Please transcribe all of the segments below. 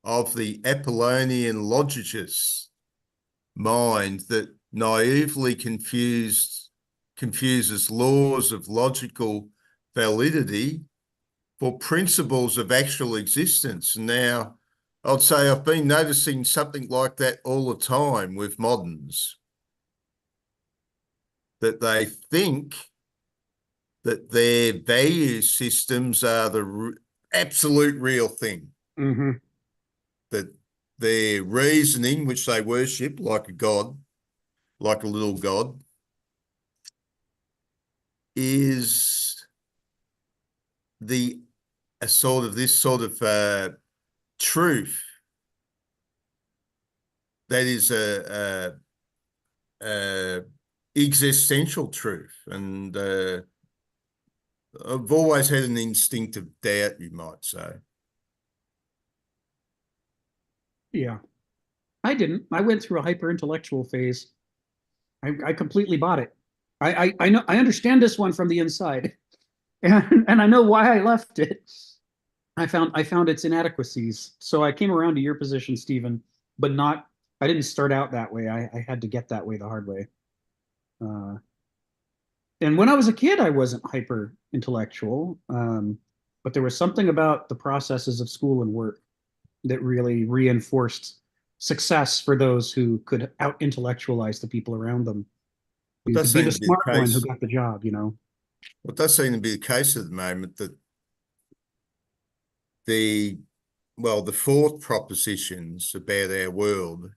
of the Apollonian logicist mind that naively confuses laws of logical validity for principles of actual existence. Now, I'd say I've been noticing something like that all the time with moderns, that they think that their value systems are the absolute real thing, that their reasoning, which they worship like a god, like a little god, is the a sort of this sort of truth that is a existential truth. And I've always had an instinctive doubt, you might say. Yeah, I didn't. I went through a hyper intellectual phase. I completely bought it. I know I understand this one from the inside, and I know why I left it. I found its inadequacies. So I came around to your position, Stephen, but not. I didn't start out that way. I had to get that way the hard way. Uh, and when I was a kid, I wasn't hyper intellectual, but there was something about the processes of school and work that really reinforced success for those who could out intellectualize the people around them. It You does could be seem the to be the smart one who case. got the job, you know. It does seem to be the case at the moment that the the fourth propositions about our world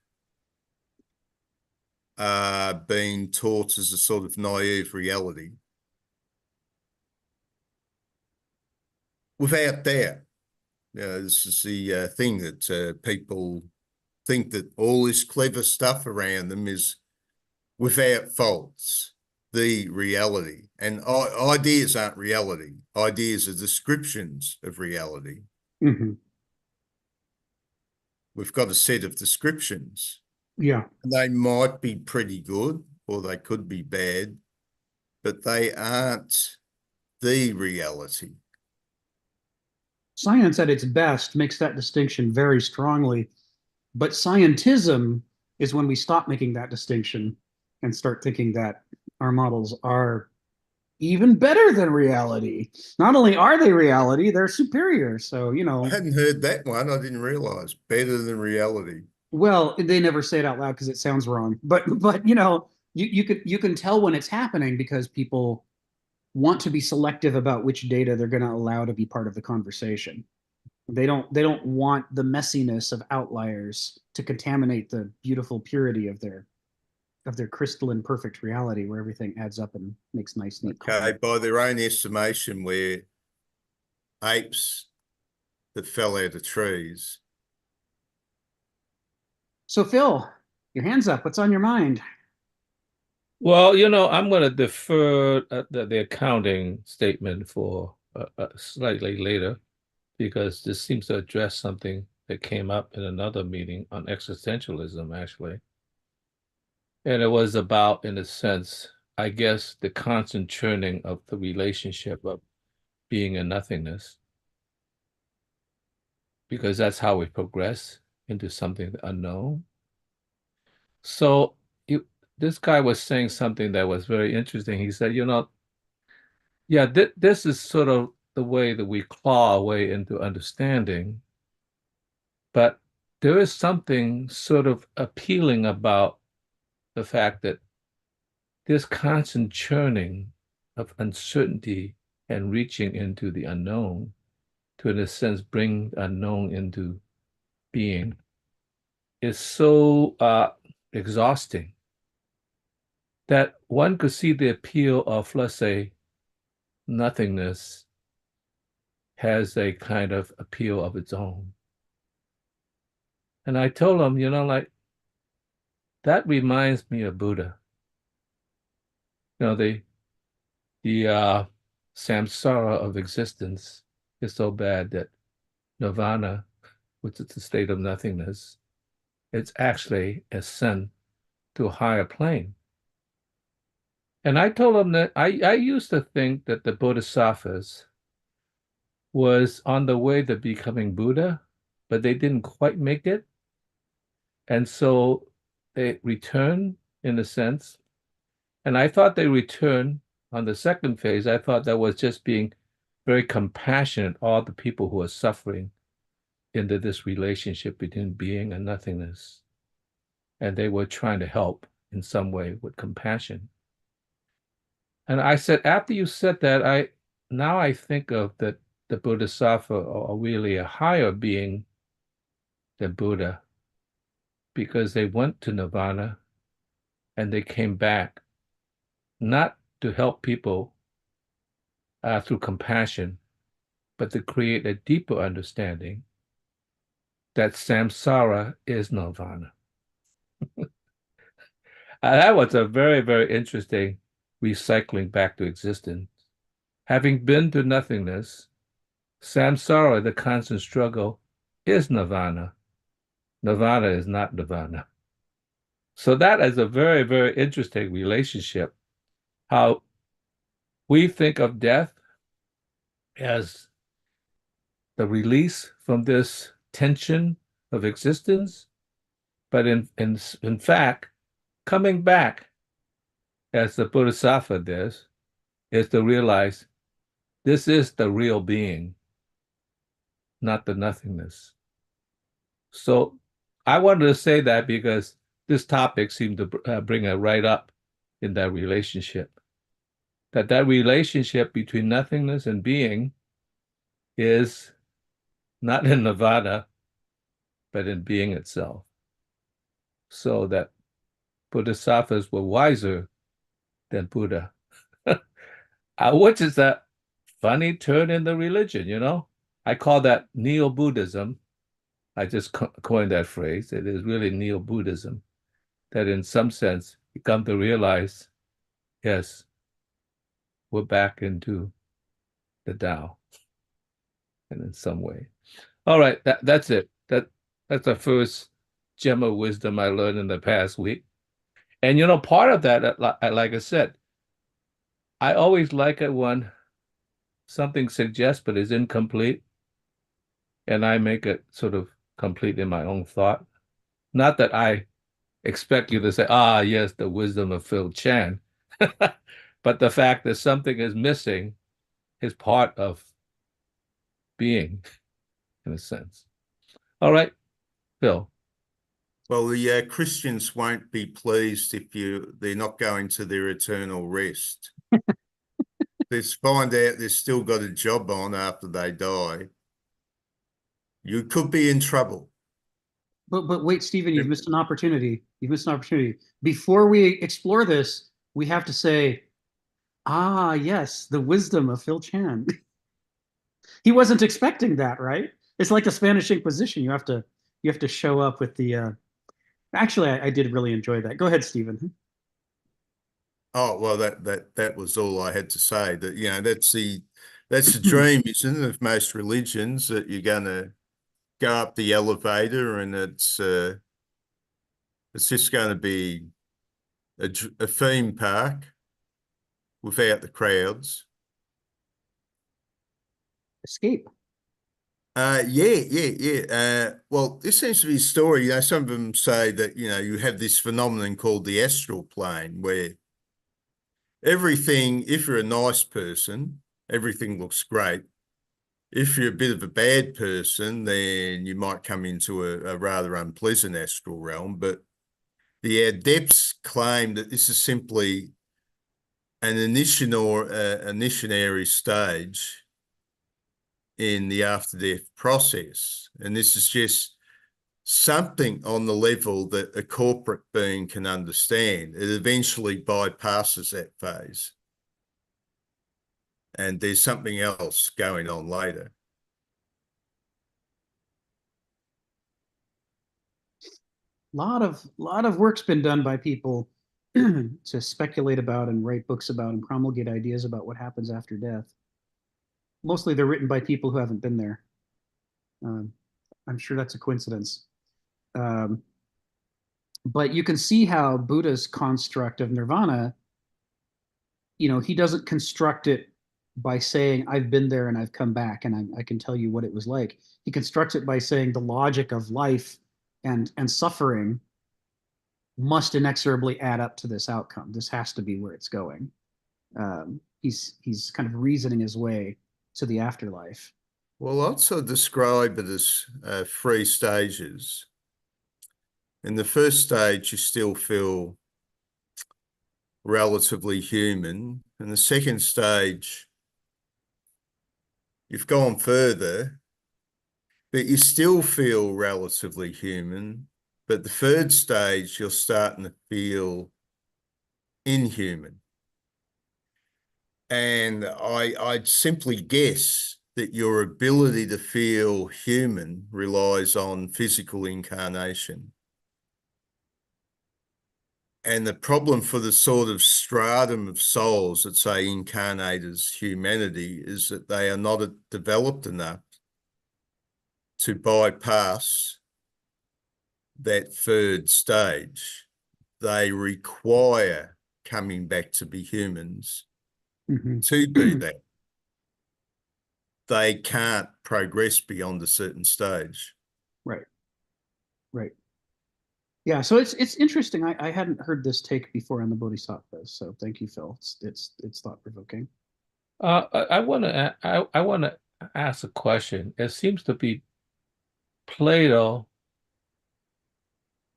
are being taught as a sort of naive reality. Without doubt, this is the thing that people think that all this clever stuff around them is without faults, the reality. And ideas aren't reality. Ideas are descriptions of reality. Mm-hmm. We've got a set of descriptions. Yeah. They might be pretty good or they could be bad, but they aren't the reality. Science at its best makes that distinction very strongly, but scientism is when we stop making that distinction and start thinking that our models are even better than reality. Not only are they reality, they're superior. So, I hadn't heard that one. I didn't realize better than reality. well, they never say it out loud because it sounds wrong. But you can tell when it's happening because people want to be selective about which data they're going to allow to be part of the conversation. They don't want the messiness of outliers to contaminate the beautiful purity of their crystalline perfect reality where everything adds up and makes nice neat Okay, column. by their own estimation, we're apes that fell out of trees. So Phil, your hands up. What's on your mind? Well, I'm going to defer the accounting statement for slightly later because this seems to address something that came up in another meeting on existentialism, actually. And it was about, in a sense, I guess, the constant churning of the relationship of being and nothingness, because that's how we progress into something unknown. So this guy was saying something that was very interesting. He said, yeah, this is sort of the way that we claw our way into understanding, but there is something sort of appealing about the fact that this constant churning of uncertainty and reaching into the unknown to, in a sense, bring the unknown into being is so exhausting that one could see the appeal of, let's say, nothingness has a kind of appeal of its own. And I told him, like, that reminds me of Buddha. The samsara of existence is so bad that nirvana, which is the state of nothingness, it's actually ascent to a higher plane. And I told him that I used to think that the Bodhisattvas was on the way to becoming Buddha, but they didn't quite make it. And so they returned in a sense. And I thought they returned on the second phase. I thought that was just being very compassionate, all the people who are suffering into this relationship between being and nothingness. And they were trying to help in some way with compassion. And I said, after you said that, now I think of that the Bodhisattva are really a higher being than Buddha, because they went to Nirvana and they came back not to help people through compassion, but to create a deeper understanding that samsara is nirvana. That was a very, very interesting recycling back to existence. Having been to nothingness, samsara, the constant struggle, is nirvana. Nirvana is not nirvana. So that is a very, very interesting relationship, how we think of death as the release from this tension of existence, but in fact, coming back, as the Bodhisattva does, is to realize this is the real being, not the nothingness. So I wanted to say that because this topic seemed to bring it right up in that relationship. That relationship between nothingness and being is not in nirvana, but in being itself. So that Bodhisattvas were wiser than Buddha, which is a funny turn in the religion, you know? I call that neo-Buddhism. I just coined that phrase. It is really neo-Buddhism, that in some sense, you come to realize, yes, we're back into the Tao, and in some way. All right, that's it. That's the first gem of wisdom I learned in the past week. And you know, part of that, like I said, I always like it when something suggests but is incomplete, and I make it sort of complete in my own thought. Not that I expect you to say, ah, yes, the wisdom of Phil Chan, but the fact that something is missing is part of being, in a sense. All right, Phil. Well, the Christians won't be pleased if they're not going to their eternal rest. They find out they've still got a job on after they die. You could be in trouble. But wait, Stephen, you've missed an opportunity. You've missed an opportunity. Before we explore this, we have to say, ah, yes, the wisdom of Phil Chan. He wasn't expecting that, right? It's like the Spanish Inquisition. You have to show up with the actually I did really enjoy that. Go ahead, Stephen. Oh, well, that was all I had to say. That, you know, that's the dream, isn't it, of most religions, that you're gonna go up the elevator and it's just going to be a theme park without the crowds. Escape. Yeah. Well, this seems to be a story. You know, some of them say that, you know, you have this phenomenon called the astral plane where everything, if you're a nice person, everything looks great. If you're a bit of a bad person, then you might come into a rather unpleasant astral realm. But the adepts claim that this is simply an initiatory stage in the after-death process. And this is just something on the level that a corporate being can understand. It eventually bypasses that phase. And there's something else going on later. Lot of work's been done by people to speculate about and write books about and promulgate ideas about what happens after death. Mostly they're written by people who haven't been there. I'm sure that's a coincidence. But you can see how Buddha's construct of nirvana, you know, he doesn't construct it by saying, I've been there and I've come back and I can tell you what it was like. He constructs it by saying the logic of life and suffering must inexorably add up to this outcome. This has to be where it's going. He's kind of reasoning his way to the afterlife. Well, I'd sort of describe it as 3 stages. In the first stage, you still feel relatively human. In the second stage, you've gone further, but you still feel relatively human. But the third stage, you're starting to feel inhuman. And I'd simply guess that your ability to feel human relies on physical incarnation. And the problem for the sort of stratum of souls that say incarnate as humanity is that they are not developed enough to bypass that third stage. They require coming back to be humans to be that. They can't progress beyond a certain stage. Right. Right. Yeah, so it's interesting. I hadn't heard this take before on the Bodhisattvas, so thank you, Phil. It's thought provoking. I want to I want to ask a question. It seems to be Plato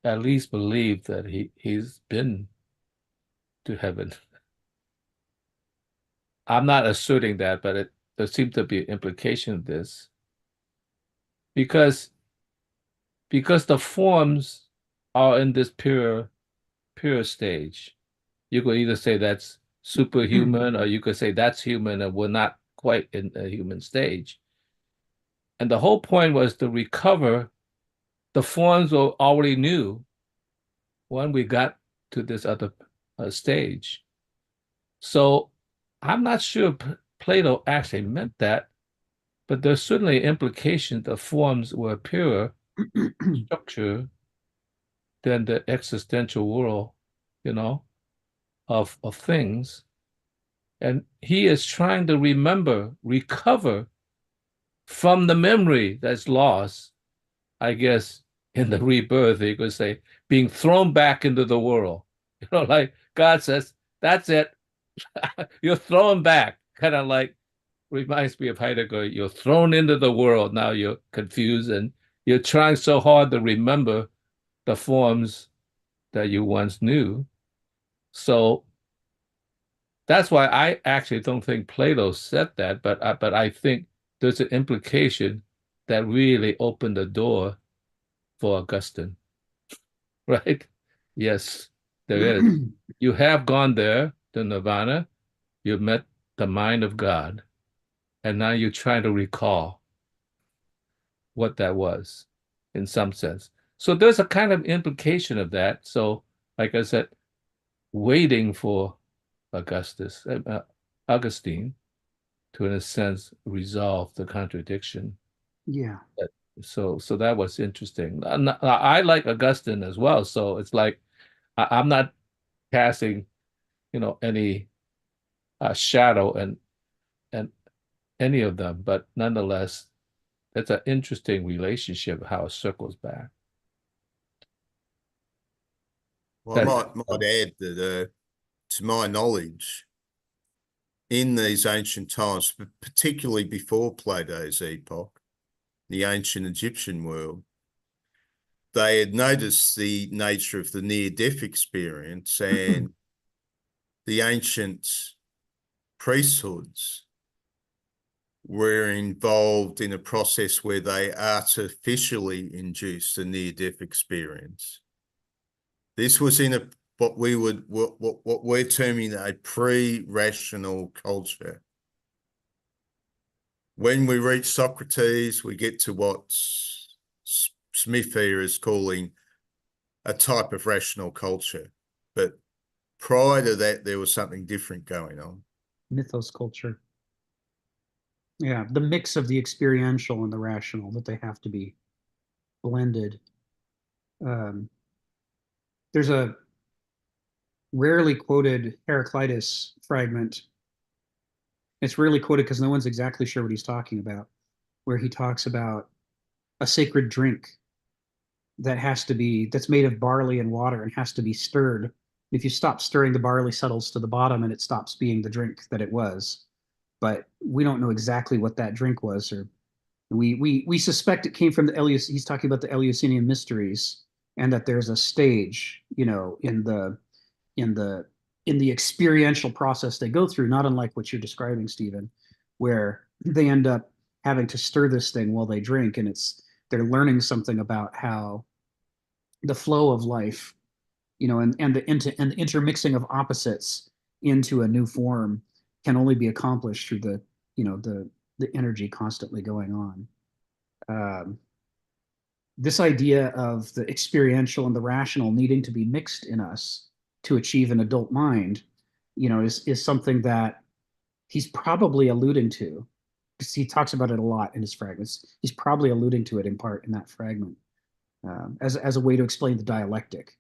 at least believed that he's been to heaven. I'm not asserting that, but there seems to be an implication of this because the forms are in this pure stage. You could either say that's superhuman, or you could say that's human and we're not quite in a human stage. And the whole point was to recover the forms we already knew when we got to this other stage. So I'm not sure Plato actually meant that, but there's certainly implication that forms were purer structure than the existential world, you know, of things. And he is trying to recover from the memory that's lost, I guess, in the rebirth, you could say, being thrown back into the world. You know, like God says, that's it. You're thrown back. Kind of like reminds me of Heidegger. You're thrown into the world. Now you're confused and you're trying so hard to remember the forms that you once knew. So that's why I actually don't think Plato said that, but I think there's an implication that really opened the door for Augustine, right? Yes, there is. You have gone there to Nirvana, you've met the mind of God, and now you're trying to recall what that was in some sense. So there's a kind of implication of that. So, like I said, waiting for Augustine to, in a sense, resolve the contradiction. Yeah. So that was interesting. I like Augustine as well. So it's like I'm not casting, any shadow and any of them, but nonetheless, it's an interesting relationship how it circles back. Well, I might add that, to my knowledge, in these ancient times, particularly before Plato's epoch, the ancient Egyptian world, they had noticed the nature of the near-death experience, and the ancient priesthoods were involved in a process where they artificially induced a near-death experience. This was in what we're terming a pre-rational culture. When we reach Socrates, we get to what Smith here is calling a type of rational culture. But prior to that, there was something different going on. Mythos culture. Yeah, the mix of the experiential and the rational, that they have to be blended. There's a rarely quoted Heraclitus fragment It's rarely quoted because no one's exactly sure what he's talking about, where he talks about a sacred drink that's made of barley and water and has to be stirred. If you stop stirring, the barley settles to the bottom and it stops being the drink that it was. But we don't know exactly what that drink was, or we suspect it came from the Eleus. He's talking about the Eleusinian mysteries, and that there's a stage, in the in the experiential process they go through, not unlike what you're describing, Stephen, where they end up having to stir this thing while they drink, and they're learning something about how the flow of life, and the intermixing of opposites into a new form can only be accomplished through the energy constantly going on. This idea of the experiential and the rational needing to be mixed in us to achieve an adult mind, is something that he's probably alluding to, because he talks about it a lot in his fragments. He's probably alluding to it in part in that fragment, as a way to explain the dialectic.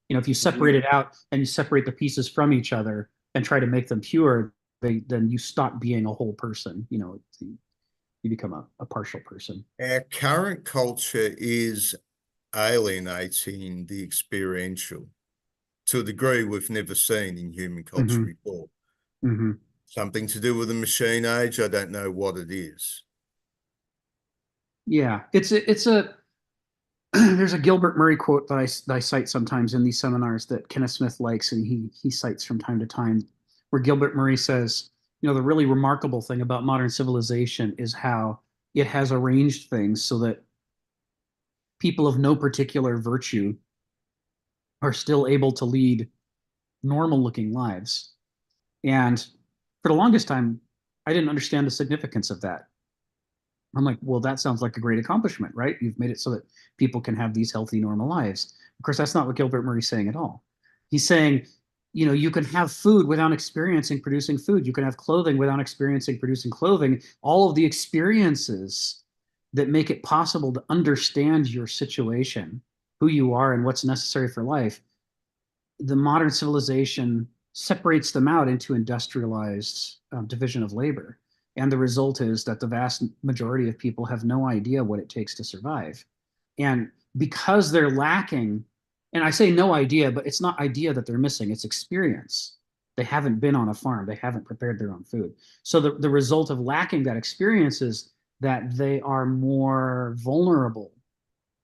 If you separate it out and you separate the pieces from each other and try to make them pure, then you stop being a whole person. You become a partial person. Our current culture is alienating the experiential to a degree we've never seen in human culture before. Something to do with the machine age. I don't know what it is. Yeah, it's a there's a Gilbert Murray quote that I cite sometimes in these seminars that Kenneth Smith likes, and he cites from time to time, where Gilbert Murray says, the really remarkable thing about modern civilization is how it has arranged things so that people of no particular virtue are still able to lead normal looking lives. And for the longest time, I didn't understand the significance of that. I'm like, well, that sounds like a great accomplishment, right? You've made it so that people can have these healthy, normal lives. Of course, that's not what Gilbert Murray's saying at all. He's saying, you can have food without experiencing producing food. You can have clothing without experiencing producing clothing. All of the experiences that make it possible to understand your situation, who you are, and what's necessary for life, the modern civilization separates them out into industrialized division of labor. And the result is that the vast majority of people have no idea what it takes to survive. And because they're lacking, and I say no idea, but it's not idea that they're missing, it's experience. They haven't been on a farm, they haven't prepared their own food. So the result of lacking that experience is that they are more vulnerable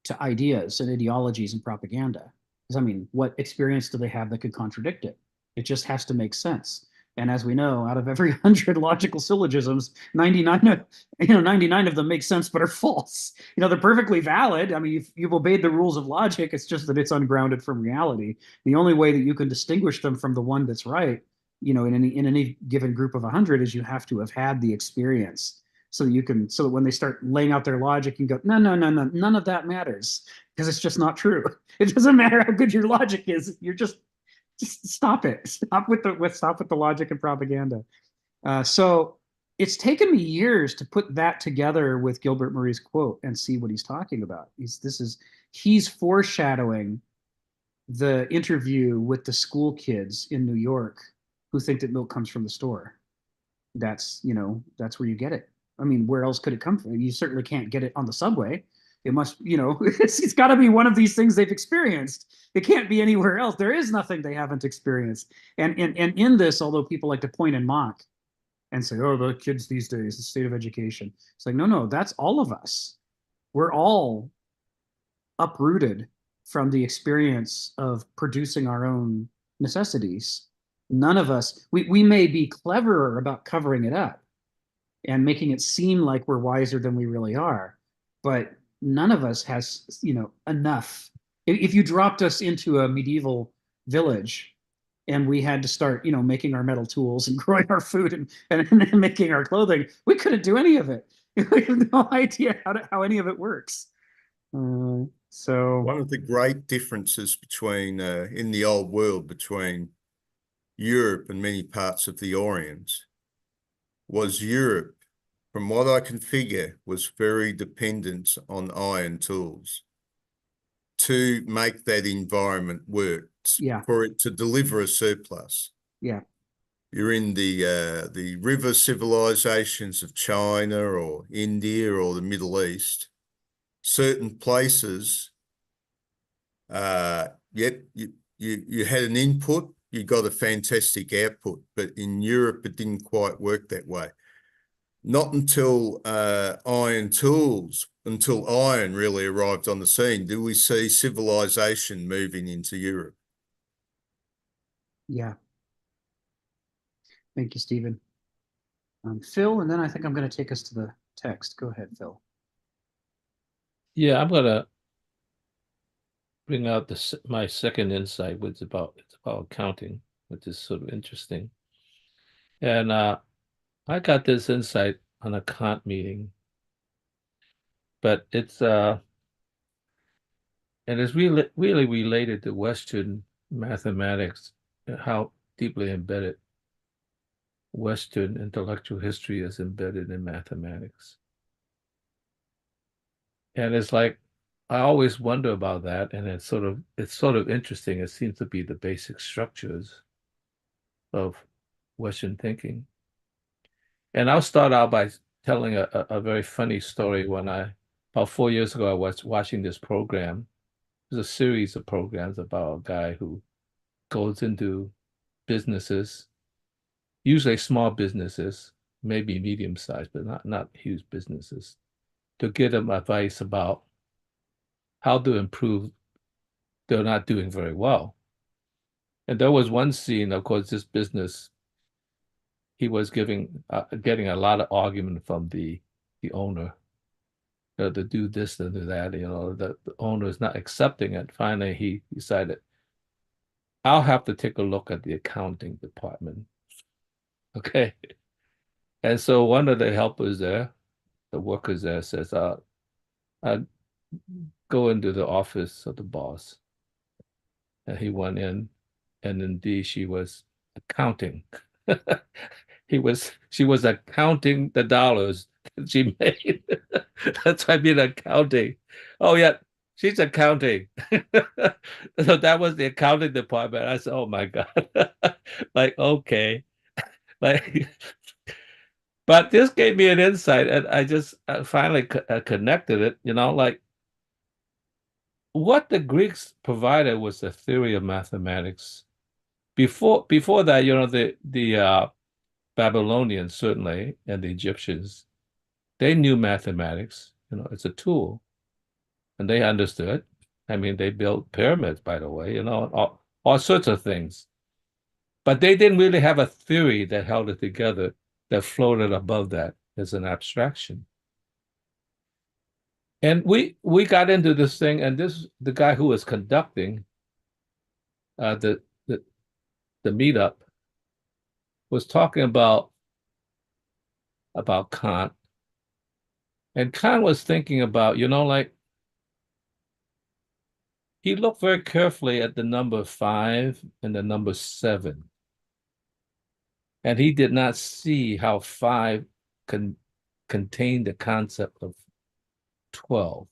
to ideas and ideologies and propaganda. Because I mean, what experience do they have that could contradict it? It just has to make sense. And as we know, out of every 100 logical syllogisms, 99 of them make sense but are false. They're perfectly valid. I mean, you've obeyed the rules of logic. It's just that it's ungrounded from reality. The only way that you can distinguish them from the one that's right, in any given group of 100, is you have to have had the experience, so that when they start laying out their logic, you can go, no, none of that matters, because it's just not true. It doesn't matter how good your logic is. You're just stop it. Stop with the logic and propaganda. So it's taken me years to put that together with Gilbert Murray's quote and see what he's talking about. He's foreshadowing the interview with the school kids in New York who think that milk comes from the store. That's where you get it. I mean, where else could it come from? You certainly can't get it on the subway. It must, it's got to be one of these things they've experienced. It can't be anywhere else. There is nothing they haven't experienced. And in this, although people like to point and mock and say, oh, the kids these days, the state of education. It's like, no, that's all of us. We're all uprooted from the experience of producing our own necessities. None of us, we may be cleverer about covering it up and making it seem like we're wiser than we really are, but none of us has, enough. If you dropped us into a medieval village and we had to start, making our metal tools and growing our food and making our clothing, we couldn't do any of it. We have no idea how any of it works. So one of the great differences between in the old world between Europe and many parts of the Orient was Europe, from what I can figure, was very dependent on iron tools to make that environment work, yeah, for it to deliver a surplus. yeah. you're in the river civilizations of China or India or the Middle East, certain places, yep, you had an input, you got a fantastic output, but in Europe it didn't quite work that way. Not until iron tools, until iron really arrived on the scene, do we see civilization moving into Europe. Yeah. Thank you, Stephen. Phil, and then I think I'm going to take us to the text. Go ahead, Phil. Yeah, I'm gonna bring out my second insight, which it's about accounting, which is sort of interesting. And I got this insight on a Kant meeting, but it's really related to Western mathematics, and how deeply embedded Western intellectual history is embedded in mathematics. And it's like I always wonder about that, and it's sort of interesting. It seems to be the basic structures of Western thinking. And I'll start out by telling a very funny story. About 4 years ago, I was watching this program. There's a series of programs about a guy who goes into businesses, usually small businesses, maybe medium-sized, but not huge businesses, to give them advice about how to improve. They're not doing very well. And there was one scene, of course, this business, he was getting a lot of argument from the owner, to do this and do that. The owner is not accepting it. Finally, he decided, I'll have to take a look at the accounting department. Okay. And so one of the helpers there, the workers there, says, I'll go into the office of the boss. And he went in, and indeed she was accounting. She was accounting the dollars that she made. That's what I mean, accounting. Oh yeah, she's accounting. So that was the accounting department. I said, oh my God. Like, okay. Like, but this gave me an insight, and I just finally connected it, like what the Greeks provided was a theory of mathematics. Before that, the Babylonians certainly, and the Egyptians, they knew mathematics. It's a tool, and they understood. I mean, they built pyramids, by the way, all sorts of things. But they didn't really have a theory that held it together, that floated above that as an abstraction. And we got into this thing, and the guy who was conducting the meetup was talking about Kant. And Kant was thinking about, like, he looked very carefully at the number 5 and the number 7. And he did not see how 5 contained the concept of 12,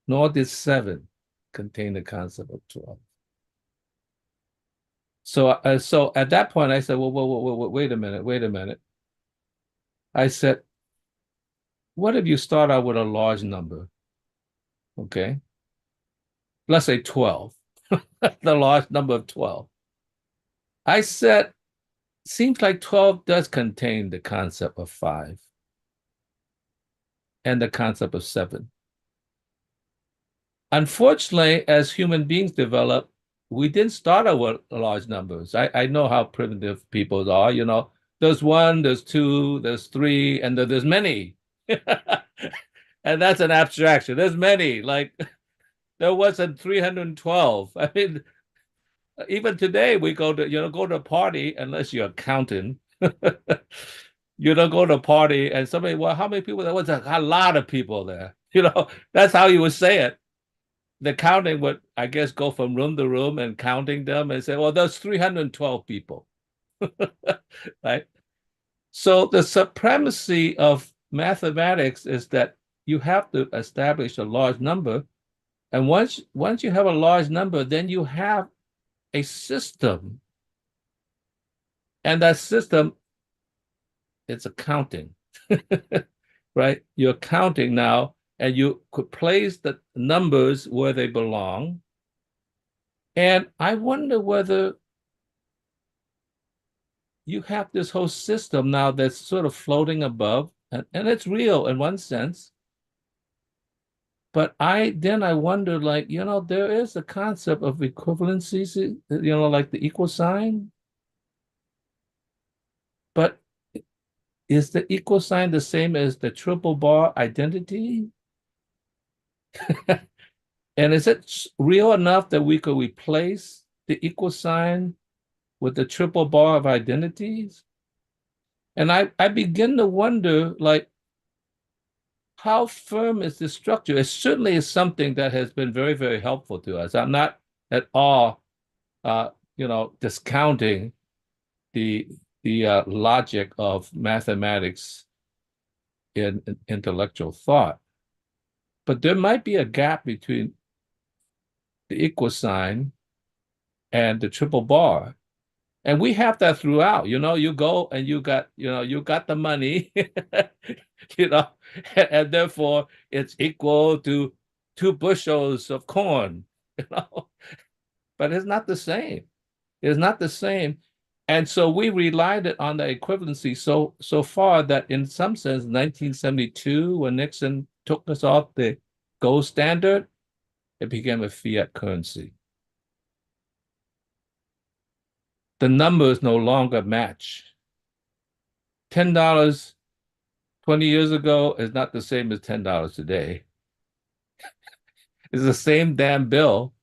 nor did 7 contain the concept of 12. So at that point, I said, well, wait a minute. I said, what if you start out with a large number? Okay. Let's say 12, the large number of 12. I said, seems like 12 does contain the concept of 5 and the concept of 7. Unfortunately, as human beings develop, we didn't start out with large numbers. I know how primitive people are, there's 1, there's 2, there's 3, and there's many. And that's an abstraction. There's many, like there wasn't 312. I mean, even today we go to a party, unless you're accounting. You don't go to a party and somebody, well, how many people there was? A lot of people there. That's how you would say it. The counting would, I guess, go from room to room and counting them and say, well, there's 312 people. Right? So the supremacy of mathematics is that you have to establish a large number. And once you have a large number, then you have a system And that system, it's accounting, right? You're counting now, and you could place the numbers where they belong. And I wonder whether you have this whole system now that's sort of floating above, and it's real in one sense. But I wonder, like, there is a concept of equivalencies, like the equal sign. But is the equal sign the same as the triple bar identity? And is it real enough that we could replace the equal sign with the triple bar of identities? And I begin to wonder, like, how firm is this structure? It certainly is something that has been very, very helpful to us. I'm not at all, discounting the logic of mathematics in intellectual thought. But there might be a gap between the equal sign and the triple bar. And we have that throughout. You go and you got the money, and therefore it's equal to 2 bushels of corn, you know. But it's not the same. It's not the same. And so we relied it on the equivalency so far that in some sense, 1972, when Nixon took us off the gold standard, it became a fiat currency. The numbers no longer match. $10 20 years ago is not the same as $10 today. It's the same damn bill,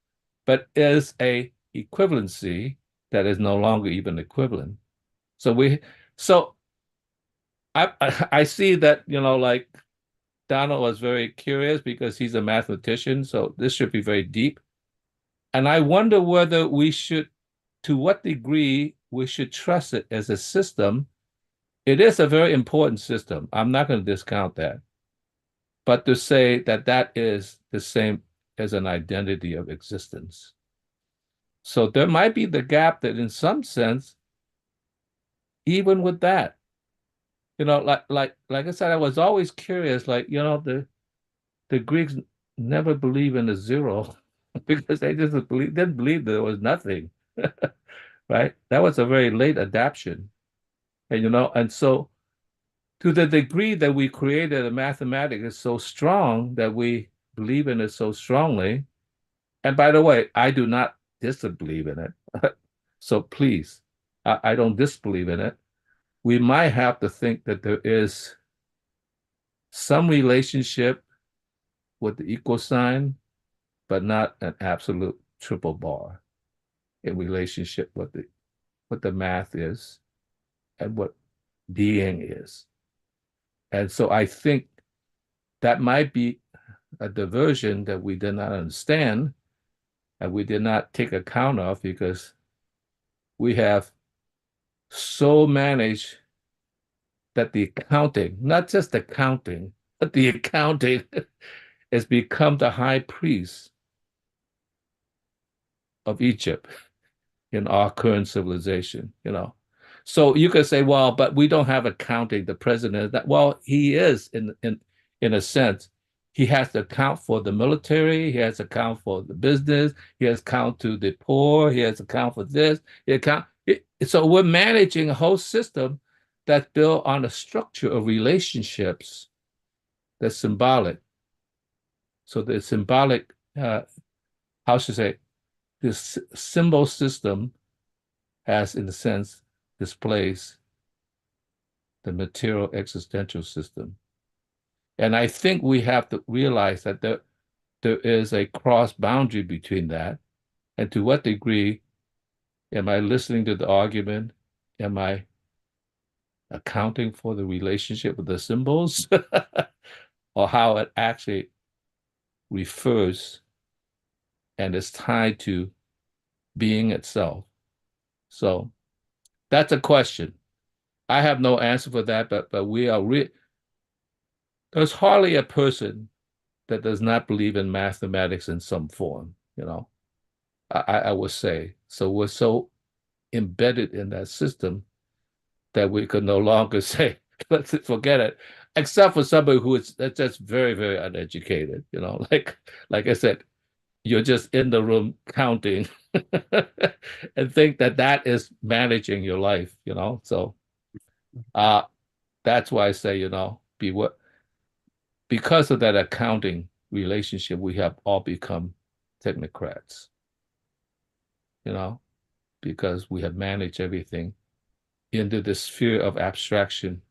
but is a equivalency that is no longer even equivalent. So I see that, like Donald was very curious because he's a mathematician, so this should be very deep. And I wonder whether to what degree we should trust it as a system. It is a very important system. I'm not going to discount that. But to say that that is the same as an identity of existence. So there might be the gap that in some sense, even with that, like I said, I was always curious, like, the Greeks never believe in a zero because they just didn't believe there was nothing, right? That was a very late adaptation. And so to the degree that we created a mathematics is so strong that we believe in it so strongly. And by the way, I do not disbelieve in it. So please, I don't disbelieve in it. We might have to think that there is some relationship with the equal sign, but not an absolute triple bar in relationship with what the math is and what being is. And so I think that might be a diversion that we did not understand and we did not take account of because we have so managed that the accounting, not just the counting, but the accounting has become the high priest of Egypt in our current civilization, So you could say, well, but we don't have accounting. The president, well, he is in a sense. He has to account for the military. He has to account for the business. He has to account to the poor. He has to account for this. So we're managing a whole system that's built on a structure of relationships that's symbolic. So the symbolic, how should I say, this symbol system has, in a sense, displays the material existential system. And I think we have to realize that there is a cross boundary between that. And to what degree am I listening to the argument? Am I accounting for the relationship with the symbols? Or how it actually refers and is tied to being itself? So that's a question. I have no answer for that, but we are there's hardly a person that does not believe in mathematics in some form, I would say. So we're so embedded in that system that we could no longer say, let's forget it, except for somebody who is that's just very, very uneducated, like I said, you're just in the room counting and think that that is managing your life, So that's why I say, be what because of that accounting relationship, we have all become technocrats, because we have managed everything into the sphere of abstraction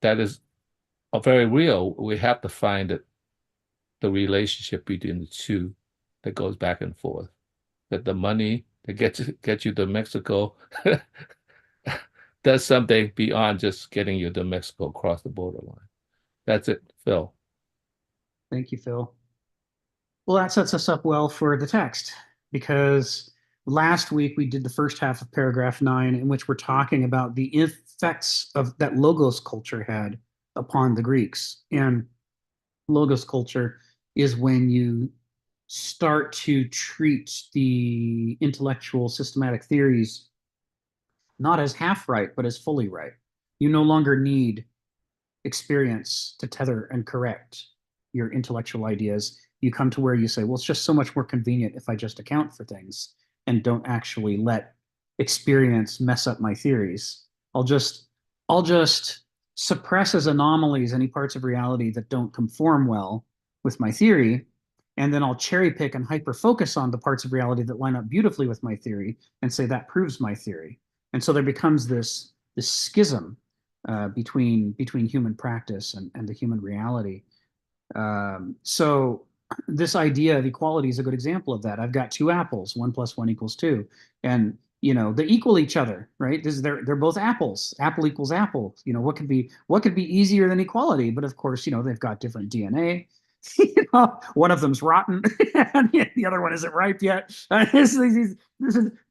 that is very real. We have to find the relationship between the two that goes back and forth. That the money that gets you to Mexico does something beyond just getting you to Mexico across the borderline. That's it, Phil. Thank you, Phil. Well, that sets us up well for the text, because last week we did the first half of paragraph 9, in which we're talking about the effects of that logos culture had upon the Greeks. And logos culture is when you start to treat the intellectual systematic theories not as half right, but as fully right. You no longer need experience to tether and correct your intellectual ideas. You come to where you say, well, it's just so much more convenient if I just account for things and don't actually let experience mess up my theories. I'll just suppress as anomalies any parts of reality that don't conform well with my theory, and then I'll cherry pick and hyper focus on the parts of reality that line up beautifully with my theory and say that proves my theory. And so there becomes this schism between human practice and the human reality. So this idea of equality is a good example of that. I've got two apples, 1 + 1 = 2, and they equal each other, right? They're both apples. Apple equals apple. What could be easier than equality? But of course, they've got different DNA. One of them's rotten, and the other one isn't ripe yet.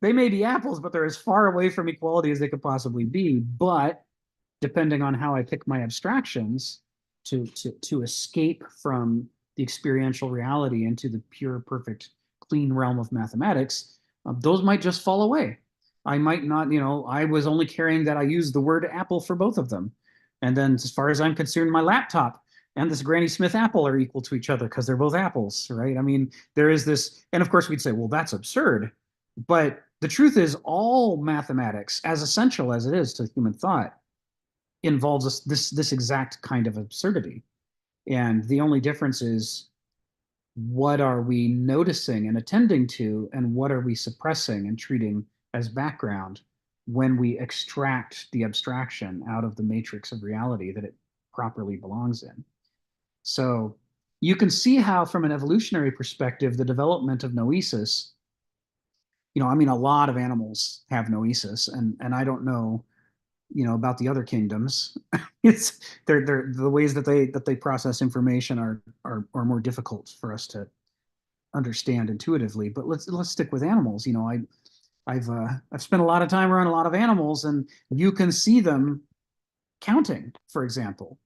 They may be apples, but they're as far away from equality as they could possibly be. But depending on how I pick my abstractions to escape from the experiential reality into the pure, perfect, clean realm of mathematics, those might just fall away. I might not, I was only caring that I used the word apple for both of them. And then as far as I'm concerned, my laptop and this Granny Smith apple are equal to each other because they're both apples, right? I mean, there is this, and of course we'd say, well, that's absurd. But the truth is, all mathematics, as essential as it is to human thought, involves this exact kind of absurdity. And the only difference is, what are we noticing and attending to, and what are we suppressing and treating as background when we extract the abstraction out of the matrix of reality that it properly belongs in. So you can see how, from an evolutionary perspective, the development of noesis, I mean, a lot of animals have noesis, and I don't know, about the other kingdoms. It's they're the ways that they process information are more difficult for us to understand intuitively. But let's stick with animals. I've spent a lot of time around a lot of animals, and you can see them counting. For example,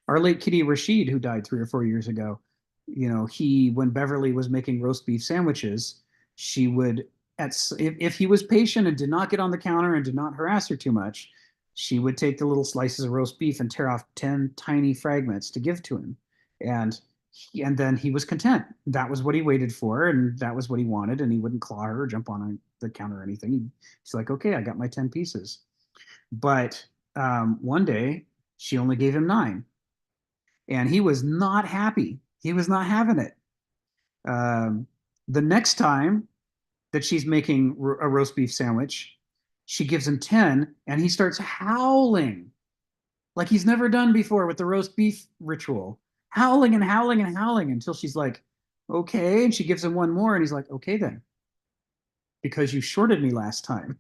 our late Kitty Rashid, who died 3 or 4 years ago, when Beverly was making roast beef sandwiches, she would, if he was patient and did not get on the counter and did not harass her too much, she would take the little slices of roast beef and tear off 10 tiny fragments to give to him. And then he was content. That was what he waited for, and that was what he wanted, and he wouldn't claw her or jump on the counter or anything. He's like, okay, I got my 10 pieces. But one day, she only gave him 9. And he was not happy. He was not having it. The next time that she's making a roast beef sandwich, she gives him 10, and he starts howling like he's never done before with the roast beef ritual. Howling and howling and howling until she's like, okay. And she gives him one more, and he's like, okay then. Because you shorted me last time.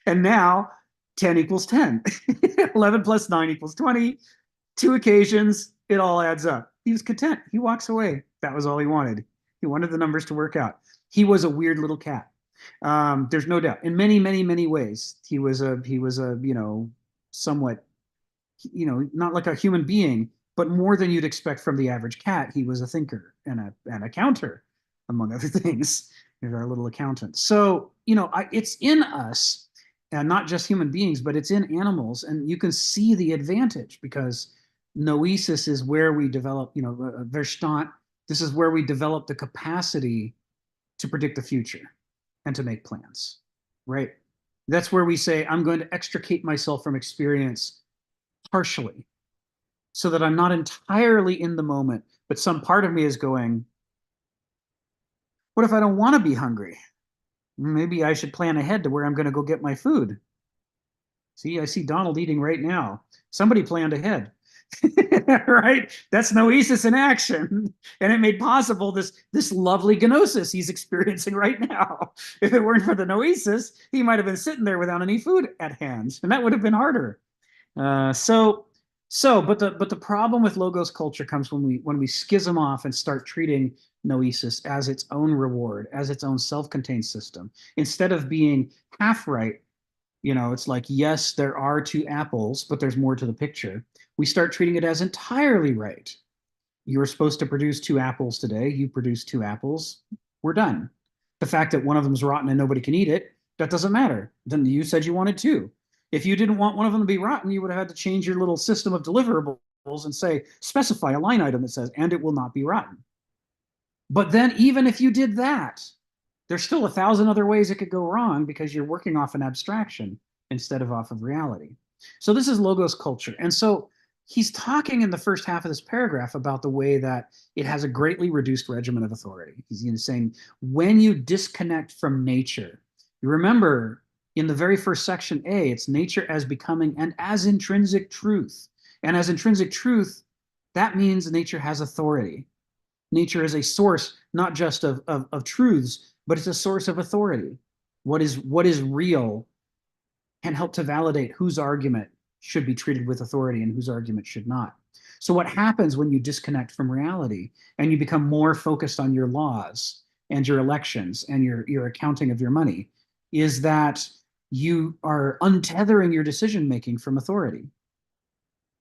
And now 10 = 10. 11 + 9 = 20. 2 occasions, it all adds up. He was content. He walks away. That was all he wanted. He wanted the numbers to work out. He was a weird little cat. There's no doubt. In many, many, many ways, he was a somewhat, not like a human being, but more than you'd expect from the average cat. He was a thinker and a counter, among other things. He's our little accountant. So, it's in us. and not just human beings, but it's in animals. And you can see the advantage because noesis is where we develop, Verstand, this is where we develop the capacity to predict the future and to make plans, right? That's where we say, I'm going to extricate myself from experience partially so that I'm not entirely in the moment, but some part of me is going, what if I don't want to be hungry? Maybe I should plan ahead to where I'm going to go get my food. See, I see Donald eating right now. Somebody planned ahead. Right? That's noesis in action. And it made possible this lovely gnosis he's experiencing right now. If it weren't for the noesis, he might have been sitting there without any food at hand, and that would have been harder. But the problem with logos culture comes when we schism off and start treating noesis as its own reward, as its own self-contained system. Instead of being half right, it's like, yes, there are two apples, but there's more to the picture. We start treating it as entirely right. You were supposed to produce 2 apples today. You produced 2 apples. We're done. The fact that one of them's rotten and nobody can eat it, that doesn't matter. Then you said you wanted 2. If you didn't want one of them to be rotten, you would have had to change your little system of deliverables and say, specify a line item that says, and it will not be rotten. But then even if you did that, there's still 1,000 other ways it could go wrong because you're working off an abstraction instead of off of reality. So this is logos culture. And so he's talking in the first half of this paragraph about the way that it has a greatly reduced regimen of authority. He's saying, when you disconnect from nature, you remember in the very first section A, it's nature as becoming and as intrinsic truth. And as intrinsic truth, that means nature has authority. Nature is a source, not just of truths, but it's a source of authority. What is real can help to validate whose argument should be treated with authority and whose argument should not. So what happens when you disconnect from reality and you become more focused on your laws and your elections and your accounting of your money is that you are untethering your decision-making from authority.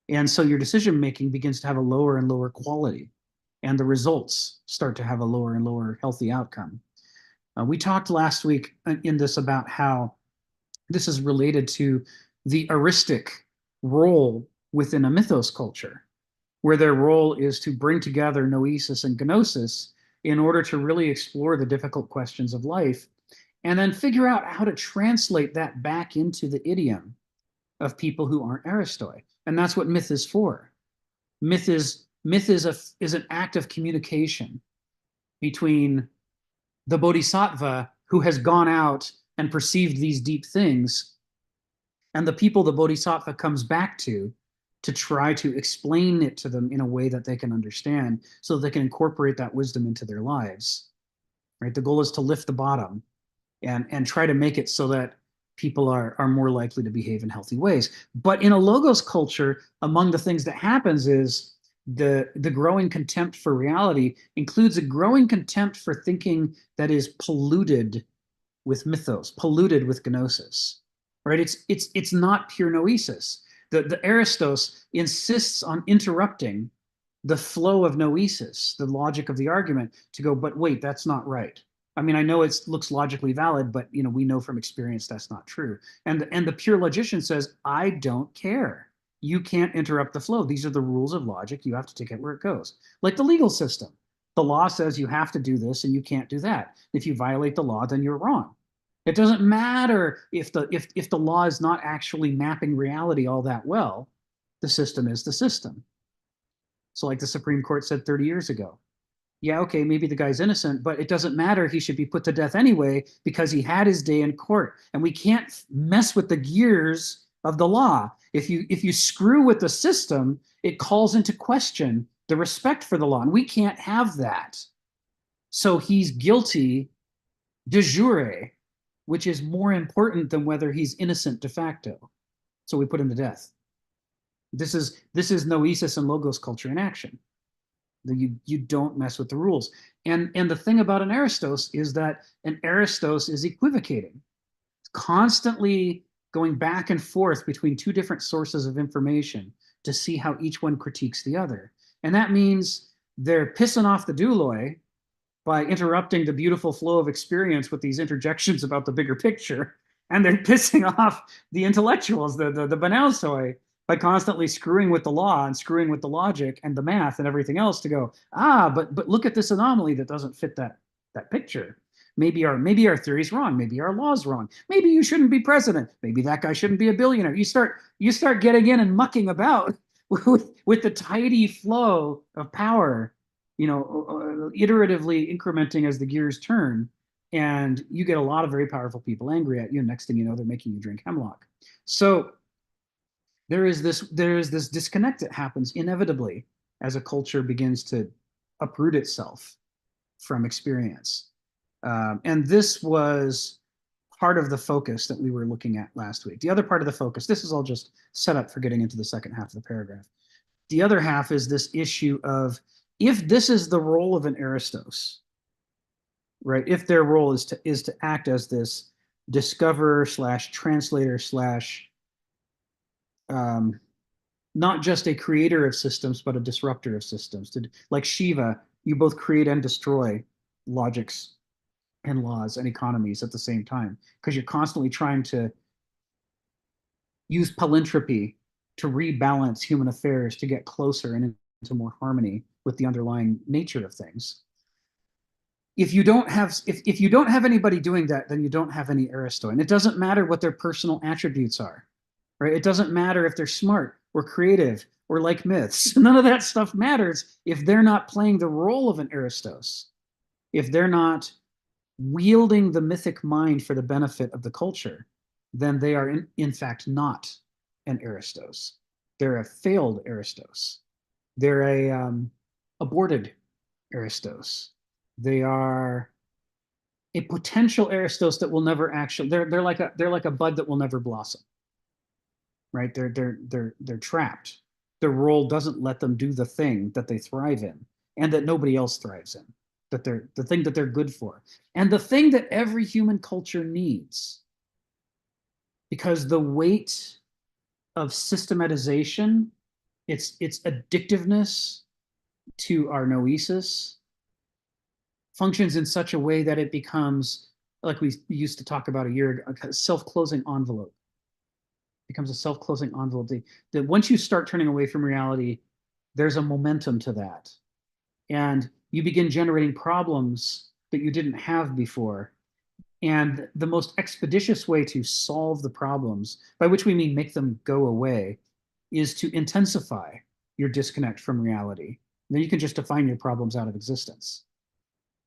And so your decision-making begins to have a lower and lower quality, and the results start to have a lower and lower healthy outcome. We talked last week in this about how this is related to the heuristic role within a mythos culture, where their role is to bring together noesis and gnosis in order to really explore the difficult questions of life, and then figure out how to translate that back into the idiom of people who aren't Aristoi. And that's what myth is for. Myth is an act of communication between the bodhisattva who has gone out and perceived these deep things and the people the bodhisattva comes back to try to explain it to them in a way that they can understand so that they can incorporate that wisdom into their lives. Right? The goal is to lift the bottom and try to make it so that people are more likely to behave in healthy ways. But in a logos culture, among the things that happens is the growing contempt for reality includes a growing contempt for thinking that is polluted with mythos, polluted with gnosis, right? It's not pure noesis. The Aristos insists on interrupting the flow of noesis, the logic of the argument, to go, but wait, that's not right. I mean, I know it looks logically valid, but we know from experience that's not true. And the pure logician says, I don't care. You can't interrupt the flow. These are the rules of logic. You have to take it where it goes. Like the legal system. The law says you have to do this and you can't do that. If you violate the law, then you're wrong. It doesn't matter if the law is not actually mapping reality all that well. The system is the system. So like the Supreme Court said 30 years ago, yeah, okay, maybe the guy's innocent, but it doesn't matter. He should be put to death anyway because he had his day in court. And we can't mess with the gears of the law. If you screw with the system, it calls into question the respect for the law, and we can't have that. So he's guilty de jure, which is more important than whether he's innocent de facto. So we put him to death. This is noesis and logos culture in action. You don't mess with the rules. And the thing about an Aristos is that an Aristos is equivocating, constantly going back and forth between two different sources of information to see how each one critiques the other. And that means they're pissing off the douloi by interrupting the beautiful flow of experience with these interjections about the bigger picture. And they're pissing off the intellectuals, the Banausoi, by constantly screwing with the law and screwing with the logic and the math and everything else to go, but look at this anomaly that doesn't fit that picture. Maybe our theory's wrong. Maybe our law's wrong. Maybe you shouldn't be president. Maybe that guy shouldn't be a billionaire. You start getting in and mucking about with the tidy flow of power, iteratively incrementing as the gears turn. And you get a lot of very powerful people angry at you. And next thing you know, they're making you drink hemlock. So there is this disconnect that happens inevitably as a culture begins to uproot itself from experience. And this was part of the focus that we were looking at last week. The other part of the focus, this is all just set up for getting into the second half of the paragraph. The other half is this issue of, if this is the role of an Aristos, right? If their role is to act as this discoverer / translator / not just a creator of systems, but a disruptor of systems. Like Shiva, you both create and destroy logics and laws and economies at the same time, because you're constantly trying to use palintropy to rebalance human affairs to get closer and into more harmony with the underlying nature of things. If you don't have anybody doing that, then you don't have any Aristoi. And it doesn't matter what their personal attributes are, right? It doesn't matter if they're smart or creative or like myths. None of that stuff matters if they're not playing the role of an Aristos, if they're not wielding the mythic mind for the benefit of the culture. Then they are in fact not an Aristos. They're a failed Aristos. They're a aborted Aristos. They are a potential Aristos that will never actually. They're like a bud that will never blossom. Right? They're trapped. Their role doesn't let them do the thing that they thrive in and that nobody else thrives in. That they're the thing that they're good for, and the thing that every human culture needs. Because the weight of systematization, its addictiveness to our noesis, functions in such a way that it becomes, like we used to talk about a year ago, a self-closing envelope. It becomes a self-closing envelope. That once you start turning away from reality, there's a momentum to that. And you begin generating problems that you didn't have before. And the most expeditious way to solve the problems, by which we mean make them go away, is to intensify your disconnect from reality. And then you can just define your problems out of existence.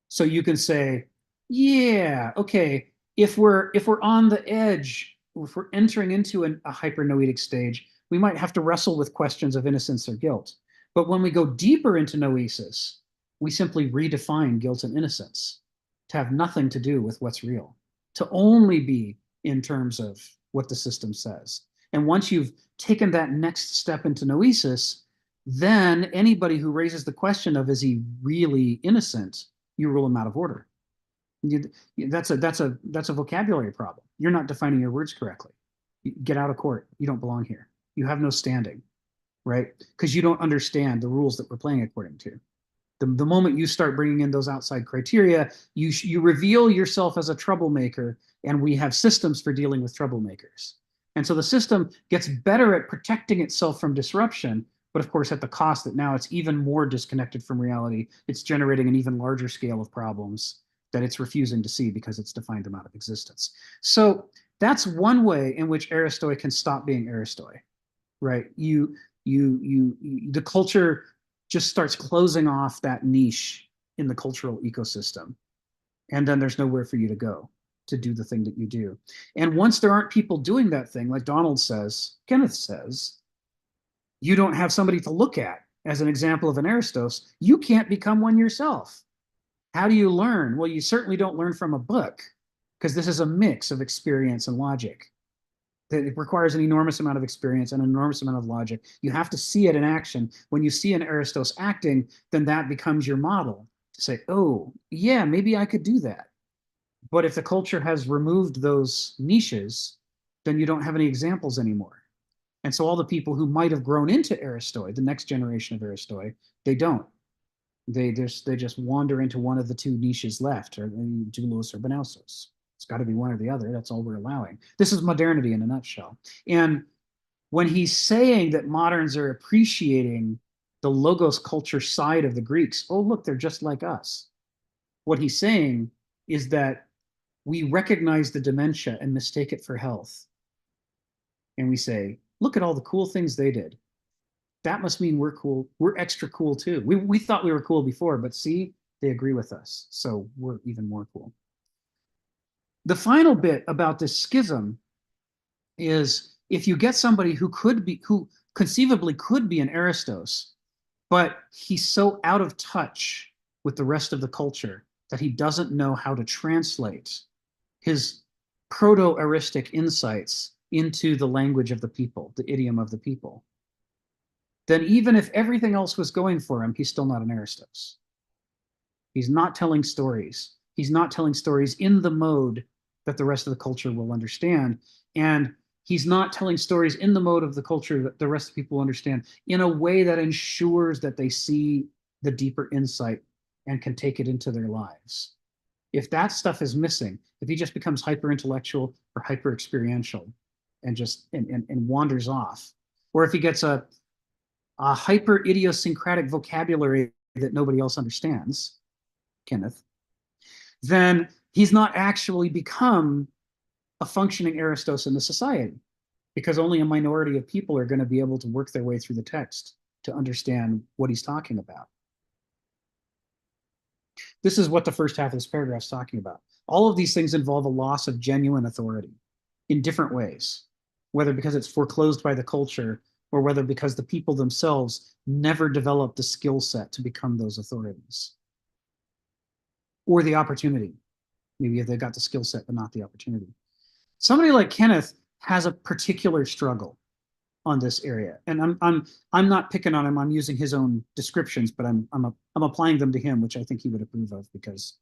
So you can say, yeah, okay, if we're on the edge, if we're entering into a hypernoetic stage, we might have to wrestle with questions of innocence or guilt. But when we go deeper into noesis, we simply redefine guilt and innocence to have nothing to do with what's real, to only be in terms of what the system says. And once you've taken that next step into noesis, then anybody who raises the question of, is he really innocent, you rule him out of order. That's a vocabulary problem. You're not defining your words correctly. Get out of court. You don't belong here. You have no standing, right? Because you don't understand the rules that we're playing according to. The moment you start bringing in those outside criteria, you reveal yourself as a troublemaker, and we have systems for dealing with troublemakers. And so the system gets better at protecting itself from disruption, but of course at the cost that now it's even more disconnected from reality. It's generating an even larger scale of problems that it's refusing to see because it's defined them out of existence. So that's one way in which Aristoi can stop being Aristoi, right? The culture just starts closing off that niche in the cultural ecosystem. And then there's nowhere for you to go to do the thing that you do. And once there aren't people doing that thing, like Donald says, Kenneth says, you don't have somebody to look at as an example of an Aristos. You can't become one yourself. How do you learn? Well, you certainly don't learn from a book, because this is a mix of experience and logic. It requires an enormous amount of experience and an enormous amount of logic. You have to see it in action. When you see an Aristos acting, then that becomes your model to say, oh, yeah, maybe I could do that. But if the culture has removed those niches, then you don't have any examples anymore. And so all the people who might have grown into Aristoi, the next generation of Aristoi, they don't. They just wander into one of the two niches left, or Doulos or Benausos. It's got to be one or the other. That's all we're allowing. This is modernity in a nutshell. And when he's saying that moderns are appreciating the logos culture side of the Greeks, oh, look, they're just like us. What he's saying is that we recognize the dementia and mistake it for health. And we say, look at all the cool things they did. That must mean we're cool. We're extra cool too. We thought we were cool before, but see, they agree with us. So we're even more cool. The final bit about this schism is if you get somebody who conceivably could be an Aristos, but he's so out of touch with the rest of the culture that he doesn't know how to translate his proto-Aristic insights into the language of the people, the idiom of the people, then even if everything else was going for him, he's still not an Aristos. He's not telling stories. He's not telling stories in the mode that the rest of the culture will understand. And he's not telling stories in the mode of the culture that the rest of the people understand in a way that ensures that they see the deeper insight and can take it into their lives. If that stuff is missing, if he just becomes hyper intellectual or hyper experiential and just and wanders off, or if he gets a hyper idiosyncratic vocabulary that nobody else understands, Kenneth, then he's not actually become a functioning Aristos in the society, because only a minority of people are going to be able to work their way through the text to understand what he's talking about. This is what the first half of this paragraph is talking about. All of these things involve a loss of genuine authority in different ways, whether because it's foreclosed by the culture or whether because the people themselves never developed the skill set to become those authorities. Or the opportunity. Maybe they've got the skill set, but not the opportunity. Somebody like Kenneth has a particular struggle on this area. And I'm not picking on him. I'm using his own descriptions, but I'm applying them to him, which I think he would approve of, because,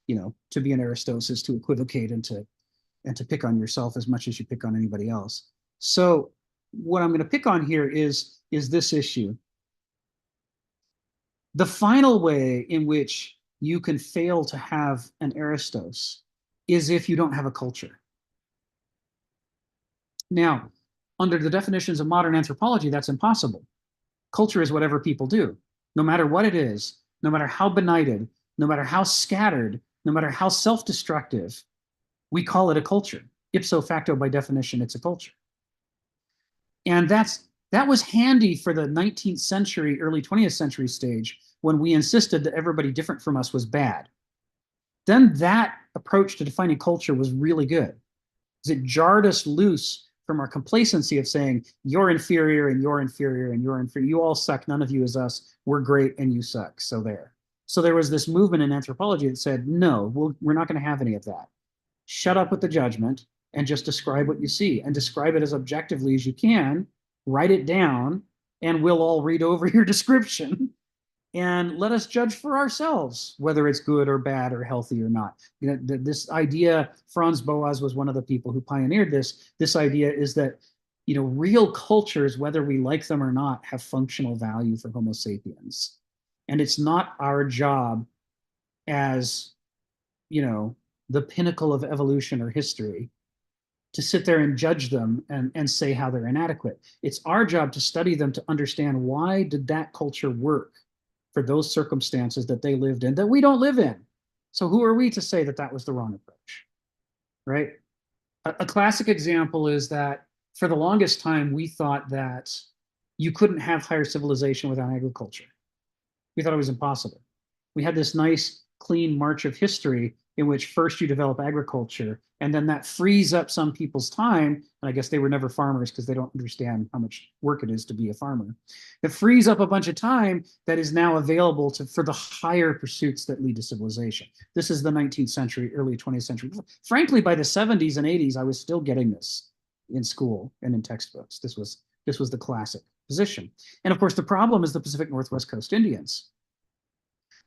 you know, to be an Aristos is to equivocate and to pick on yourself as much as you pick on anybody else. So what I'm going to pick on here is this issue. The final way in which you can fail to have an Aristos is if you don't have a culture. Now, under the definitions of modern anthropology, that's impossible. Culture is whatever people do, no matter what it is, no matter how benighted, no matter how scattered, no matter how self-destructive, we call it a culture. Ipso facto, by definition, it's a culture. And that was handy for the 19th century, early 20th century stage, when we insisted that everybody different from us was bad. Then that approach to defining culture was really good, because it jarred us loose from our complacency of saying, you're inferior and you're inferior and you're inferior. You all suck. None of you is us. We're great and you suck. So there. So there was this movement in anthropology that said, no, we're not going to have any of that. Shut up with the judgment and just describe what you see, and describe it as objectively as you can. Write it down and we'll all read over your description and let us judge for ourselves whether it's good or bad or healthy or not. You know, this idea, Franz Boas was one of the people who pioneered this. This idea is that, you know, real cultures, whether we like them or not, have functional value for Homo sapiens. And it's not our job as, you know, the pinnacle of evolution or history to sit there and judge them and say how they're inadequate. It's our job to study them, to understand why did that culture work for those circumstances that they lived in that we don't live in. So who are we to say that that was the wrong approach, right? A classic example is that for the longest time, we thought that you couldn't have higher civilization without agriculture. We thought it was impossible. We had this nice, clean march of history in which first you develop agriculture, and then that frees up some people's time. And I guess they were never farmers because they don't understand how much work it is to be a farmer. It frees up a bunch of time that is now available for the higher pursuits that lead to civilization. This is the 19th century, early 20th century. Frankly, by the 70s and 80s, I was still getting this in school and in textbooks. This was the classic position. And of course, the problem is the Pacific Northwest Coast Indians.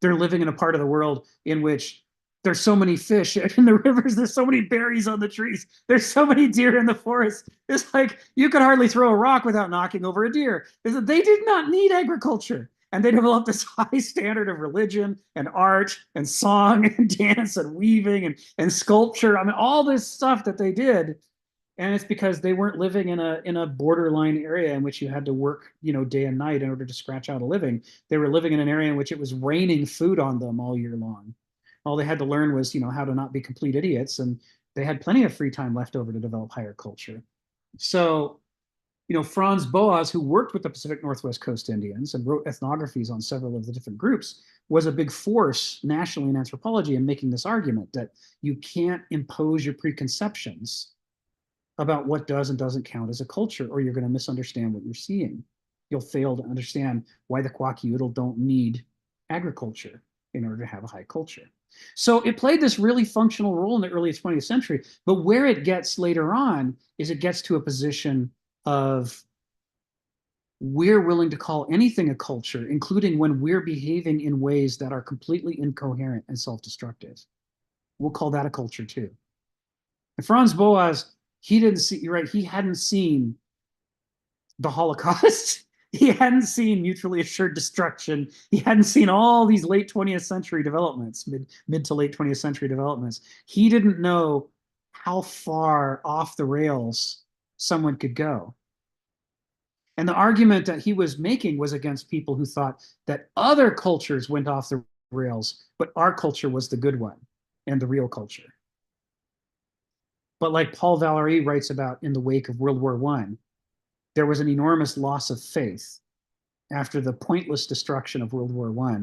They're living in a part of the world in which there's so many fish in the rivers. There's so many berries on the trees. There's so many deer in the forest. It's like you could hardly throw a rock without knocking over a deer. They did not need agriculture. And they developed this high standard of religion and art and song and dance and weaving and sculpture. I mean, all this stuff that they did. And it's because they weren't living in a borderline area in which you had to work, day and night in order to scratch out a living. They were living in an area in which it was raining food on them all year long. All they had to learn was, how to not be complete idiots, and they had plenty of free time left over to develop higher culture. So, Franz Boas, who worked with the Pacific Northwest Coast Indians and wrote ethnographies on several of the different groups, was a big force nationally in anthropology in making this argument that you can't impose your preconceptions about what does and doesn't count as a culture, or you're going to misunderstand what you're seeing. You'll fail to understand why the Kwakiutl don't need agriculture in order to have a high culture. So it played this really functional role in the early 20th century, but where it gets later on is it gets to a position of we're willing to call anything a culture, including when we're behaving in ways that are completely incoherent and self-destructive. We'll call that a culture too. And Franz Boas, he didn't see, you're right, he hadn't seen the Holocaust. He hadn't seen mutually assured destruction. He hadn't seen all these late 20th century developments, mid to late 20th century developments. He didn't know how far off the rails someone could go. And the argument that he was making was against people who thought that other cultures went off the rails, but our culture was the good one and the real culture. But like Paul Valéry writes about in the wake of World War I, there was an enormous loss of faith after the pointless destruction of World War I,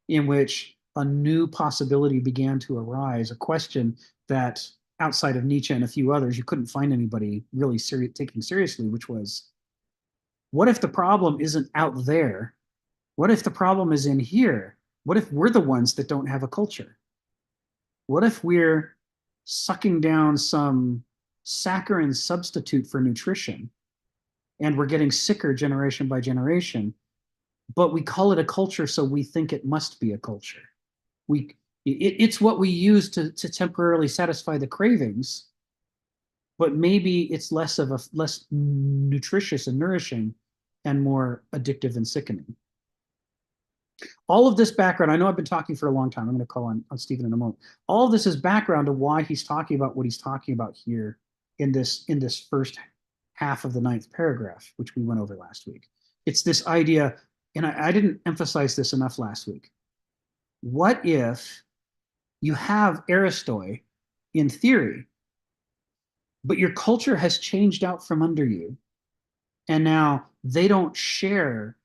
in which a new possibility began to arise, a question that outside of Nietzsche and a few others, you couldn't find anybody really taking seriously, which was, what if the problem isn't out there? What if the problem is in here? What if we're the ones that don't have a culture? What if we're sucking down some saccharin substitute for nutrition and we're getting sicker generation by generation, but we call it a culture so we think it must be a culture. It's what we use to temporarily satisfy the cravings, but maybe it's less nutritious and nourishing and more addictive and sickening. All of this background, I know I've been talking for a long time. I'm going to call on Stephen in a moment. All of this is background to why he's talking about what he's talking about here in this first half of the 9th paragraph, which we went over last week. It's this idea, and I didn't emphasize this enough last week. What if you have Aristoi in theory, but your culture has changed out from under you, and now they don't share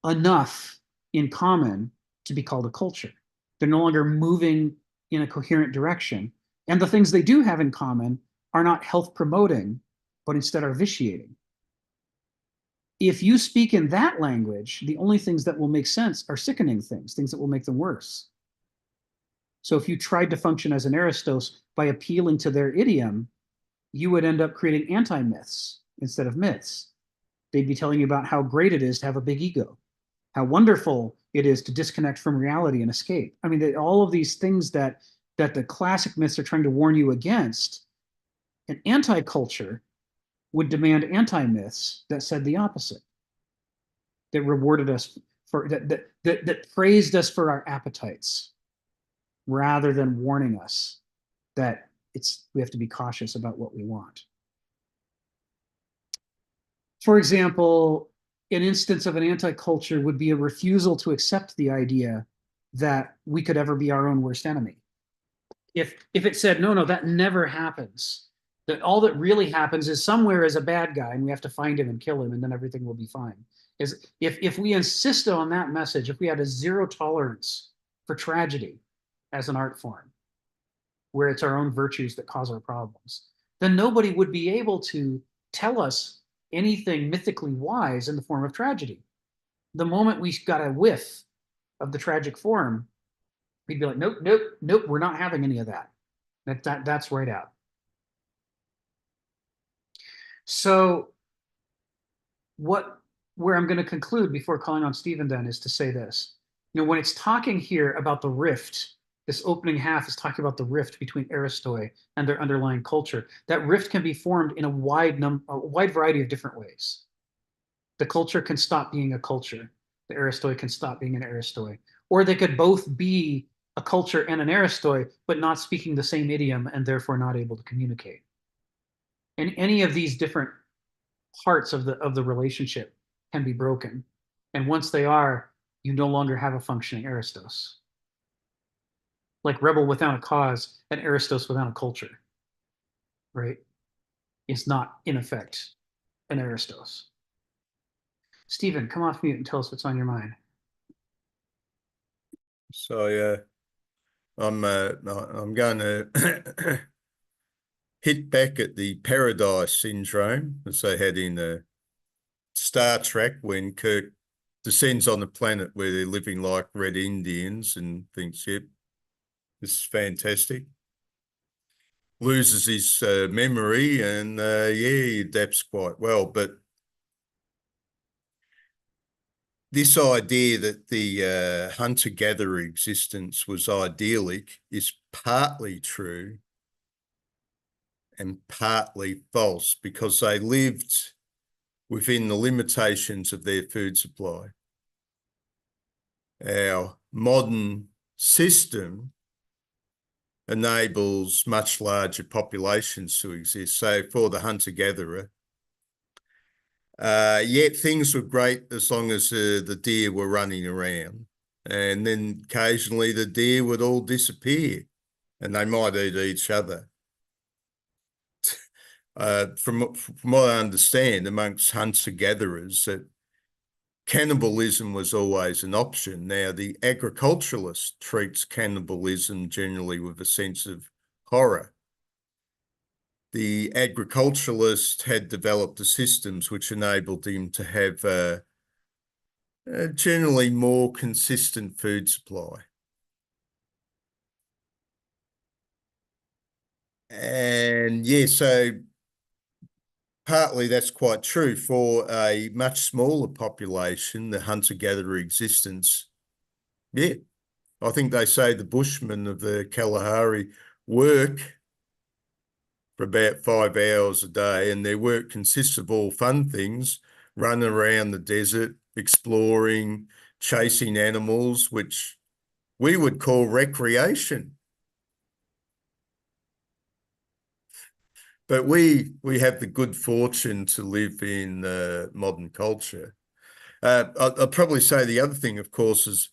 enough in common to be called a culture. They're no longer moving in a coherent direction. And the things they do have in common are not health promoting, but instead are vitiating. If you speak in that language, the only things that will make sense are sickening things that will make them worse. So if you tried to function as an Aristos by appealing to their idiom, you would end up creating anti-myths instead of myths. They'd be telling you about how great it is to have a big ego, how wonderful it is to disconnect from reality and escape. I mean, all of these things that the classic myths are trying to warn you against, an anti-culture would demand anti-myths that said the opposite, that rewarded us for, that praised us for our appetites, rather than warning us that we have to be cautious about what we want. For example, an instance of an anti-culture would be a refusal to accept the idea that we could ever be our own worst enemy. If it said, no, that never happens, that all that really happens is somewhere is a bad guy and we have to find him and kill him and then everything will be fine. If we insist on that message, if we had a zero tolerance for tragedy as an art form, where it's our own virtues that cause our problems, then nobody would be able to tell us anything mythically wise in the form of tragedy. The moment we got a whiff of the tragic form, we'd be like, nope, we're not having any of that. That's right out. So where I'm going to conclude before calling on Stephen then is to say this. When it's talking here about the rift, this opening half is talking about the rift between Aristoi and their underlying culture. That rift can be formed in a wide variety of different ways. The culture can stop being a culture. the Aristoi can stop being an Aristoi. Or they could both be a culture and an Aristoi, but not speaking the same idiom and therefore not able to communicate. And any of these different parts of the relationship can be broken. And once they are, you no longer have a functioning Aristos. Like rebel without a cause and Aristos without a culture, right? Is not, in effect, an Aristos. Stephen, come off mute and tell us what's on your mind. So I'm going to hit back at the paradise syndrome, as they had in Star Trek, when Kirk descends on a planet where they're living like Red Indians and thinks, yep, this is fantastic. Loses his memory and, yeah, he adapts quite well. But this idea that the hunter-gatherer existence was idyllic is partly true and partly false, because they lived within the limitations of their food supply. Our modern system enables much larger populations to exist. So for the hunter-gatherer, yet things were great as long as the deer were running around. And then occasionally the deer would all disappear and they might eat each other. From what I understand, amongst hunter-gatherers, that cannibalism was always an option. Now, the agriculturalist treats cannibalism generally with a sense of horror. The agriculturalist had developed the systems which enabled him to have a generally more consistent food supply. And yeah, so partly that's quite true. For a much smaller population, the hunter-gatherer existence, yeah, I think they say the Bushmen of the Kalahari work for about 5 hours a day, and their work consists of all fun things: running around the desert, exploring, chasing animals, which we would call recreation. But we have the good fortune to live in modern culture. I'll probably say the other thing, of course, is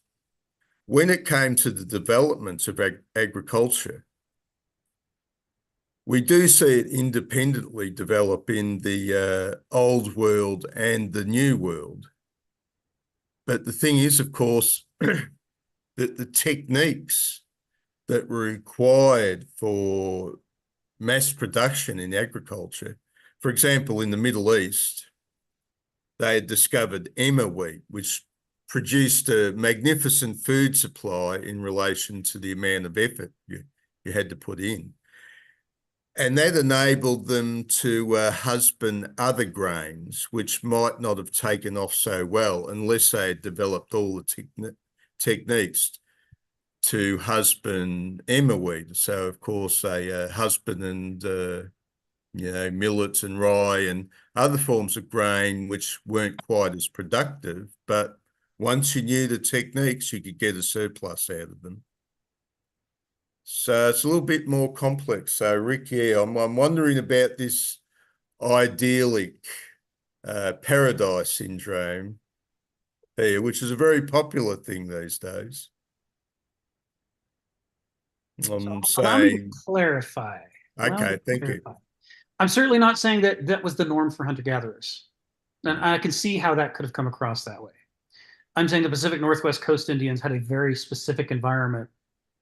when it came to the development of agriculture, we do see it independently develop in the old world and the new world. But the thing is, of course, that the techniques that were required for mass production in agriculture, for example, in the Middle East, they had discovered emmer wheat, which produced a magnificent food supply in relation to the amount of effort you had to put in. And that enabled them to husband other grains, which might not have taken off so well unless they had developed all the techniques to husband emmer wheat. So, of course, they husband millets and rye and other forms of grain which weren't quite as productive. But once you knew the techniques, you could get a surplus out of them. So it's a little bit more complex. So, Rick, yeah, I'm wondering about this idyllic paradise syndrome here, which is a very popular thing these days. I'm Allow me to saying, clarify. okay, thank you. I'm certainly not saying that that was the norm for hunter-gatherers. And I can see how that could have come across that way. I'm saying the Pacific Northwest Coast Indians had a very specific environment,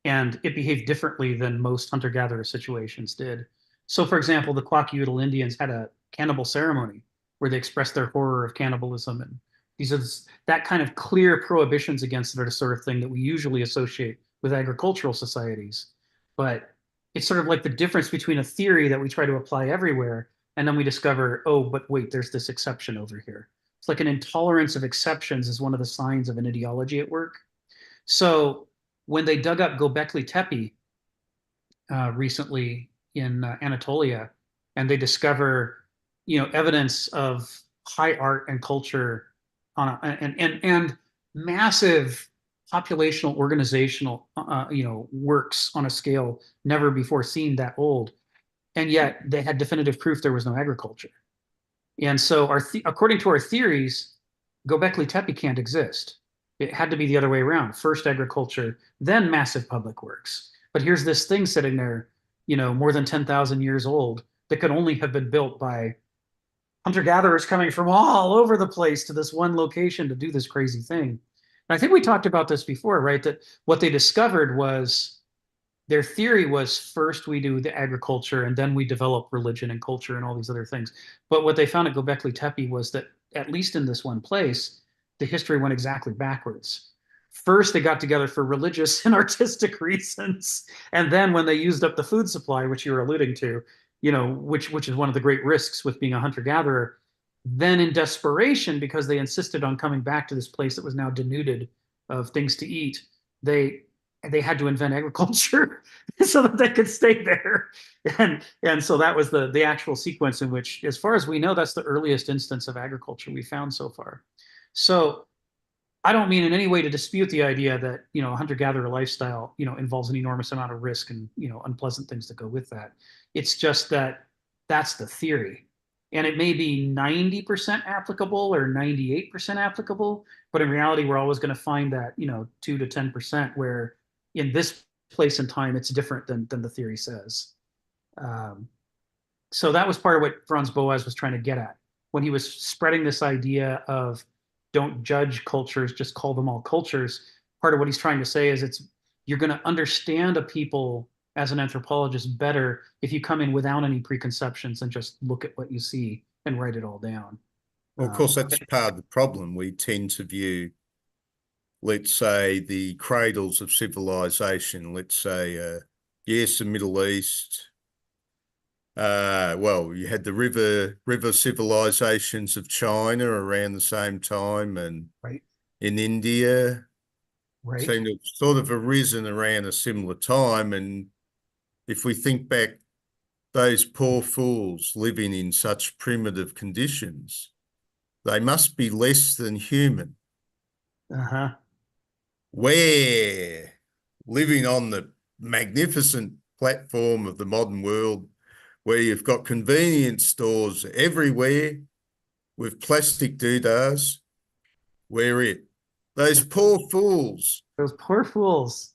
and it behaved differently than most hunter-gatherer situations did. So, for example, the Kwakiutl Indians had a cannibal ceremony where they expressed their horror of cannibalism, and these are that kind of clear prohibitions against it are the sort of thing that we usually associate with agricultural societies. But it's sort of like the difference between a theory that we try to apply everywhere, and then we discover, oh, but wait, there's this exception over here. It's like an intolerance of exceptions is one of the signs of an ideology at work. So when they dug up Göbekli Tepe recently in Anatolia, and they discover, evidence of high art and culture and massive populational organizational works on a scale never before seen, that old, and yet they had definitive proof there was no agriculture. And so according to our theories, Göbekli Tepe can't exist. It had to be the other way around. First agriculture, then massive public works. But here's this thing sitting there, more than 10,000 years old, that could only have been built by hunter-gatherers coming from all over the place to this one location to do this crazy thing. And I think we talked about this before, right? That what they discovered was, their theory was, first we do the agriculture and then we develop religion and culture and all these other things. But what they found at Göbekli Tepe was that, at least in this one place, the history went exactly backwards. First, they got together for religious and artistic reasons. And then when they used up the food supply, which you were alluding to, which is one of the great risks with being a hunter-gatherer, then in desperation, because they insisted on coming back to this place that was now denuded of things to eat, they had to invent agriculture so that they could stay there. And so that was the actual sequence in which, as far as we know, that's the earliest instance of agriculture we found so far. So I don't mean in any way to dispute the idea that, a hunter-gatherer lifestyle, involves an enormous amount of risk and, unpleasant things that go with that. It's just that that's the theory. And it may be 90% applicable or 98% applicable, but in reality, we're always going to find that, 2 to 10% where in this place and time, it's different than the theory says. So that was part of what Franz Boas was trying to get at when he was spreading this idea of, don't judge cultures, just call them all cultures. Part of what he's trying to say is you're going to understand a people as an anthropologist better if you come in without any preconceptions and just look at what you see and write it all down. Well, of course, that's part of the problem. We tend to view, let's say, the cradles of civilization, let's say, yes, the Middle East. Well, you had the river civilizations of China around the same time, and right. in India, right. seem to have sort of arisen around a similar time. And if we think back, those poor fools living in such primitive conditions, they must be less than human. Uh-huh. We're living on the magnificent platform of the modern world, where you've got convenience stores everywhere with plastic doodahs. We're it. Those poor fools. Those poor fools.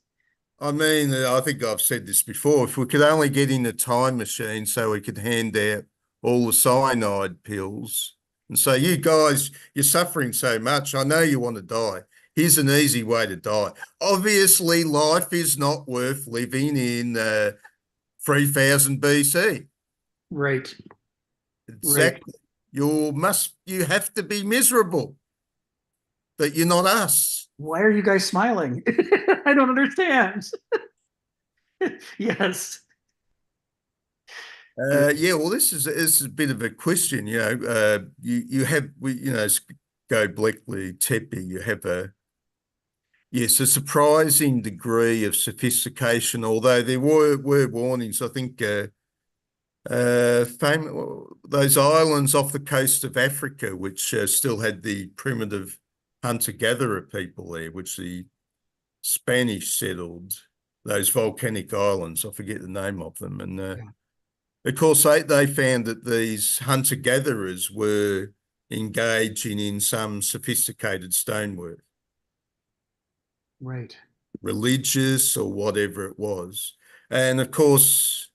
I mean, I think I've said this before. If we could only get in a time machine so we could hand out all the cyanide pills and say, you guys, you're suffering so much. I know you want to die. Here's an easy way to die. Obviously, life is not worth living in 3000 BC. Right. Exactly. Right. You have to be miserable that you're not us. Why are you guys smiling? I don't understand. Yes. Yeah, well, this is a bit of a question. You have Göbekli Tepe. You have a surprising degree of sophistication, although there were warnings. I think those islands off the coast of Africa, which still had the primitive hunter-gatherer people there, which the Spanish settled, those volcanic islands. I forget the name of them. And of course, they found that these hunter-gatherers were engaging in some sophisticated stonework. Right. Religious or whatever it was. And of course,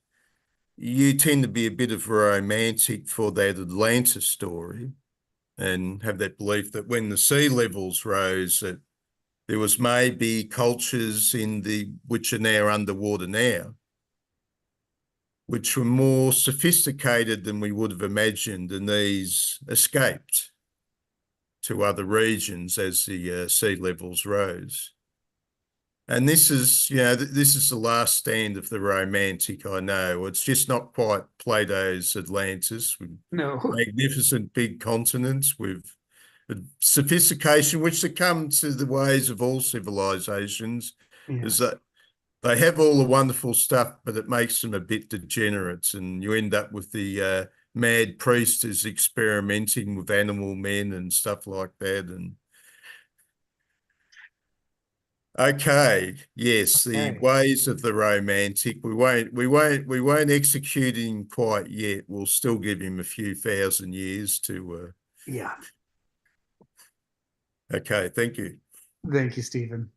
you tend to be a bit of a romantic for that Atlantis story and have that belief that when the sea levels rose, that there was maybe cultures which are now underwater now, which were more sophisticated than we would have imagined, and these escaped to other regions as the sea levels rose. And this is the last stand of the romantic, I know. It's just not quite Plato's Atlantis with magnificent big continents with sophistication, which succumbed to the ways of all civilizations, is that they have all the wonderful stuff, but it makes them a bit degenerate, and you end up with the mad priestess experimenting with animal men and stuff like that. And Okay, yes, the Okay. ways of the romantic. We won't execute him quite yet. We'll still give him a few thousand years to. Yeah. Okay, thank you. Thank you, Stephen.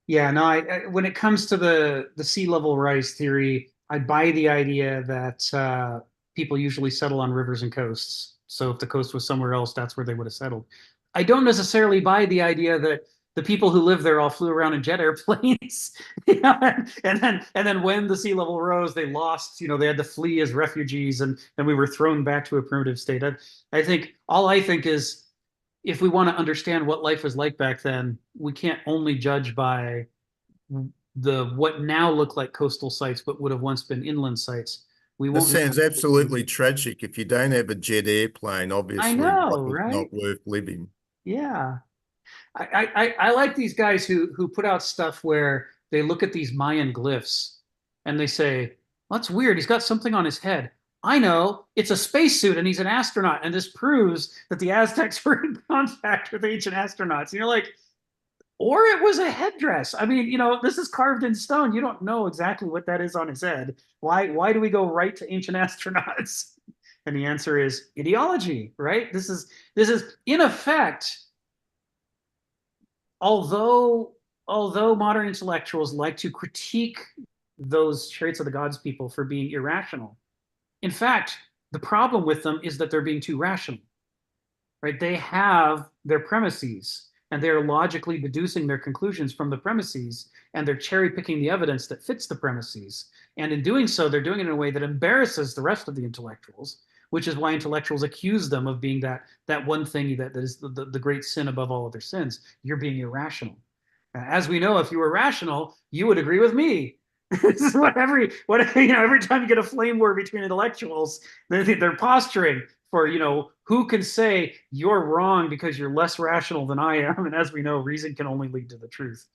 Yeah, no, when it comes to the sea level rise theory, I buy the idea that people usually settle on rivers and coasts. So if the coast was somewhere else, that's where they would have settled. I don't necessarily buy the idea that the people who live there all flew around in jet airplanes. And then when the sea level rose, they lost, they had to flee as refugees and we were thrown back to a primitive state. I think is if we want to understand what life was like back then, we can't only judge by the what now look like coastal sites, but would have once been inland sites. We That won't sounds absolutely tragic. If you don't have a jet airplane, I obviously life know, is right? not worth living. Yeah. I like these guys who put out stuff where they look at these Mayan glyphs and they say, well, that's weird. He's got something on his head. I know it's a spacesuit and he's an astronaut. And this proves that the Aztecs were in contact with ancient astronauts. And you're like, or it was a headdress. I mean, this is carved in stone. You don't know exactly what that is on his head. Why do we go right to ancient astronauts? And the answer is ideology, right? This is in effect, although modern intellectuals like to critique those traits of the gods people for being irrational, in fact, the problem with them is that they're being too rational, right? They have their premises and they're logically deducing their conclusions from the premises and they're cherry picking the evidence that fits the premises. And in doing so, they're doing it in a way that embarrasses the rest of the intellectuals, which is why intellectuals accuse them of being that one thing that is the great sin above all other sins. You're being irrational. As we know, if you were rational, you would agree with me. This is every time you get a flame war between intellectuals, they're posturing for who can say you're wrong because you're less rational than I am, and as we know, reason can only lead to the truth.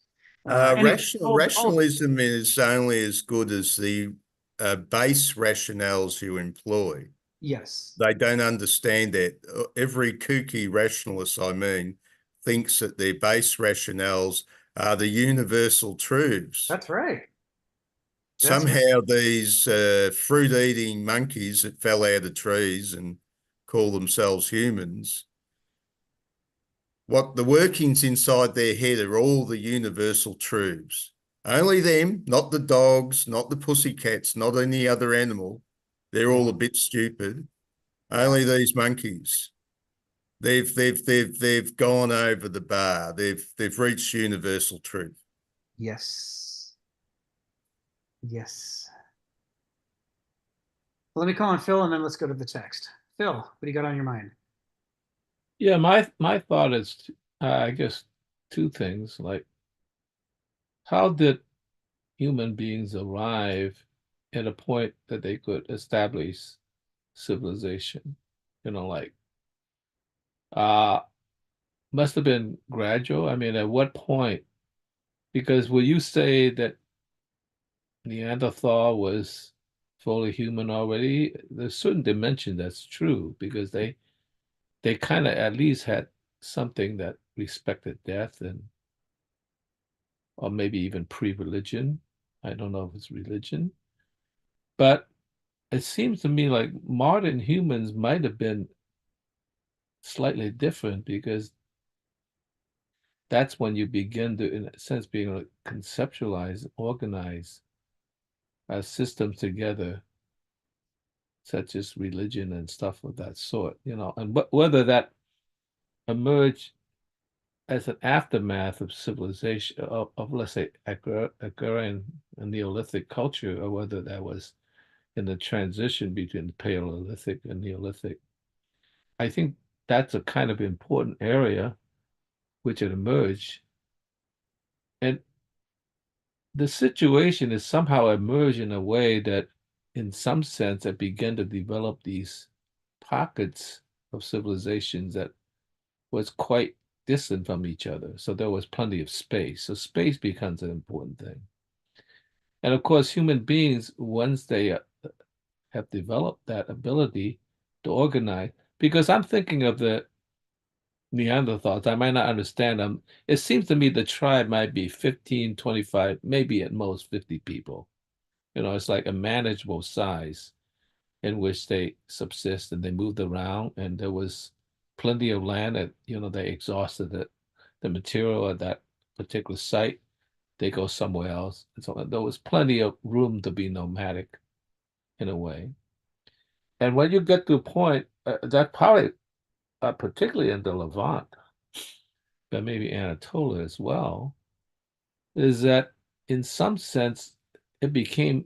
Anyway, Rationalism is only as good as the base rationales you employ. yes, They don't understand that. Every kooky rationalist, I mean, thinks that their base rationales are the universal truths. that's right. Somehow these fruit-eating monkeys that fell out of trees and call themselves humans, what the workings inside their head are all the universal truths. Only them, not the dogs, not the pussycats, not any other animal. They're all a bit stupid. Only these monkeys. They've gone over the bar. They've reached universal truth. Yes. Yes. Let me call on Phil and then let's go to the text. Phil, what do you got on your mind? Yeah, my thought is, I guess, two things. Like, how did human beings arrive at a point that they could establish civilization? Like, uh, must have been gradual. I mean, at what point? Because will you say that Neanderthal was fully human already? There's certain dimension that's true because they kind of at least had something that respected death and or maybe even pre-religion. I don't know if it's religion, but it seems to me like modern humans might have been slightly different because that's when you begin to, in a sense, being able to conceptualize, organize systems together, such as religion and stuff of that sort, and whether that emerged as an aftermath of civilization, of let's say, agrarian and Neolithic culture, or whether that was in the transition between the Paleolithic and Neolithic. I think that's a kind of important area which had emerged. And the situation is somehow emerged in a way that, in some sense, it began to develop these pockets of civilizations that was quite distant from each other. So there was plenty of space. So space becomes an important thing. And of course, human beings, once they have developed that ability to organize, because I'm thinking of Neanderthals. I might not understand them. It seems to me the tribe might be 15, 25, maybe at most 50 people. It's like a manageable size in which they subsist and they moved around, and there was plenty of land that, they exhausted the material at that particular site. They go somewhere else. And so there was plenty of room to be nomadic in a way. And when you get to a point, that probably, particularly in the Levant, but maybe Anatolia as well, is that in some sense it became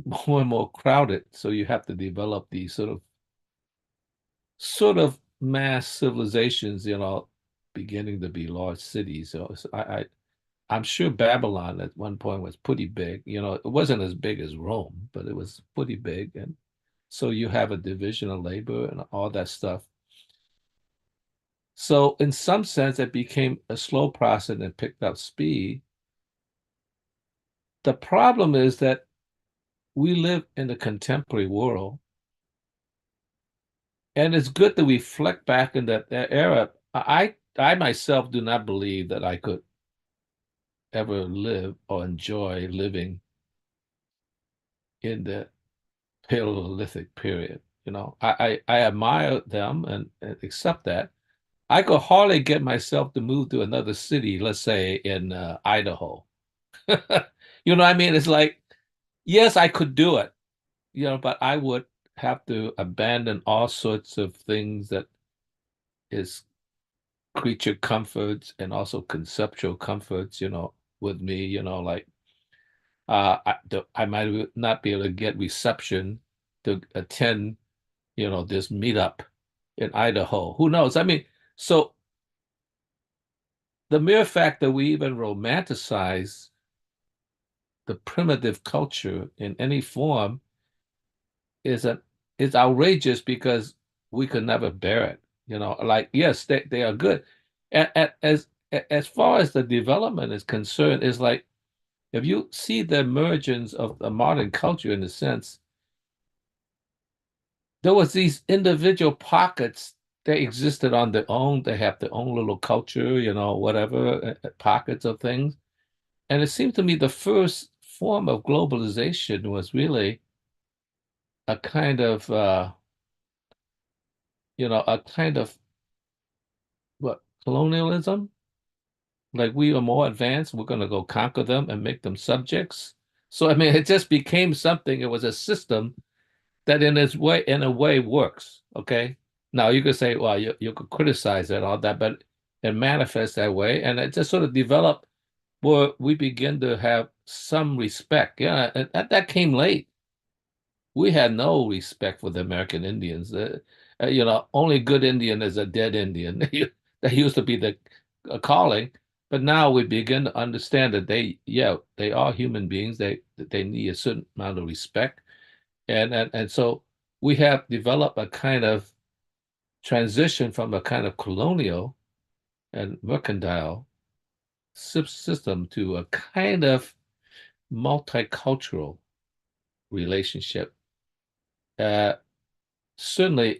more and more crowded. So you have to develop these sort of mass civilizations, beginning to be large cities. So I'm sure Babylon at one point was pretty big. It wasn't as big as Rome, but it was pretty big. And so you have a division of labor and all that stuff. So in some sense, it became a slow process and picked up speed. The problem is that we live in the contemporary world, and it's good to reflect back in that era. I myself do not believe that I could ever live or enjoy living in the Paleolithic period. I admire them and accept that. I could hardly get myself to move to another city, let's say in Idaho. You know what I mean? It's like, yes, I could do it, but I would have to abandon all sorts of things that is creature comforts and also conceptual comforts, with me, like I might not be able to get reception to attend, this meetup in Idaho. Who knows? I mean, so the mere fact that we even romanticize the primitive culture in any form is outrageous because we could never bear it. Like, yes, they are good. As far as the development is concerned, it's like if you see the emergence of the modern culture in a sense, there was these individual pockets. They existed on their own. They have their own little culture, whatever, pockets of things. And it seemed to me the first form of globalization was really a kind of, a kind of what, colonialism? Like we are more advanced, we're going to go conquer them and make them subjects. So I mean, it just became something. It was a system that, in a way, works. Okay. Now you could say, well, you could criticize it, all that, but it manifests that way, and it just sort of developed where we begin to have some respect. Yeah, and that came late. We had no respect for the American Indians. Only good Indian is a dead Indian. That used to be the calling, but now we begin to understand that they are human beings. They need a certain amount of respect, and so we have developed a kind of transition from a kind of colonial and mercantile system to a kind of multicultural relationship. Uh, Certainly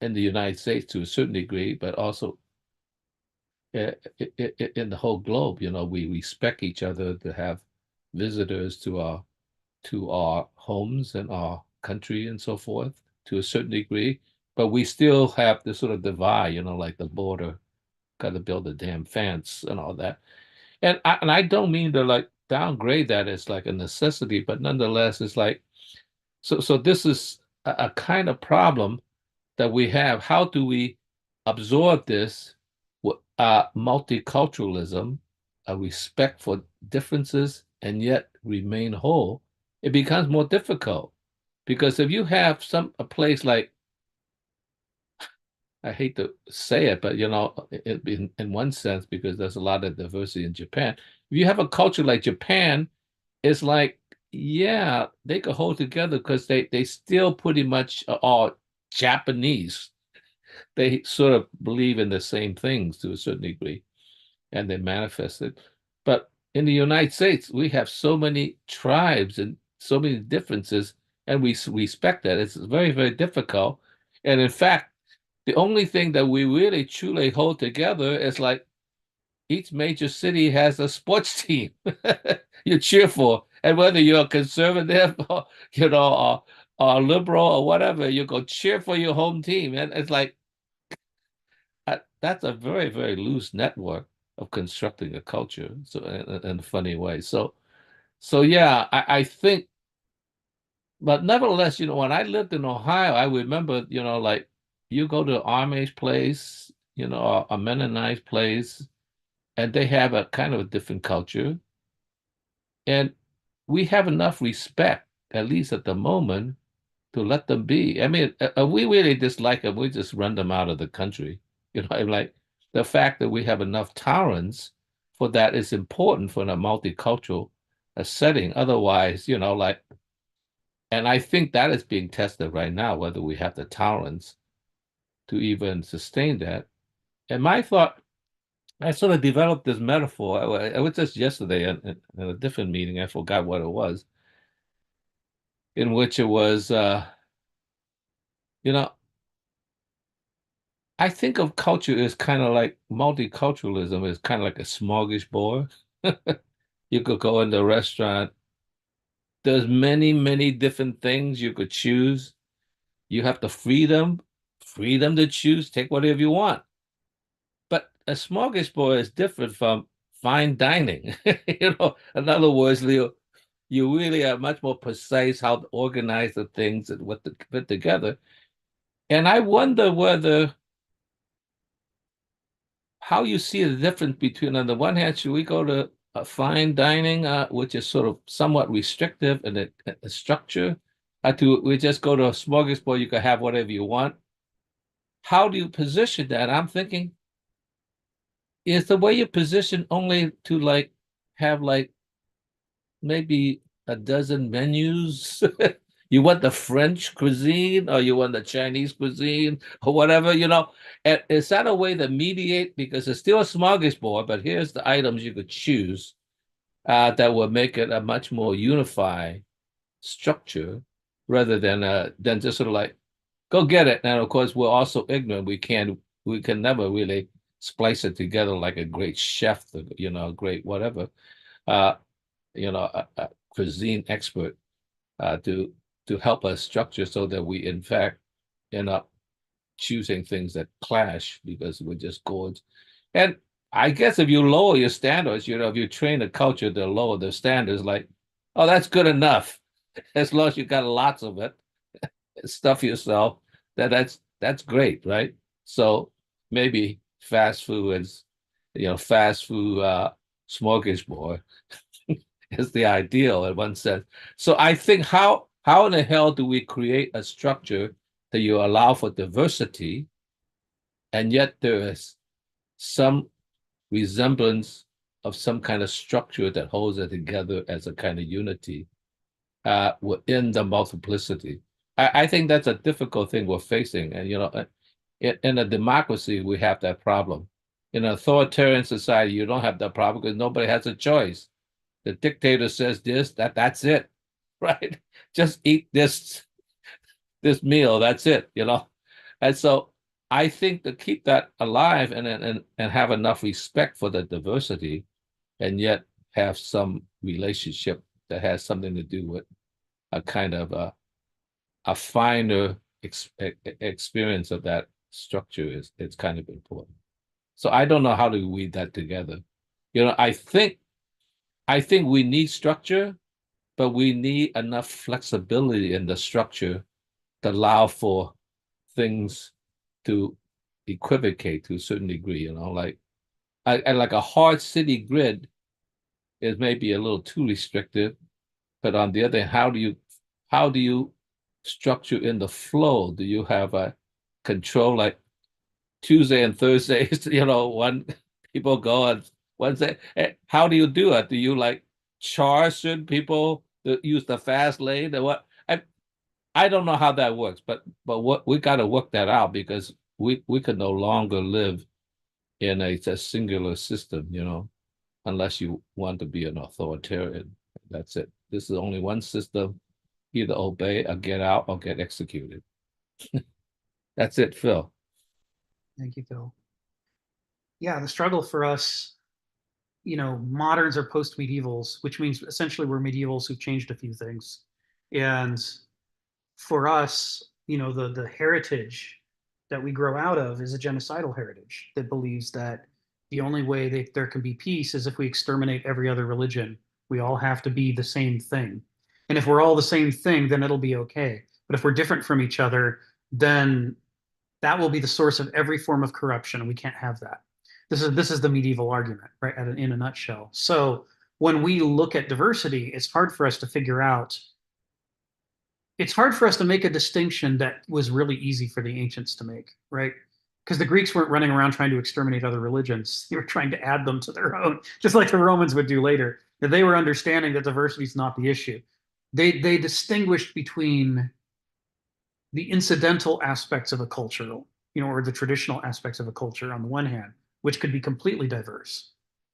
in the United States to a certain degree, but also in the whole globe. We respect each other to have visitors to our homes and our country and so forth to a certain degree, but we still have this sort of divide, like the border, got to build a damn fence and all that. And I don't mean to like downgrade that as like a necessity, but nonetheless, it's like so this is a kind of problem that we have. How do we absorb this multiculturalism, a respect for differences, and yet remain whole? It becomes more difficult because if you have a place like, I hate to say it, but in one sense, because there's a lot of diversity in Japan. If you have a culture like Japan, it's like, yeah, they could hold together because they still pretty much are all Japanese. They sort of believe in the same things to a certain degree, and they manifest it. But in the United States, we have so many tribes and so many differences, and we respect that. It's very, very difficult. And in fact, the only thing that we really truly hold together is like each major city has a sports team you cheer for, and whether you're conservative or or liberal or whatever, you go cheer for your home team, and it's like that's a very, very loose network of constructing a culture, so in a funny way. So yeah, I think, but nevertheless, when I lived in Ohio, I remember, like you go to Amish place, or a Mennonite place, and they have a kind of a different culture. And we have enough respect, at least at the moment, to let them be. I mean, we really dislike them. We just run them out of the country. And like the fact that we have enough tolerance for that is important for a multicultural setting. Otherwise, like, and I think that is being tested right now, whether we have the tolerance to even sustain that. And my thought, I sort of developed this metaphor. I was just yesterday in a different meeting. I forgot what it was, in which it was, you know, I think of culture as kind of like multiculturalism is kind of like a smorgasbord. You could go into a restaurant. There's many, many different things you could choose. You have the freedom to choose, take whatever you want. But a smorgasbord is different from fine dining. In other words, Leo, you really are much more precise how to organize the things and what to put together. And I wonder whether how you see the difference between, on the one hand, should we go to fine dining, which is sort of somewhat restrictive in a structure, to we just go to a smorgasbord, you can have whatever you want. How do you position that? I'm thinking, is the way you position only to like have like maybe a dozen menus? You want the French cuisine or you want the Chinese cuisine or whatever, And is that a way to mediate? Because it's still a smorgasbord, but here's the items you could choose that would make it a much more unified structure rather than just sort of like, go get it. And of course, we're also ignorant. We can never really splice it together like a great chef, great whatever, uh, a cuisine expert to help us structure so that we in fact end up choosing things that clash because we're just gorgeous. And I guess if you lower your standards, if you train a culture to lower their standards, like, oh, that's good enough. As long as you got lots of it, stuff yourself, that's great, right? So maybe fast food is, fast food smorgasbord is the ideal in one sense. So I think how in the hell do we create a structure that you allow for diversity, and yet there is some resemblance of some kind of structure that holds it together as a kind of unity within the multiplicity. I think that's a difficult thing we're facing. And, in a democracy, we have that problem. In an authoritarian society, you don't have that problem because nobody has a choice. The dictator says this, that's it, right? Just eat this meal, that's it, And so I think to keep that alive and have enough respect for the diversity, and yet have some relationship that has something to do with a kind of a finer experience of that structure it's kind of important. So I don't know how to weave that together. I think we need structure, but we need enough flexibility in the structure to allow for things to equivocate to a certain degree, like and like a hard city grid is maybe a little too restrictive, but on the other hand, how do you structure in the flow? Do you have a control like Tuesday and Thursdays, when people go on Wednesday? How do you do it? Do you like charge certain people to use the fast lane or what? I don't know how that works, but what we got to work that out because we could no longer live in a singular system, unless you want to be an authoritarian. That's it. This is only one system. Either obey or get out or get executed. That's it, Phil. Thank you, Phil. Yeah, the struggle for us, moderns are post-medievals, which means essentially we're medievals who've changed a few things. And for us, the heritage that we grow out of is a genocidal heritage that believes that the only way that there can be peace is if we exterminate every other religion. We all have to be the same thing. And if we're all the same thing, then it'll be okay. But if we're different from each other, then that will be the source of every form of corruption, and we can't have that. This is the medieval argument, right? In a nutshell. So when we look at diversity, it's hard for us to figure out. It's hard for us to make a distinction that was really easy for the ancients to make, right? Because the Greeks weren't running around trying to exterminate other religions. They were trying to add them to their own, just like the Romans would do later. That they were understanding that diversity is not the issue. They distinguished between the incidental aspects of a culture, or the traditional aspects of a culture on the one hand, which could be completely diverse,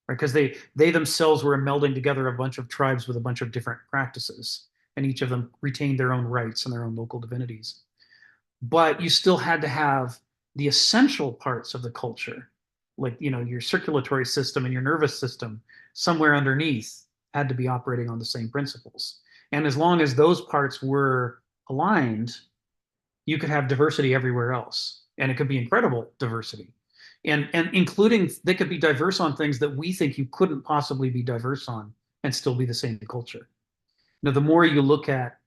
right? Because they themselves were melding together a bunch of tribes with a bunch of different practices, and each of them retained their own rights and their own local divinities. But you still had to have the essential parts of the culture, like your circulatory system and your nervous system, somewhere underneath had to be operating on the same principles. And as long as those parts were aligned, you could have diversity everywhere else, and it could be incredible diversity, and including they could be diverse on things that we think you couldn't possibly be diverse on and still be the same culture. The more you look at,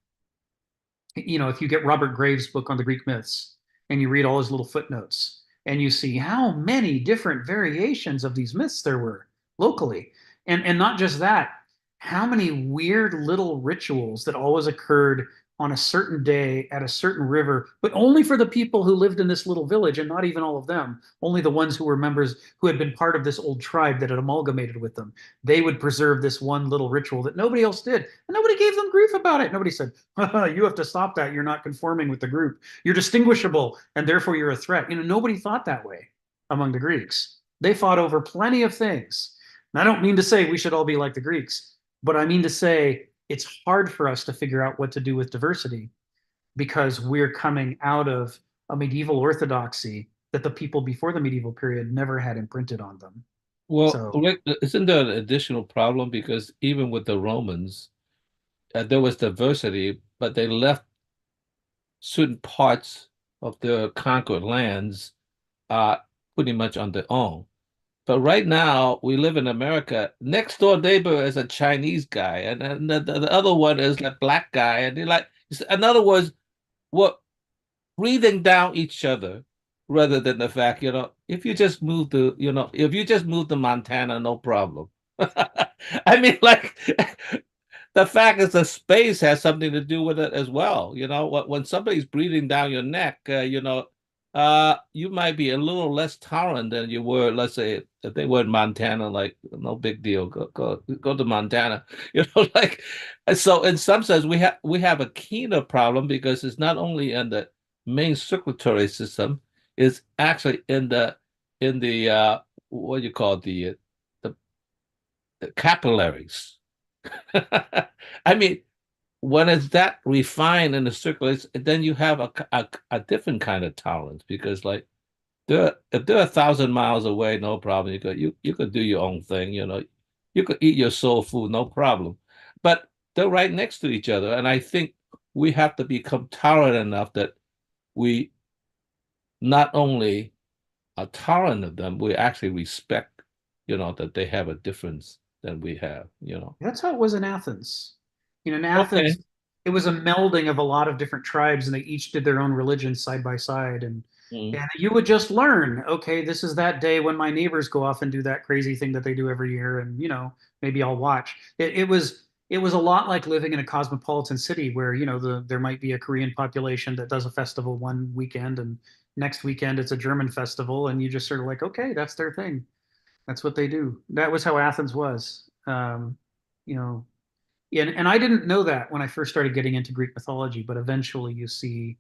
if you get Robert Graves' book on the Greek myths and you read all his little footnotes and you see how many different variations of these myths there were locally, and not just that, how many weird little rituals that always occurred on a certain day at a certain river, but only for the people who lived in this little village, and not even all of them, only the ones who were members who had been part of this old tribe that had amalgamated with them. They would preserve this one little ritual that nobody else did, and nobody gave them grief about it. Nobody said, you have to stop that. You're not conforming with the group. You're distinguishable, and therefore you're a threat. Nobody thought that way among the Greeks. They fought over plenty of things. And I don't mean to say we should all be like the Greeks, but I mean to say it's hard for us to figure out what to do with diversity because we're coming out of a medieval orthodoxy that the people before the medieval period never had imprinted on them. Well, So, Rick, isn't there an additional problem? Because even with the Romans, there was diversity, but they left certain parts of their conquered lands pretty much on their own. But right now, we live in America. Next door neighbor is a Chinese guy, and then the other one is a black guy, and they're like, in other words, we're breathing down each other rather than the fact, if you just move to Montana, no problem. I mean, like the fact is the space has something to do with it as well. When somebody's breathing down your neck, you might be a little less tolerant than you were, let's say, if they were in Montana, like no big deal, go to Montana, like. So in some sense, we have a keener problem because it's not only in the main circulatory system, it's actually in the what do you call the capillaries. I mean, when it's that refined in the circulates, then you have a different kind of tolerance because, like, if they're 1,000 miles away, no problem. You could do your own thing. You could eat your soul food, no problem. But they're right next to each other, and I think we have to become tolerant enough that we not only are tolerant of them, we actually respect, that they have a difference than we have. that's how it was in Athens. In Okay. Athens, it was a melding of a lot of different tribes, and they each did their own religion side by side. And you would just learn, okay, this is that day when my neighbors go off and do that crazy thing that they do every year, and maybe I'll watch. It was a lot like living in a cosmopolitan city where there might be a Korean population that does a festival one weekend, and next weekend it's a German festival, and you just sort of like, okay, that's their thing. That's what they do. That was how Athens was. You know, and I didn't know that when I first started getting into Greek mythology, but eventually you see,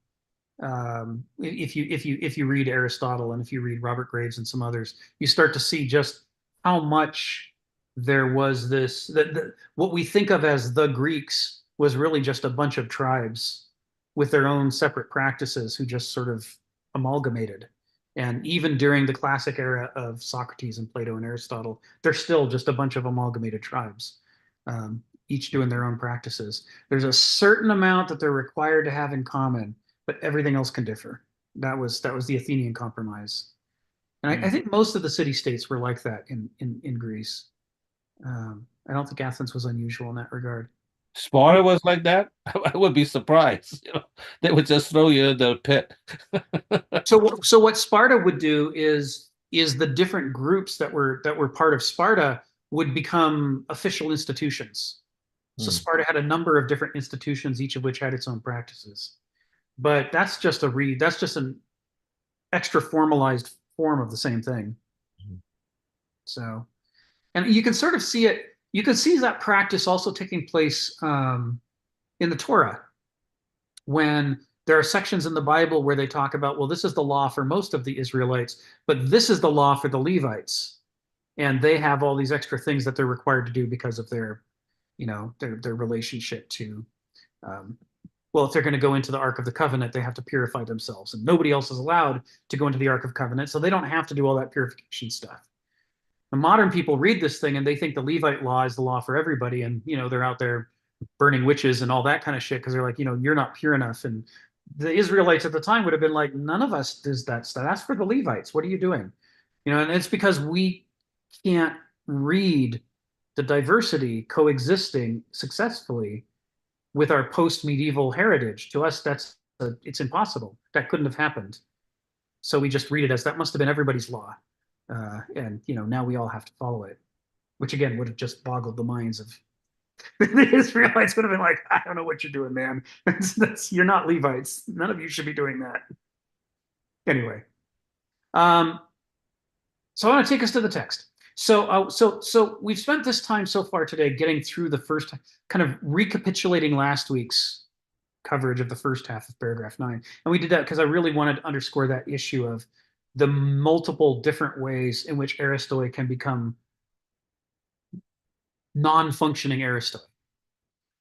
if you read Aristotle and if you read Robert Graves and some others, you start to see just how much there was this that what we think of as the Greeks was really just a bunch of tribes with their own separate practices who just sort of amalgamated. And even during the classic era of Socrates and Plato and Aristotle, they're still just a bunch of amalgamated tribes, each doing their own practices. There's a certain amount that they're required to have in common, but everything else can differ. That was the Athenian compromise. And I think most of the city-states were like that in Greece. I don't think Athens was unusual in that regard. Sparta was like that. I would be surprised. They would just throw you in the pit. So what Sparta would do is the different groups that were part of Sparta would become official institutions. So Sparta had a number of different institutions, each of which had its own practices. But that's just an extra formalized form of the same thing. So, and you can sort of see it. You can see that practice also taking place in the Torah, when there are sections in the Bible where they talk about, well, this is the law for most of the Israelites, but this is the law for the Levites, and they have all these extra things that they're required to do because of their, their relationship to, well, if they're going to go into the Ark of the Covenant, they have to purify themselves, and nobody else is allowed to go into the Ark of Covenant, so they don't have to do all that purification stuff. The modern people read this thing and they think the Levite law is the law for everybody, and they're out there burning witches and all that kind of shit because they're like, you're not pure enough. And the Israelites at the time would have been like, none of us does that stuff. That's for the Levites. What are you doing? And it's because we can't read the diversity coexisting successfully with our post-medieval heritage. To us, it's impossible. That couldn't have happened. So we just read it as that must have been everybody's law. And now we all have to follow it, which again would have just boggled the minds of the Israelites. Would have been like, I don't know what you're doing, man. You're not Levites. None of you should be doing that. Anyway, so I want to take us to the text. So we've spent this time so far today getting through the first, kind of recapitulating last week's coverage of the first half of paragraph 9, and we did that because I really wanted to underscore that issue of the multiple different ways in which Aristoi can become non-functioning Aristoi,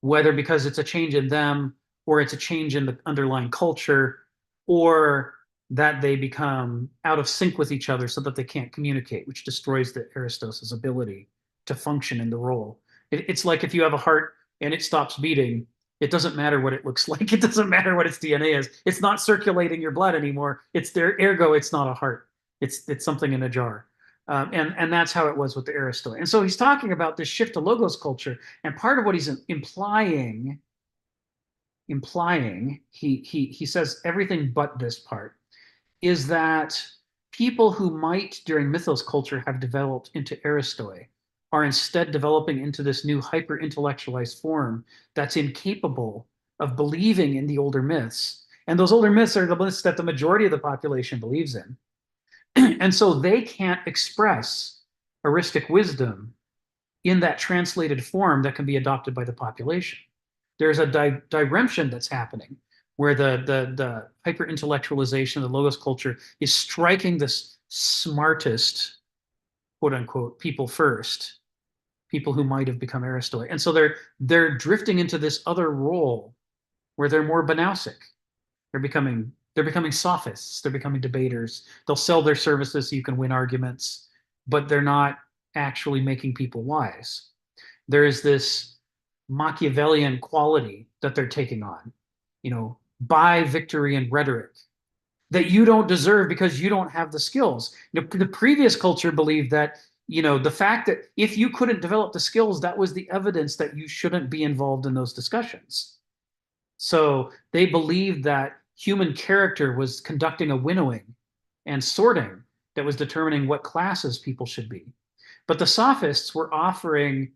whether because it's a change in them, or it's a change in the underlying culture, or that they become out of sync with each other so that they can't communicate, which destroys the Aristos' ability to function in the role. It's like if you have a heart and it stops beating, it doesn't matter what it looks like. It doesn't matter what its DNA is. It's not circulating your blood anymore. It's there, ergo, it's not a heart. It's something in a jar. And that's how it was with the Aristoi. And so he's talking about this shift to logos culture. And part of what he's implying, he says everything but this part, is that people who might during mythos culture have developed into Aristoi are instead developing into this new hyper-intellectualized form that's incapable of believing in the older myths. And those older myths are the myths that the majority of the population believes in. And so they can't express eristic wisdom in that translated form that can be adopted by the population. There's a diremption that's happening where the hyper-intellectualization of the logos culture is striking the smartest, quote unquote, people first, people who might have become Aristoi. And so they're drifting into this other role where they're more banausic. They're becoming sophists. They're becoming debaters. They'll sell their services so you can win arguments, but they're not actually making people wise. There is this Machiavellian quality that they're taking on, by victory and rhetoric that you don't deserve because you don't have the skills. The previous culture believed that, the fact that if you couldn't develop the skills, that was the evidence that you shouldn't be involved in those discussions. So they believed that human character was conducting a winnowing and sorting that was determining what classes people should be. But the sophists were offering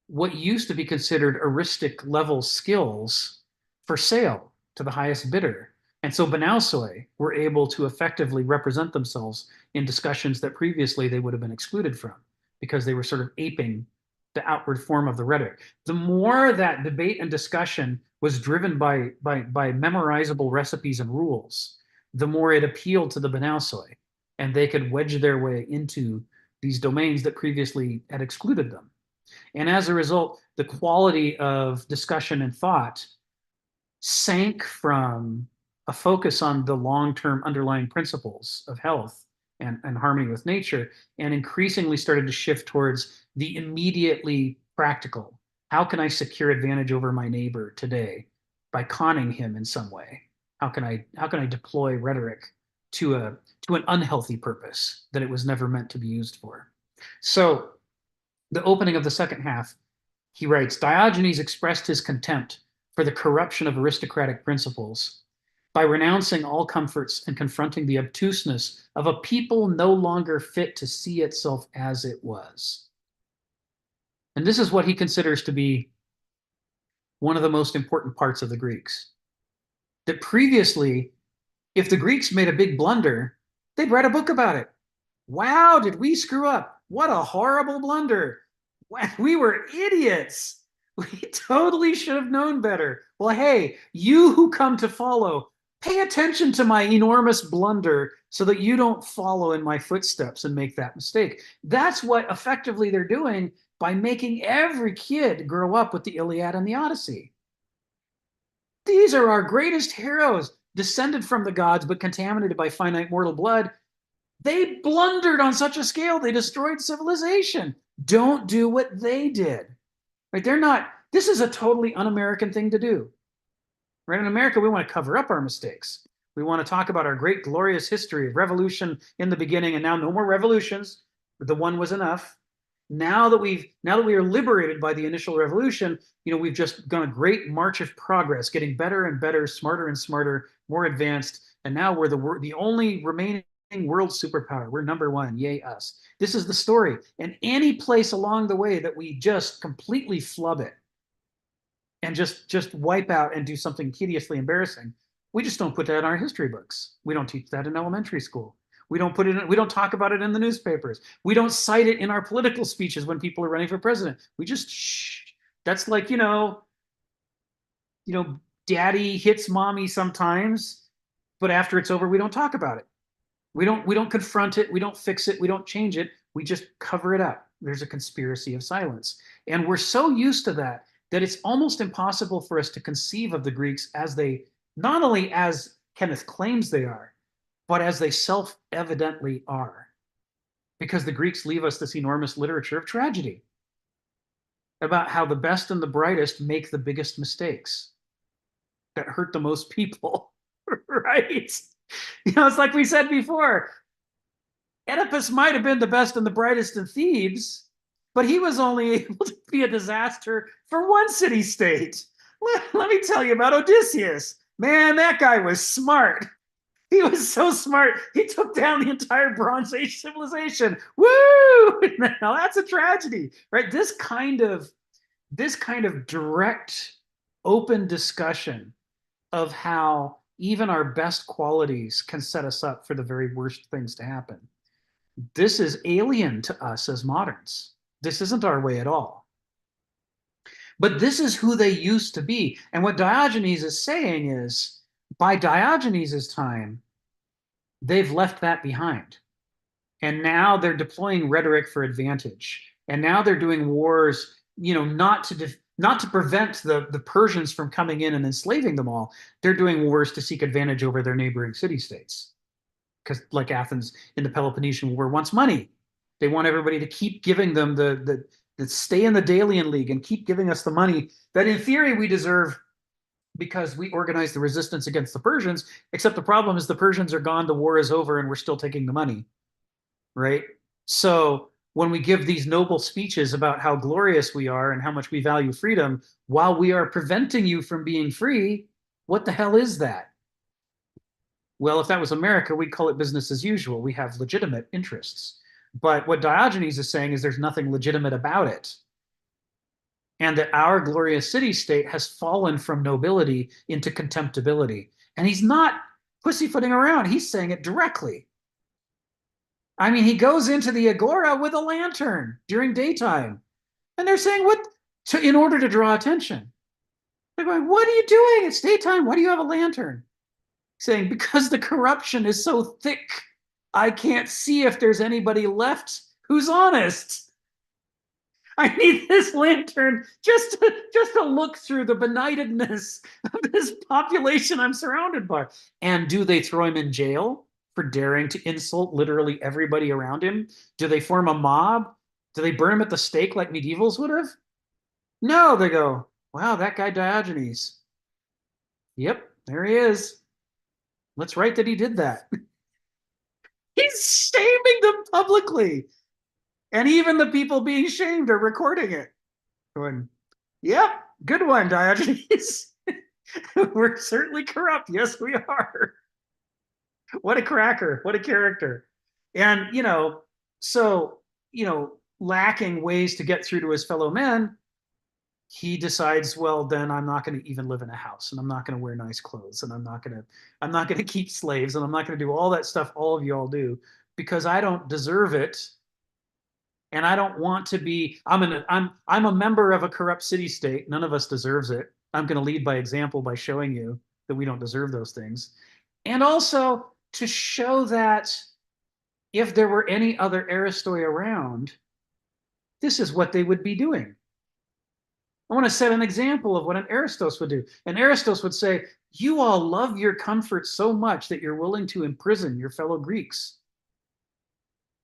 what used to be considered heuristic level skills for sale to the highest bidder. And so Banausoi were able to effectively represent themselves in discussions that previously they would have been excluded from because they were sort of aping the outward form of the rhetoric. The more that debate and discussion was driven by memorizable recipes and rules, the more it appealed to the Banausoi, and they could wedge their way into these domains that previously had excluded them. And as a result, the quality of discussion and thought sank from a focus on the long-term underlying principles of health and harmony with nature, and increasingly started to shift towards the immediately practical. How can I secure advantage over my neighbor today by conning him in some way? How can I deploy rhetoric to an unhealthy purpose that it was never meant to be used for? So the opening of the second half, he writes, Diogenes expressed his contempt for the corruption of aristocratic principles by renouncing all comforts and confronting the obtuseness of a people no longer fit to see itself as it was. And this is what he considers to be one of the most important parts of the Greeks. That previously, if the Greeks made a big blunder, they'd write a book about it. Wow, did we screw up? What a horrible blunder. We were idiots. We totally should have known better. Well, hey, you who come to follow, pay attention to my enormous blunder so that you don't follow in my footsteps and make that mistake. That's what effectively they're doing by making every kid grow up with the Iliad and the Odyssey. These are our greatest heroes, descended from the gods but contaminated by finite mortal blood. They blundered on such a scale, they destroyed civilization. Don't do what they did. Right? They're not, this is a totally un-American thing to do. Right? In America, we want to cover up our mistakes. We want to talk about our great glorious history of revolution in the beginning, and now no more revolutions. The one was enough. Now that we are liberated by the initial revolution, we've just gone a great march of progress, getting better and better, smarter and smarter, more advanced, and now we're the only remaining world superpower. We're number one. Yay us. This is the story. And any place along the way that we just completely flub it and just wipe out and do something hideously embarrassing, we just don't put that in our history books. We don't teach that in elementary school. We don't talk about it in the newspapers. We don't cite it in our political speeches when people are running for president. We just shh. That's like, daddy hits mommy sometimes, but after it's over, we don't talk about it. We don't confront it. We don't fix it. We don't change it. We just cover it up. There's a conspiracy of silence. And we're so used to that it's almost impossible for us to conceive of the Greeks as they, not only as Kenneth claims they are, but as they self-evidently are. Because the Greeks leave us this enormous literature of tragedy about how the best and the brightest make the biggest mistakes that hurt the most people, right? It's like we said before, Oedipus might have been the best and the brightest in Thebes, but he was only able to be a disaster for one city-state. Let me tell you about Odysseus. Man, that guy was smart. He was so smart. He took down the entire Bronze Age civilization. Woo! Now that's a tragedy, right? This kind of direct, open discussion of how even our best qualities can set us up for the very worst things to happen. This is alien to us as moderns. This isn't our way at all. But this is who they used to be. And what Diogenes is saying is, by Diogenes' time, they've left that behind. And now they're deploying rhetoric for advantage. And now they're doing wars, not to prevent the Persians from coming in and enslaving them all. They're doing wars to seek advantage over their neighboring city-states. Because like Athens in the Peloponnesian War wants money. They want everybody to keep giving them the stay in the Delian League and keep giving us the money that in theory we deserve because we organized the resistance against the Persians, except the problem is the Persians are gone, the war is over, and we're still taking the money, right? So when we give these noble speeches about how glorious we are and how much we value freedom, while we are preventing you from being free, what the hell is that? Well, if that was America, we'd call it business as usual. We have legitimate interests. But what Diogenes is saying is there's nothing legitimate about it. And that our glorious city-state has fallen from nobility into contemptibility. And he's not pussyfooting around. He's saying it directly. I mean, he goes into the agora with a lantern during daytime. And they're saying, in order to draw attention. They're going, what are you doing? It's daytime. Why do you have a lantern? Saying, because the corruption is so thick, I can't see if there's anybody left who's honest. I need this lantern just to look through the benightedness of this population I'm surrounded by. And do they throw him in jail for daring to insult literally everybody around him? Do they form a mob? Do they burn him at the stake like medievals would have? No, they go, wow, that guy Diogenes. Yep, there he is. Let's write that he did that. He's shaming them publicly. And even the people being shamed are recording it. Going, yep, good one, Diogenes. We're certainly corrupt. Yes, we are. What a cracker. What a character. And, so, lacking ways to get through to his fellow men, he decides, well, then I'm not going to even live in a house, and I'm not going to wear nice clothes, and I'm not going to keep slaves, and I'm not going to do all that stuff all of you all do, because I don't deserve it. And I don't want to be, I'm a member of a corrupt city state. None of us deserves it. I'm going to lead by example by showing you that we don't deserve those things. And also to show that if there were any other Aristoi around, this is what they would be doing. I want to set an example of what an Aristos would do. An Aristos would say, you all love your comfort so much that you're willing to imprison your fellow Greeks.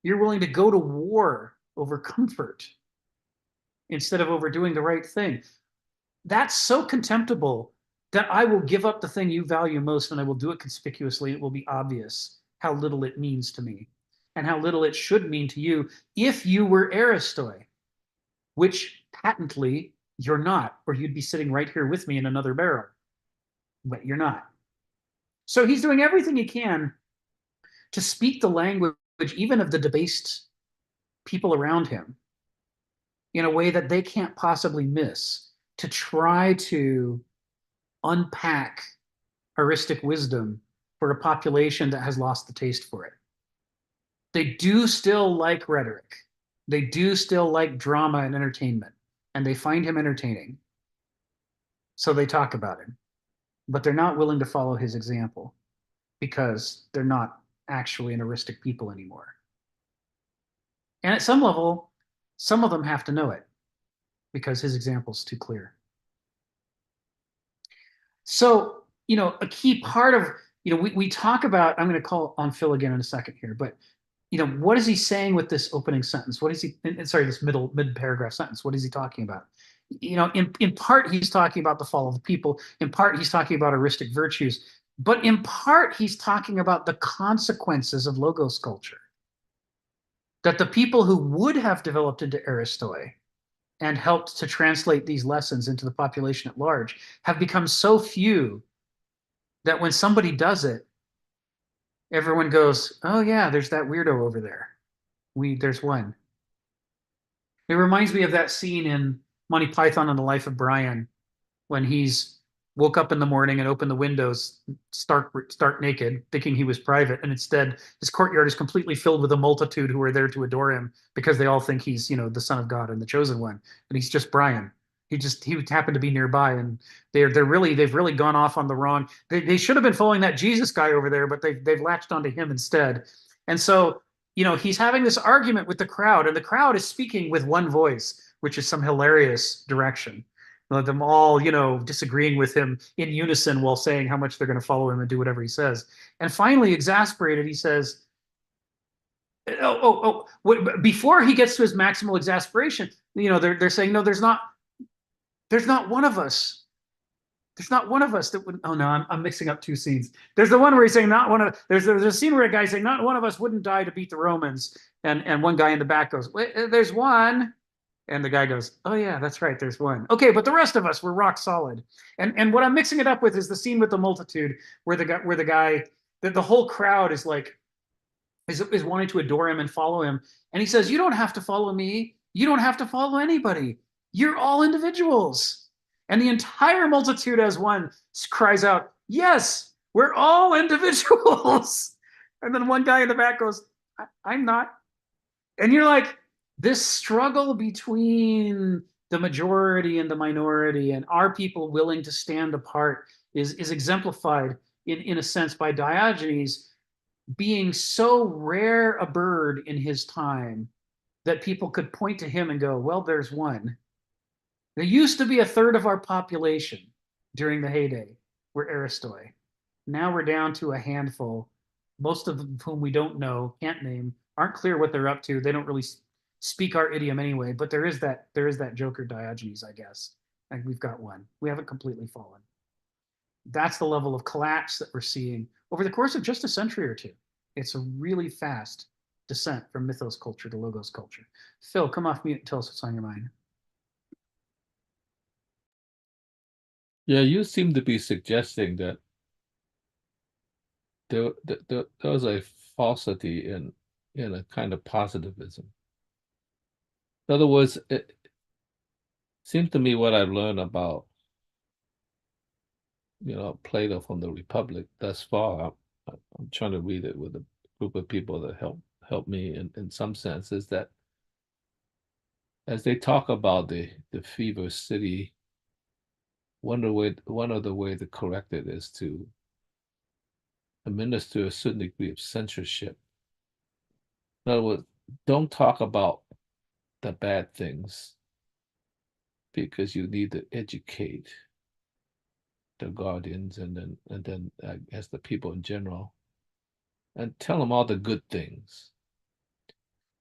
You're willing to go to war over comfort instead of over doing the right thing. That's so contemptible that I will give up the thing you value most, and I will do it conspicuously. It will be obvious how little it means to me and how little it should mean to you if you were Aristoi, which patently you're not, or you'd be sitting right here with me in another barrel, but you're not. So he's doing everything he can to speak the language even of the debased people around him in a way that they can't possibly miss, to try to unpack heuristic wisdom for a population that has lost the taste for it. They do still like rhetoric. They do still like drama and entertainment, and they find him entertaining. So they talk about him, but they're not willing to follow his example because they're not actually an heuristic people anymore. And at some level, some of them have to know it because his example is too clear. So, a key part of, we talk about, I'm going to call on Phil again in a second here, but, what is he saying with this opening sentence? What is he, sorry, this mid-paragraph sentence, what is he talking about? In part, he's talking about the fall of the people. In part, he's talking about heuristic virtues. But in part, he's talking about the consequences of logos culture. That the people who would have developed into Aristoi and helped to translate these lessons into the population at large have become so few that when somebody does it, everyone goes, oh yeah, there's that weirdo over there. There's one. It reminds me of that scene in Monty Python and the Life of Brian when he's woke up in the morning and opened the windows stark naked, thinking he was private, and instead his courtyard is completely filled with a multitude who are there to adore him because they all think he's, the Son of God and the chosen one, and he's just Brian. He happened to be nearby, and they've really gone off on the wrong. They should have been following that Jesus guy over there, but they've latched onto him instead. And so, he's having this argument with the crowd, and the crowd is speaking with one voice, which is some hilarious direction. Them all, disagreeing with him in unison while saying how much they're going to follow him and do whatever he says. And finally, exasperated, he says, before he gets to his maximal exasperation, they're saying, no, there's not one of us. There's not one of us that would, oh no, I'm mixing up two scenes. There's the one where he's saying there's a scene where a guy's saying not one of us wouldn't die to beat the Romans. And one guy in the back goes, wait, there's one. And the guy goes, oh yeah, that's right, there's one. Okay, but the rest of us were rock solid. And what I'm mixing it up with is the scene with the multitude where the whole crowd is like, is wanting to adore him and follow him. And he says, you don't have to follow me. You don't have to follow anybody. You're all individuals. And the entire multitude as one cries out, yes, we're all individuals. And then one guy in the back goes, I'm not. And you're like, this struggle between the majority and the minority, and are people willing to stand apart, is exemplified in a sense by Diogenes being so rare a bird in his time that people could point to him and go, well, there's one. There used to be a third of our population during the heyday were Aristoi. Now we're down to a handful, most of whom we don't know, can't name, aren't clear what they're up to. They don't really speak our idiom anyway, but there is that Joker Diogenes, I guess. And we've got one. We haven't completely fallen. That's the level of collapse that we're seeing over the course of just a century or two. It's a really fast descent from mythos culture to logos culture. Phil, come off mute and tell us what's on your mind. Yeah, you seem to be suggesting that there was a falsity in a kind of positivism. In other words, it seems to me what I've learned about, Plato from the Republic thus far, I'm trying to read it with a group of people that help me in some sense, is that as they talk about the fever city, one of the way to correct it is to administer a certain degree of censorship. In other words, don't talk about the bad things because you need to educate the guardians and then I guess the people in general, and tell them all the good things.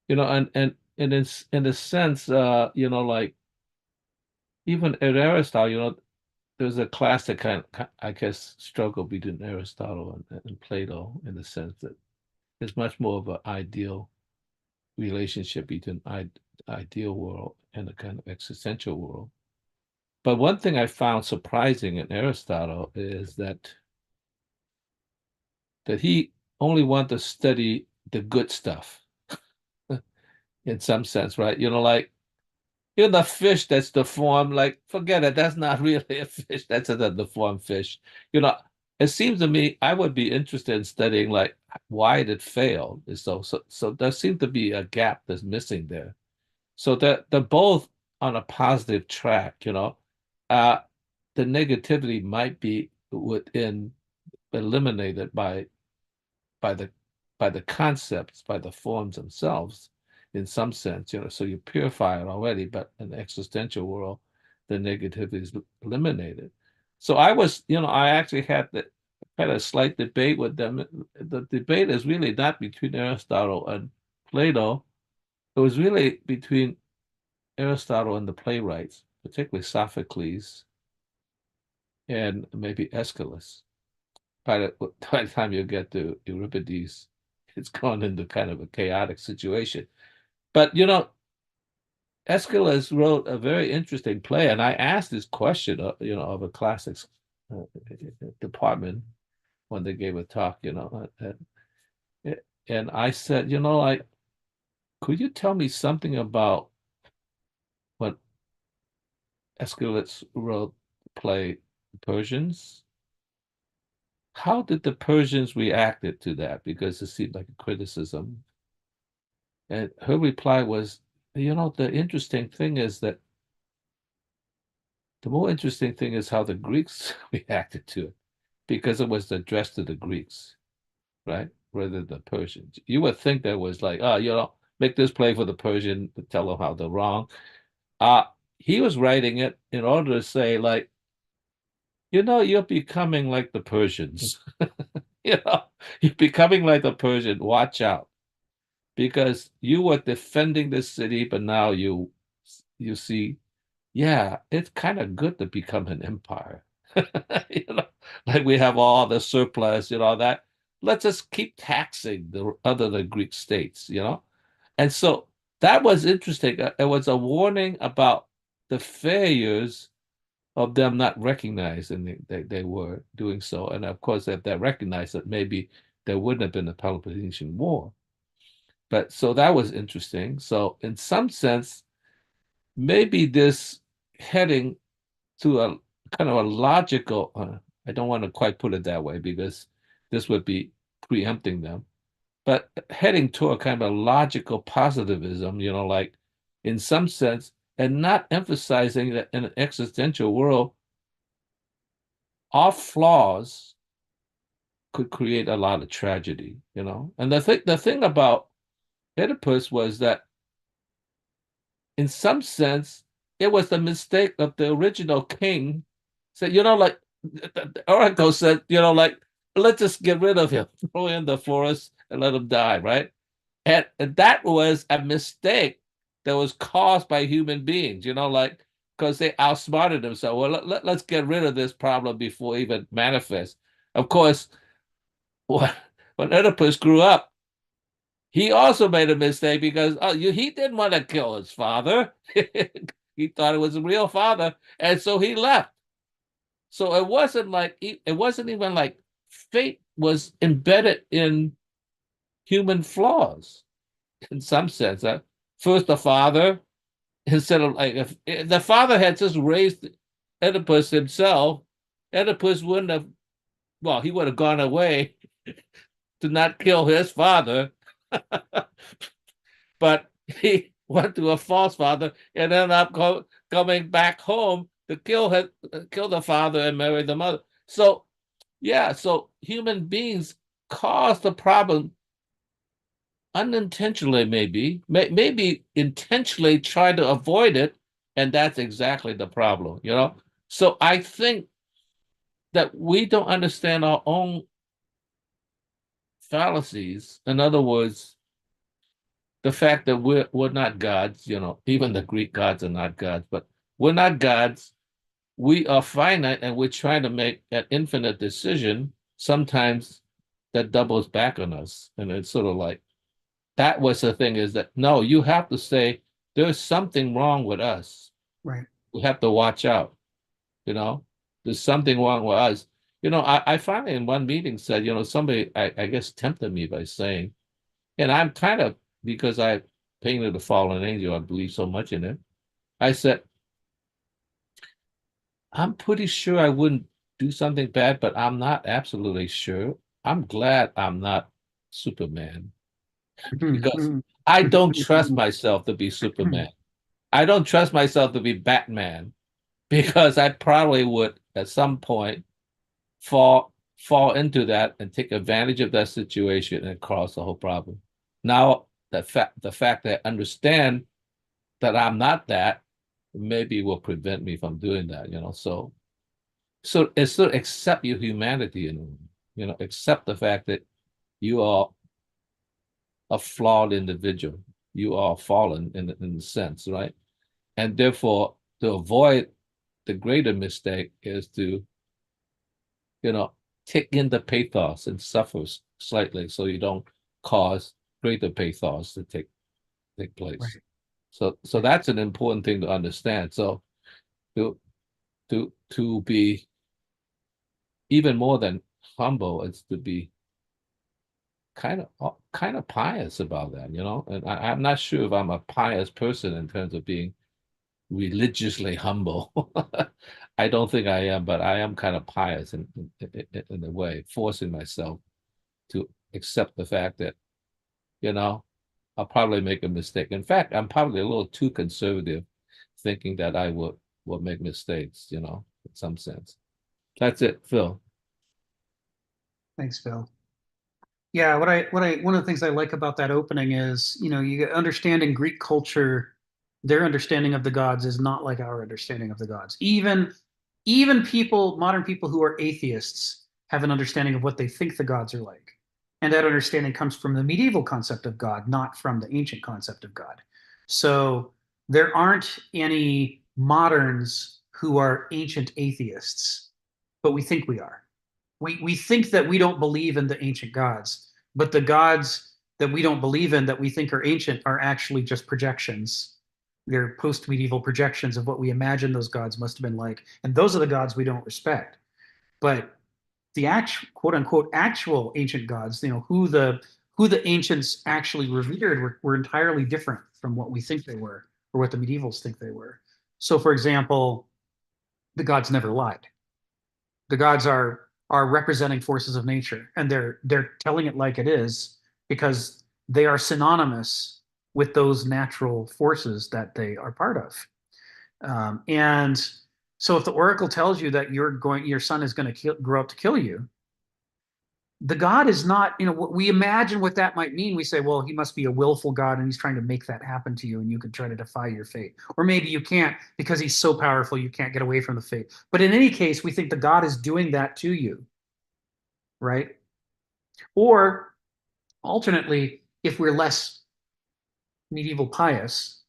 And in a sense, like even at Aristotle, there's a classic kind of, I guess, struggle between Aristotle and Plato in the sense that there's much more of an ideal relationship between ideal world and a kind of existential world. But one thing I found surprising in Aristotle is that he only wanted to study the good stuff in some sense, right? Like the fish that's deformed, like forget it, that's not really a fish, that's a deformed fish. It seems to me I would be interested in studying like why it failed. So there seems to be a gap that's missing there. So that they're both on a positive track, the negativity might be eliminated by the concepts, by the forms themselves, in some sense, so you purify it already, but in the existential world, the negativity is eliminated. So I actually had a slight debate with them. The debate is really not between Aristotle and Plato. It was really between Aristotle and the playwrights, particularly Sophocles and maybe Aeschylus. By the time you get to Euripides, it's gone into kind of a chaotic situation. But Aeschylus wrote a very interesting play, and I asked this question, of a classics department when they gave a talk, and I said, like, could you tell me something about what Aeschylus wrote the play Persians? How did the Persians reacted to that? Because it seemed like a criticism. And her reply was, the interesting thing is that the more interesting thing is how the Greeks reacted to it, because it was addressed to the Greeks, right? Rather than the Persians. You would think that was like, make this play for the Persian to tell them how they're wrong. He was writing it in order to say, like, you're becoming like the Persians. You're becoming like the Persian. Watch out. Because you were defending the city, but now you see, yeah, it's kind of good to become an empire. Like we have all the surplus, that. Let's just keep taxing the Greek states, And so that was interesting. It was a warning about the failures of them not recognizing they were doing so. And of course, if they recognized it, maybe there wouldn't have been a Peloponnesian War. But so that was interesting. So in some sense, maybe this heading to a kind of a logical, I don't want to quite put it that way because this would be preempting them, but heading to a kind of a logical positivism, like in some sense, and not emphasizing that in an existential world, our flaws could create a lot of tragedy, And the thing about Oedipus was that in some sense, it was the mistake of the original king. Said, like the oracle said, like, let's just get rid of him, throw him in the forest and let him die, right? And that was a mistake that was caused by human beings, like, because they outsmarted themselves. Well, let's get rid of this problem before it even manifests. Of course, when Oedipus grew up, he also made a mistake because he didn't want to kill his father. He thought it was a real father, and so he left. So it wasn't even like fate was embedded in human flaws in some sense. First, the father, instead of like if the father had just raised Oedipus himself, Oedipus wouldn't have. Well, he would have gone away to not kill his father. But he went to a false father and ended up coming back home to kill the father and marry the mother. So, yeah, so human beings cause the problem unintentionally, maybe intentionally try to avoid it, and that's exactly the problem, So I think that we don't understand our own fallacies. In other words, the fact that we're not gods, even the Greek gods are not gods, but we're not gods. We are finite, and we're trying to make an infinite decision. Sometimes that doubles back on us, and it's sort of like that was the thing, is that no, you have to say there's something wrong with us. Right. We have to watch out. There's something wrong with us. I finally in one meeting said, somebody I guess tempted me by saying, and I'm kind of, because I painted a fallen angel, I believe so much in it. I said, I'm pretty sure I wouldn't do something bad, but I'm not absolutely sure. I'm glad I'm not Superman, because I don't trust myself to be Superman. I don't trust myself to be Batman, because I probably would at some point fall into that and take advantage of that situation and cause the whole problem. Now, the fact that I understand that I'm not that, maybe will prevent me from doing that, So it's still accept your humanity, and accept the fact that you are a flawed individual. You are fallen in a sense, right? And therefore, to avoid the greater mistake is to, take in the pathos and suffer slightly, so you don't cause greater pathos to take place. Right. So that's an important thing to understand. So to be even more than humble is to be kind of pious about that, And I'm not sure if I'm a pious person in terms of being religiously humble. I don't think I am, but I am kind of pious in a way, forcing myself to accept the fact that, I'll probably make a mistake. In fact, I'm probably a little too conservative, thinking that I will make mistakes, in some sense. That's it, Phil. Thanks, Phil. Yeah, one of the things I like about that opening is, you understanding Greek culture, their understanding of the gods is not like our understanding of the gods. Even modern people who are atheists have an understanding of what they think the gods are like. And that understanding comes from the medieval concept of God, not from the ancient concept of God. So there aren't any moderns who are ancient atheists, but we think we are. We think that we don't believe in the ancient gods, but the gods that we don't believe in, that we think are ancient, are actually just projections. They're post-medieval projections of what we imagine those gods must have been like. And those are the gods we don't respect. But the actual, quote unquote, actual ancient gods, who the ancients actually revered, were entirely different from what we think they were, or what the medievals think they were. So, for example, the gods never lied. The gods are representing forces of nature, and they're telling it like it is, because they are synonymous with those natural forces that they are part of. And so if the oracle tells you that your son is going to grow up to kill you, The God is not, what we imagine what that might mean. We say, well, he must be a willful God and he's trying to make that happen to you and you can try to defy your fate. Or maybe you can't because he's so powerful you can't get away from the fate. But in any case, we think the God is doing that to you, right? Or alternately, if we're less medieval pious,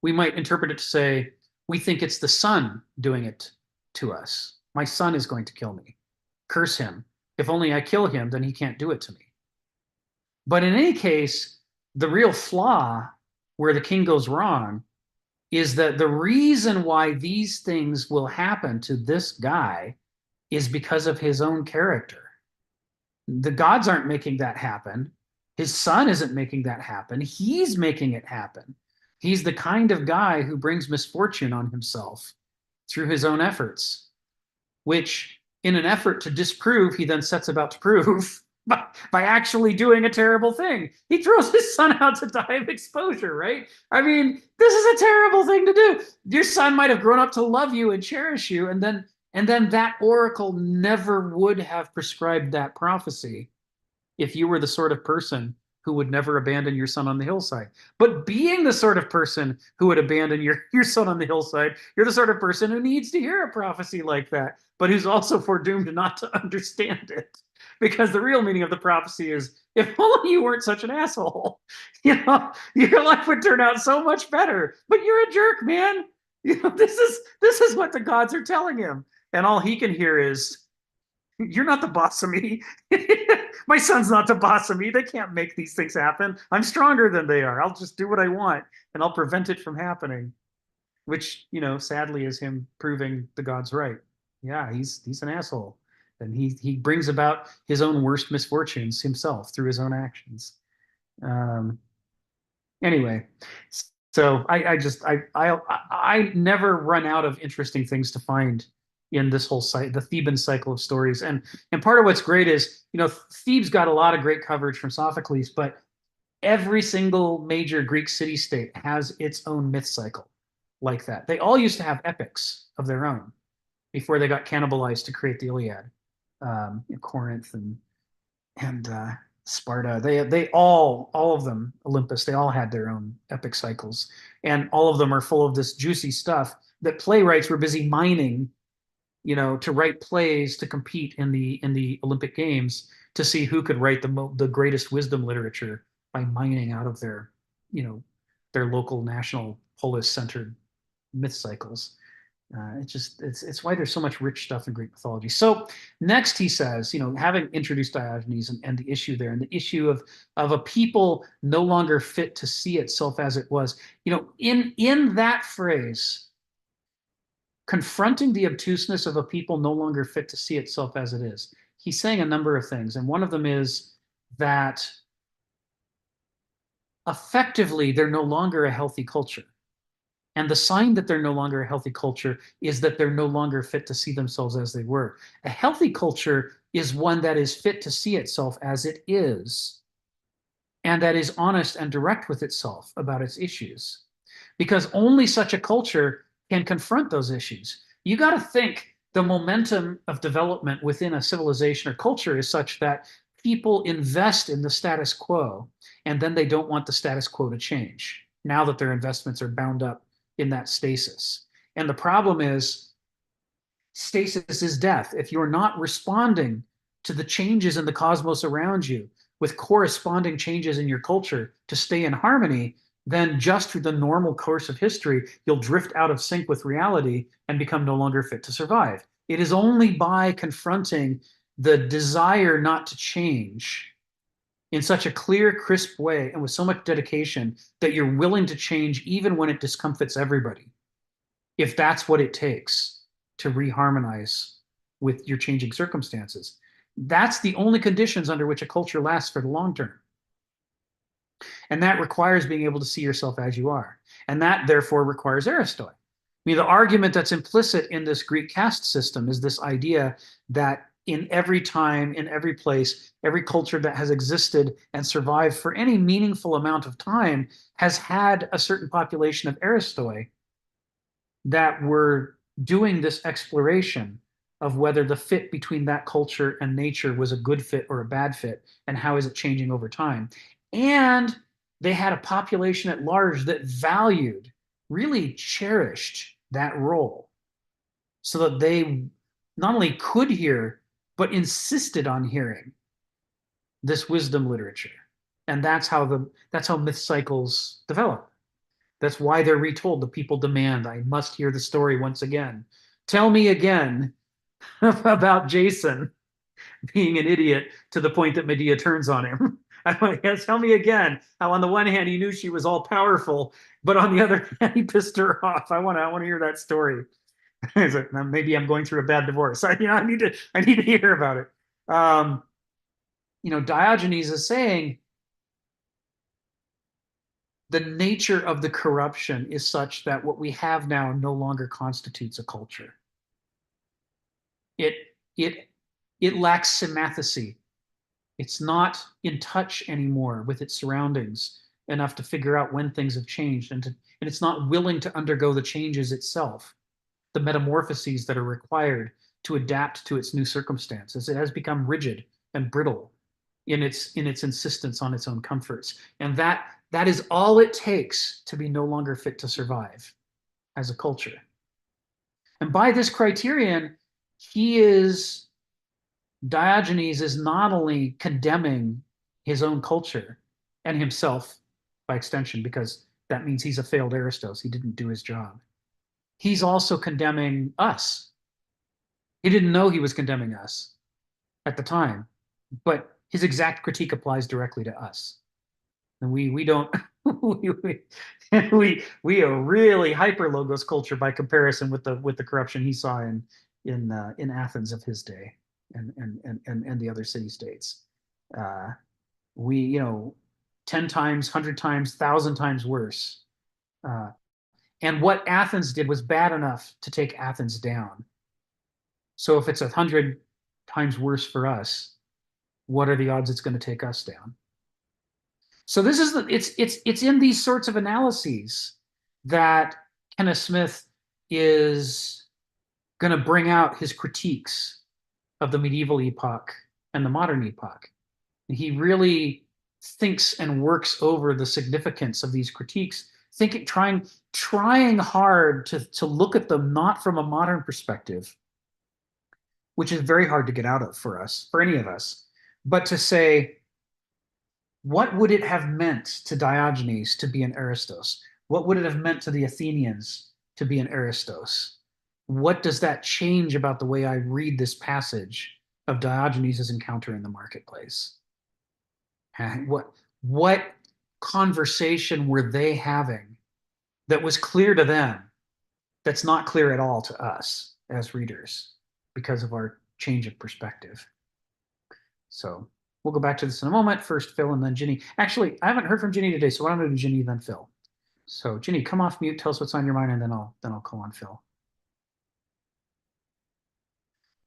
we might interpret it to say, we think it's the son doing it to us. My son is going to kill me. Curse him. If only I kill him, then he can't do it to me. But in any case, the real flaw where the king goes wrong is that the reason why these things will happen to this guy is because of his own character. The gods aren't making that happen. His son isn't making that happen. He's making it happen. He's the kind of guy who brings misfortune on himself through his own efforts, which in an effort to disprove, he then sets about to prove by actually doing a terrible thing. He throws his son out to die of exposure, right? I mean, this is a terrible thing to do. Your son might have grown up to love you and cherish you, and then that oracle never would have prescribed that prophecy if you were the sort of person who would never abandon your son on the hillside. But being the sort of person who would abandon your son on the hillside, you're the sort of person who needs to hear a prophecy like that, but who's also foredoomed not to understand it. Because the real meaning of the prophecy is, if only you weren't such an asshole, your life would turn out so much better. But you're a jerk, man. This is what the gods are telling him. And all he can hear is, you're not the boss of me. My son's not the boss of me. They can't make these things happen. I'm stronger than they are. I'll just do what I want and I'll prevent it from happening. Which, sadly is him proving the gods right. Yeah, he's an asshole. And he brings about his own worst misfortunes himself through his own actions. Anyway, so I never run out of interesting things to find in this whole site, the Theban cycle of stories. And part of what's great is, Thebes got a lot of great coverage from Sophocles, but every single major Greek city-state has its own myth cycle like that. They all used to have epics of their own before they got cannibalized to create the Iliad. Corinth and Sparta, they all of them, Olympus, they all had their own epic cycles. And all of them are full of this juicy stuff that playwrights were busy mining, to write plays to compete in the Olympic Games, to see who could write the greatest wisdom literature by mining out of their local national polis-centered myth cycles. It's why there's so much rich stuff in Greek mythology. So next he says, having introduced Diogenes and the issue there, and the issue of a people no longer fit to see itself as it was, in that phrase, confronting the obtuseness of a people no longer fit to see itself as it is, he's saying a number of things. And one of them is that effectively they're no longer a healthy culture. And the sign that they're no longer a healthy culture is that they're no longer fit to see themselves as they were. A healthy culture is one that is fit to see itself as it is, and that is honest and direct with itself about its issues. Because only such a culture can confront those issues. You got to think the momentum of development within a civilization or culture is such that people invest in the status quo, and then they don't want the status quo to change now that their investments are bound up in that stasis. And the problem is, stasis is death. If you're not responding to the changes in the cosmos around you with corresponding changes in your culture to stay in harmony, then just through the normal course of history, you'll drift out of sync with reality and become no longer fit to survive. It is only by confronting the desire not to change in such a clear, crisp way and with so much dedication that you're willing to change even when it discomfits everybody, if that's what it takes to reharmonize with your changing circumstances. That's the only conditions under which a culture lasts for the long term. And that requires being able to see yourself as you are. And that, therefore, requires Aristoi. I mean, the argument that's implicit in this Greek caste system is this idea that in every time, in every place, every culture that has existed and survived for any meaningful amount of time has had a certain population of Aristoi that were doing this exploration of whether the fit between that culture and nature was a good fit or a bad fit, and how is it changing over time. And they had a population at large that valued, really cherished that role, so that they not only could hear, but insisted on hearing this wisdom literature. And that's how myth cycles develop. That's why they're retold. The people demand, I must hear the story once again. Tell me again about Jason being an idiot to the point that Medea turns on him. Tell me again how on the one hand he knew she was all powerful, but on the other hand he pissed her off. I want to hear that story. Maybe I'm going through a bad divorce. I need to hear about it. Diogenes is saying the nature of the corruption is such that what we have now no longer constitutes a culture. It lacks sympathecy. It's not in touch anymore with its surroundings enough to figure out when things have changed, and it's not willing to undergo the changes itself, the metamorphoses that are required to adapt to its new circumstances. It has become rigid and brittle in its insistence on its own comforts. And that is all it takes to be no longer fit to survive as a culture. And by this criterion, Diogenes is not only condemning his own culture and himself by extension, because that means he's a failed Aristos. He didn't do his job. He's also condemning us. He didn't know he was condemning us at the time, but his exact critique applies directly to us. And we don't we are really hyper logos culture by comparison with the corruption he saw in Athens of his day and the other city states. We 10 times, 100 times, 1,000 times worse. And what Athens did was bad enough to take Athens down. So if it's 100 times worse for us, what are the odds it's going to take us down? So this is it's in these sorts of analyses that Kenneth Smith is going to bring out his critiques of the medieval epoch and the modern epoch. And he really thinks and works over the significance of these critiques, trying hard to look at them not from a modern perspective, which is very hard to get out of for any of us, but to say, what would it have meant to Diogenes to be an Aristos? What would it have meant to the Athenians to be an Aristos? What does that change about the way I read this passage of Diogenes' encounter in the marketplace? What conversation were they having that was clear to them that's not clear at all to us as readers because of our change of perspective? So we'll go back to this in a moment. First Phil and then Ginny. Actually, I haven't heard from Ginny today, so why don't I do Ginny then Phil? So Ginny, come off mute, tell us what's on your mind, and then I'll call on Phil.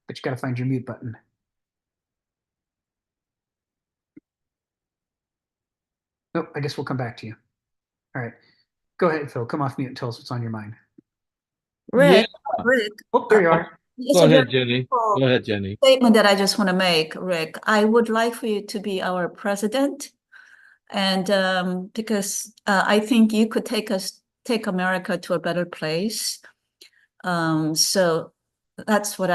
But you got to find your mute button. Nope, I guess we'll come back to you. All right. Go ahead, Phil. Come off mute and tell us what's on your mind. Rick, Yeah. Rick. Oh, there you are. It's Go a ahead, very Jenny. simple Go ahead, Jenny. statement that I just want to make, Rick. I would like for you to be our president, and because I think you could take America to a better place. So that's what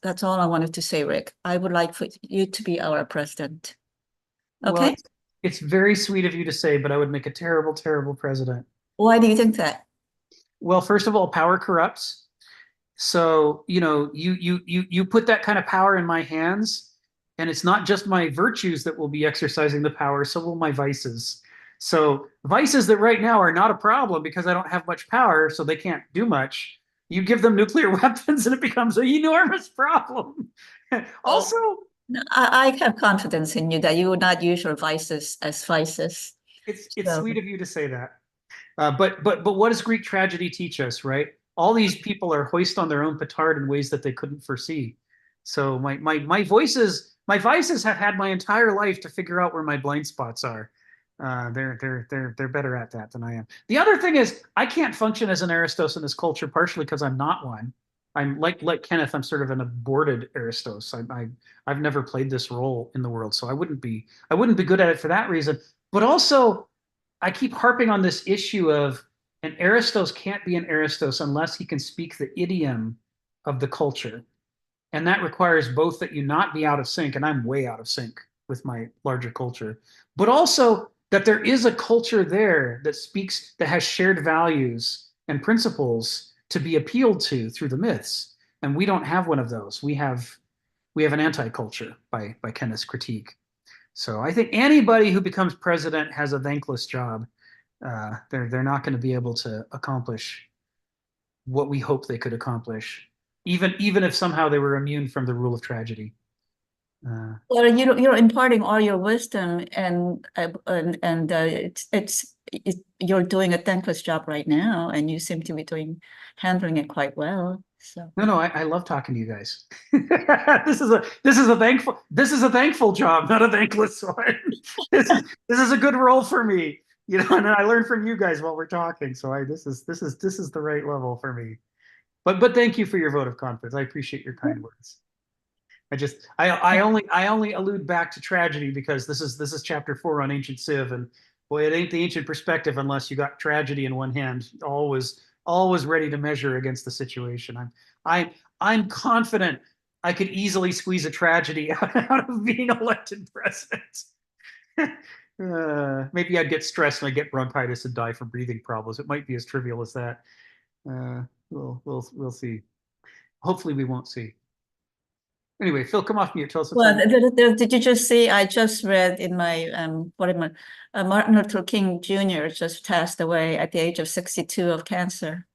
that's all I wanted to say, Rick. I would like for you to be our president. Okay. Well, it's very sweet of you to say, but I would make a terrible, terrible president. Why do you think that? Well, first of all, power corrupts. So, you put that kind of power in my hands, and it's not just my virtues that will be exercising the power, so will my vices. So vices that right now are not a problem because I don't have much power, so they can't do much. You give them nuclear weapons and it becomes an enormous problem. Also, I have confidence in you that you will not use your vices as vices. it's So- sweet of you to say that. But what does Greek tragedy teach us, right? All these people are hoist on their own petard in ways that they couldn't foresee. So my vices have had my entire life to figure out where my blind spots are. They're better at that than I am. The other thing is I can't function as an Aristos in this culture, partially because I'm not one. I'm like Kenneth, I'm sort of an aborted Aristos. I've never played this role in the world, so I wouldn't be good at it for that reason. But also, I keep harping on this issue of an Aristos can't be an Aristos unless he can speak the idiom of the culture. And that requires both that you not be out of sync, and I'm way out of sync with my larger culture, but also that there is a culture there that speaks, that has shared values and principles to be appealed to through the myths. And we don't have one of those. We have an anti-culture by Kenneth's critique. So I think anybody who becomes president has a thankless job. They're not going to be able to accomplish what we hope they could accomplish, even if somehow they were immune from the rule of tragedy. Well, you're imparting all your wisdom, and you're doing a thankless job right now, and you seem to be handling it quite well. So No, I love talking to you guys. This is a thankful job, not a thankless one. This is a good role for me, you know, and I learn from you guys while we're talking. So this is the right level for me. But thank you for your vote of confidence. I appreciate your kind words. I only allude back to tragedy because this is chapter 4 on ancient civ, and boy, it ain't the ancient perspective unless you got tragedy in one hand, always ready to measure against the situation. I'm confident I could easily squeeze a tragedy out of being elected president. Maybe I'd get stressed and I'd get bronchitis and die from breathing problems. It might be as trivial as that. We'll see. Hopefully we won't see. Anyway, Phil, come off mute. Tell us. Well, did you just see? I just read in my Martin Luther King Jr. just passed away at the age of 62 of cancer.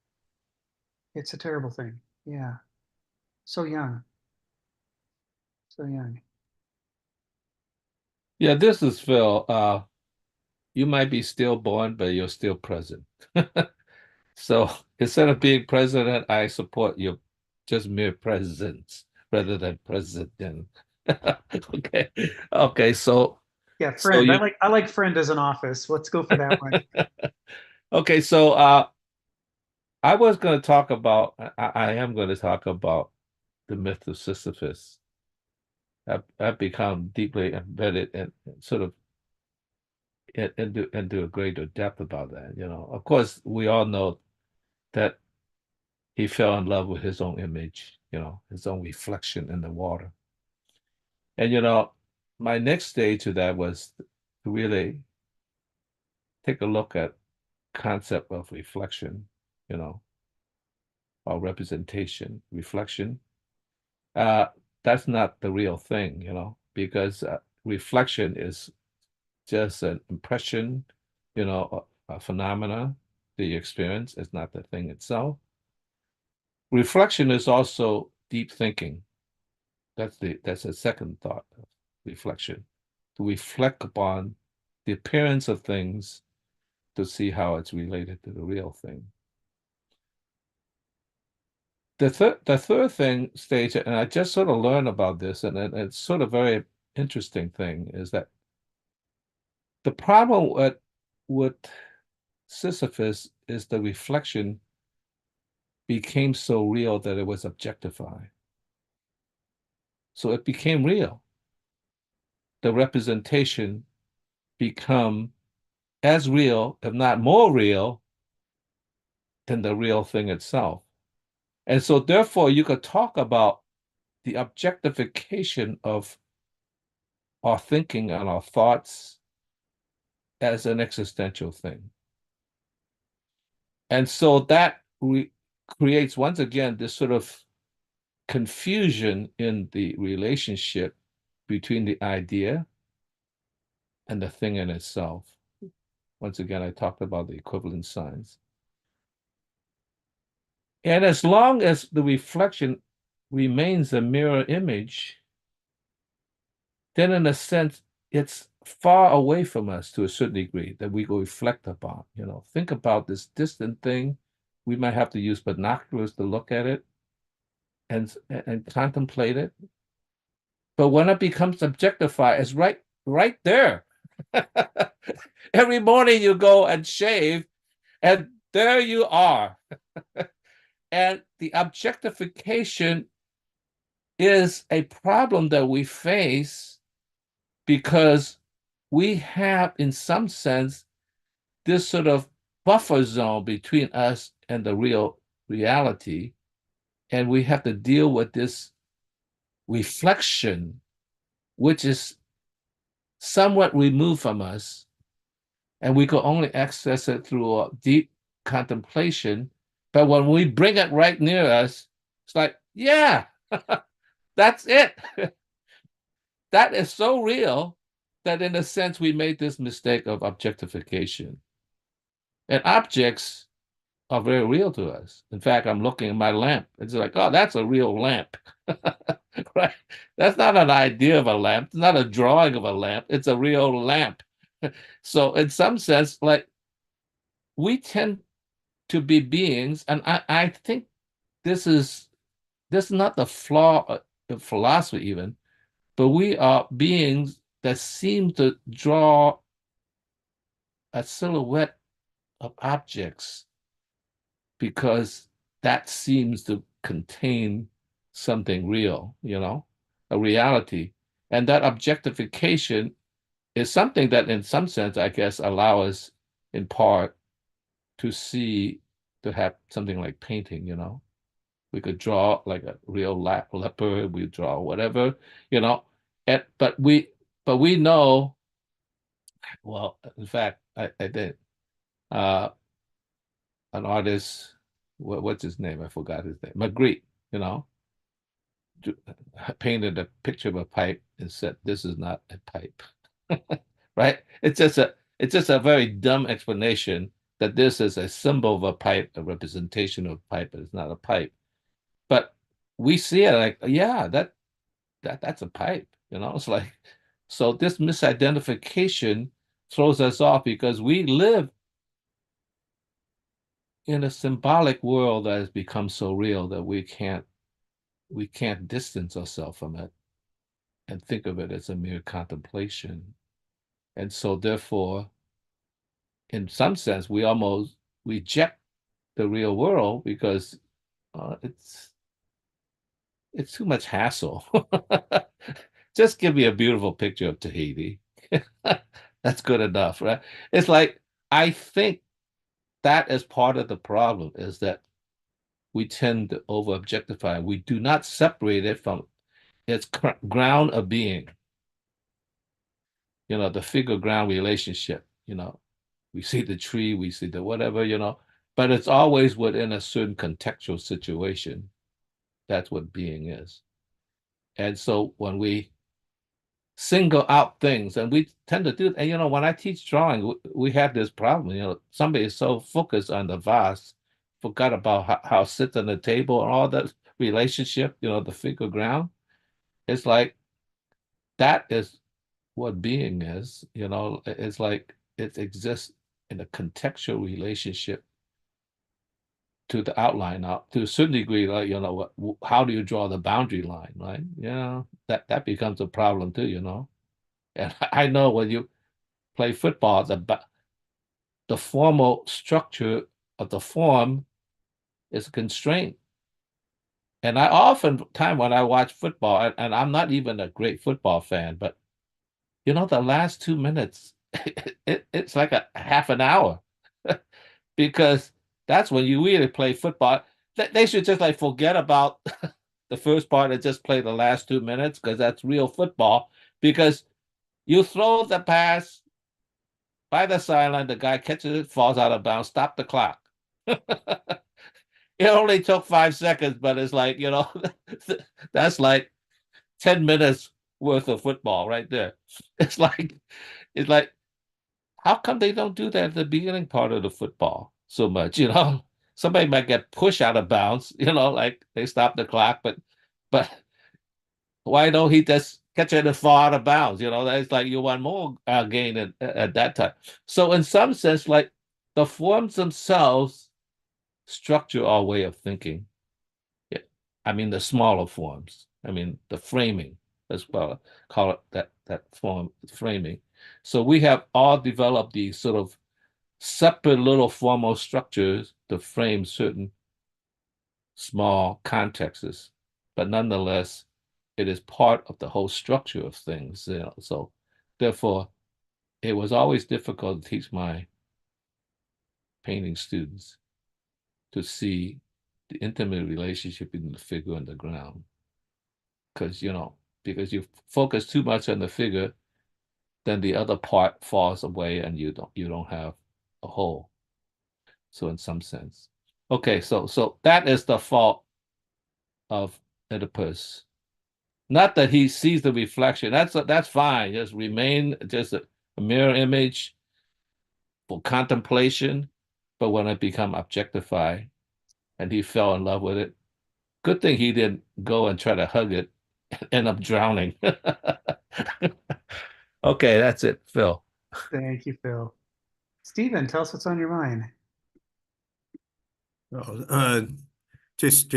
It's a terrible thing. Yeah, so young. So young. Yeah, this is Phil. You might be stillborn, but you're still present. So instead of being president, I support your just mere presence rather than president. Okay. So yeah, friend. So I like friend as an office. Let's go for that one. Okay, so I was going to talk about. I am going to talk about the myth of Sisyphus. I've become deeply embedded and sort of into a greater depth about that. You know, of course, we all know that he fell in love with his own image, you know, his own reflection in the water. And, you know, my next stage to that was to really take a look at concept of reflection, you know, or representation, reflection. That's not the real thing, you know, because reflection is just an impression, you know, a phenomena that you experience. It's not the thing itself. Reflection is also deep thinking. That's a second thought of reflection, to reflect upon the appearance of things to see how it's related to the real thing. The third thing stage, and I just sort of learned about this, and it's sort of very interesting thing, is that the problem with Sisyphus is the reflection became so real that it was objectified. So it became real. The representation become as real, if not more real, than the real thing itself. And so therefore you could talk about the objectification of our thinking and our thoughts as an existential thing. And so that creates, once again, this sort of confusion in the relationship between the idea and the thing in itself. Once again, I talked about the equivalent signs. And as long as the reflection remains a mirror image, then in a sense, it's far away from us to a certain degree that we go reflect upon. You know, think about this distant thing. We might have to use binoculars to look at it and contemplate it. But when it becomes objectified, it's right there. Every morning you go and shave, and there you are. And the objectification is a problem that we face because we have, in some sense, this sort of buffer zone between us and the real reality. And we have to deal with this reflection, which is somewhat removed from us. And we can only access it through a deep contemplation. But when we bring it right near us, it's like, yeah, that's it. That is so real that in a sense we made this mistake of objectification. And objects are very real to us. In fact, I'm looking at my lamp. It's like, oh, that's a real lamp. Right? That's not an idea of a lamp. It's not a drawing of a lamp. It's a real lamp. So in some sense, like, we tend to be beings, and I think this is not the flaw of philosophy even, but we are beings that seem to draw a silhouette of objects because that seems to contain something real, a reality. And that objectification is something that in some sense, I guess, allow us in part to have something like painting, We could draw like a real leopard, we draw whatever, but we know, well, in fact, I did, an artist, what's his name? I forgot his name. Magritte, painted a picture of a pipe and said, "This is not a pipe." Right? It's just a very dumb explanation that this is a symbol of a pipe, a representation of a pipe, but it's not a pipe. But we see it like, yeah, that's a pipe, It's like, so this misidentification throws us off because we live in a symbolic world that has become so real that we can't distance ourselves from it and think of it as a mere contemplation. And so therefore, in some sense, we almost reject the real world because it's too much hassle. Just give me a beautiful picture of Tahiti. That's good enough, right? It's like, I think that is part of the problem, is that we tend to over-objectify. We do not separate it from its ground of being. The figure-ground relationship, we see the tree, we see the whatever, but it's always within a certain contextual situation. That's what being is. And so when we single out things, and we tend to do, and when I teach drawing, we have this problem, somebody is so focused on the vase, forgot about how it sits on the table and all that relationship, the figure ground. It's like, that is what being is, it's like it exists in a contextual relationship to the outline, to a certain degree, like, how do you draw the boundary line, right? That becomes a problem too, And I know when you play football, the formal structure of the form is a constraint. And I oftentimes when I watch football, and I'm not even a great football fan, but the last 2 minutes, it's like a half an hour because that's when you really play football. They should just like forget about the first part and just play the last 2 minutes because that's real football. Because you throw the pass by the sideline, the guy catches it, falls out of bounds, stop the clock. It only took 5 seconds, but it's like, that's like 10 minutes worth of football right there. It's like, how come they don't do that at the beginning part of the football so much, Somebody might get pushed out of bounds, like they stop the clock, but why don't he just catch it and fall out of bounds? That's like you want more gain at that time. So in some sense, like the forms themselves structure our way of thinking. Yeah. I mean, the smaller forms. I mean, the framing as well. Call it that form, framing. So we have all developed these sort of separate little formal structures to frame certain small contexts, but nonetheless, it is part of the whole structure of things. So therefore, it was always difficult to teach my painting students to see the intimate relationship between the figure and the ground. Because, because you focus too much on the figure, then the other part falls away and you don't have a whole. So in some sense. Okay, so that is the fault of Oedipus. Not that he sees the reflection. That's fine. Just remain just a mirror image for contemplation. But when it become objectified and he fell in love with it, good thing he didn't go and try to hug it and end up drowning. Okay, that's it, Phil. Thank you, Phil. Stephen, tell us what's on your mind. Just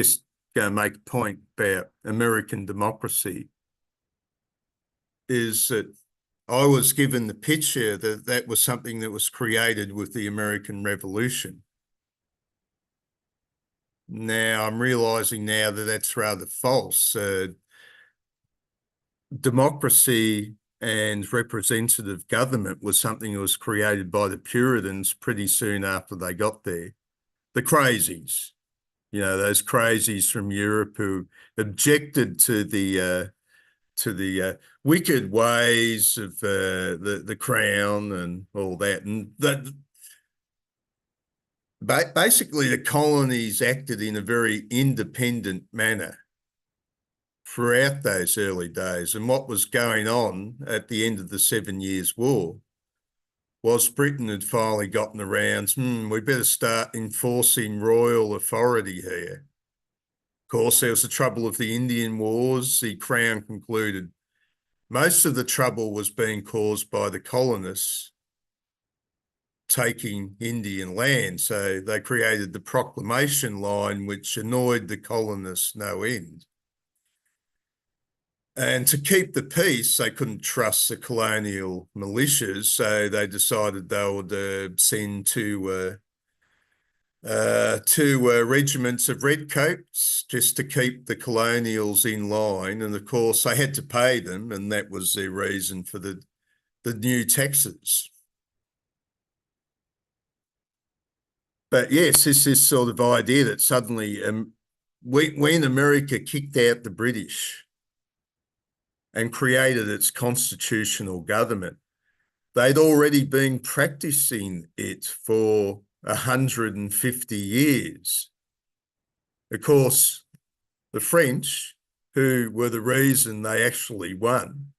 going to make a point about American democracy is that I was given the picture that that was something that was created with the American Revolution. Now I'm realizing now that that's rather false. Democracy and representative government was something that was created by the Puritans pretty soon after they got there. The crazies, those crazies from Europe who objected to the wicked ways of the crown and all that. And basically the colonies acted in a very independent manner throughout those early days. And what was going on at the end of the 7 Years' War was Britain had finally gotten around, we better start enforcing royal authority here. Of course, there was the trouble of the Indian Wars. The Crown concluded most of the trouble was being caused by the colonists taking Indian land. So they created the proclamation line, which annoyed the colonists no end. And to keep the peace, they couldn't trust the colonial militias, so they decided they would send two regiments of redcoats just to keep the colonials in line. And of course, they had to pay them, and that was their reason for the new taxes. But yes, it's this sort of idea that suddenly when America kicked out the British and created its constitutional government, they'd already been practicing it for 150 years. Of course, the French, who were the reason they actually won,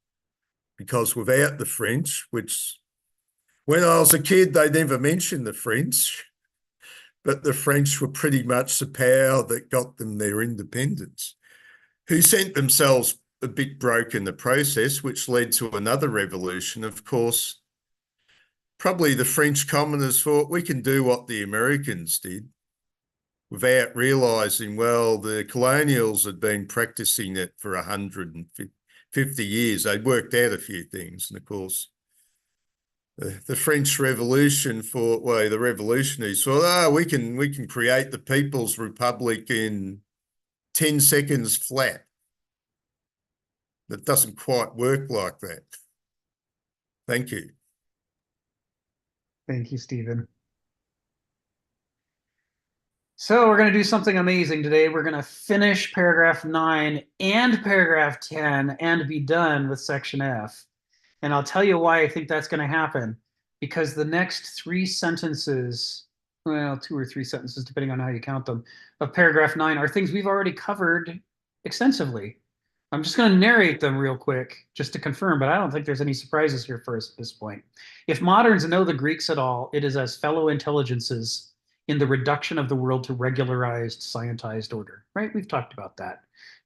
because without the French, which when I was a kid, they never mentioned the French, but the French were pretty much the power that got them their independence, who sent themselves a bit broke in the process, which led to another revolution. Of course, probably the French commoners thought we can do what the Americans did without realizing, well, the colonials had been practicing it for 150 years. They'd worked out a few things. And of course, the French Revolution thought, well, the revolutionaries thought, we can create the People's Republic in 10 seconds flat. That doesn't quite work like that. Thank you. Thank you, Stephen. So we're going to do something amazing today. We're going to finish paragraph 9 and paragraph 10 and be done with section F. And I'll tell you why I think that's going to happen. Because the next 3 sentences, well, 2 or 3 sentences, depending on how you count them, of paragraph 9 are things we've already covered extensively. I'm just going to narrate them real quick just to confirm, but I don't think there's any surprises here for us at this point. If moderns know the Greeks at all, it is as fellow intelligences in the reduction of the world to regularized, scientized order, right? We've talked about that.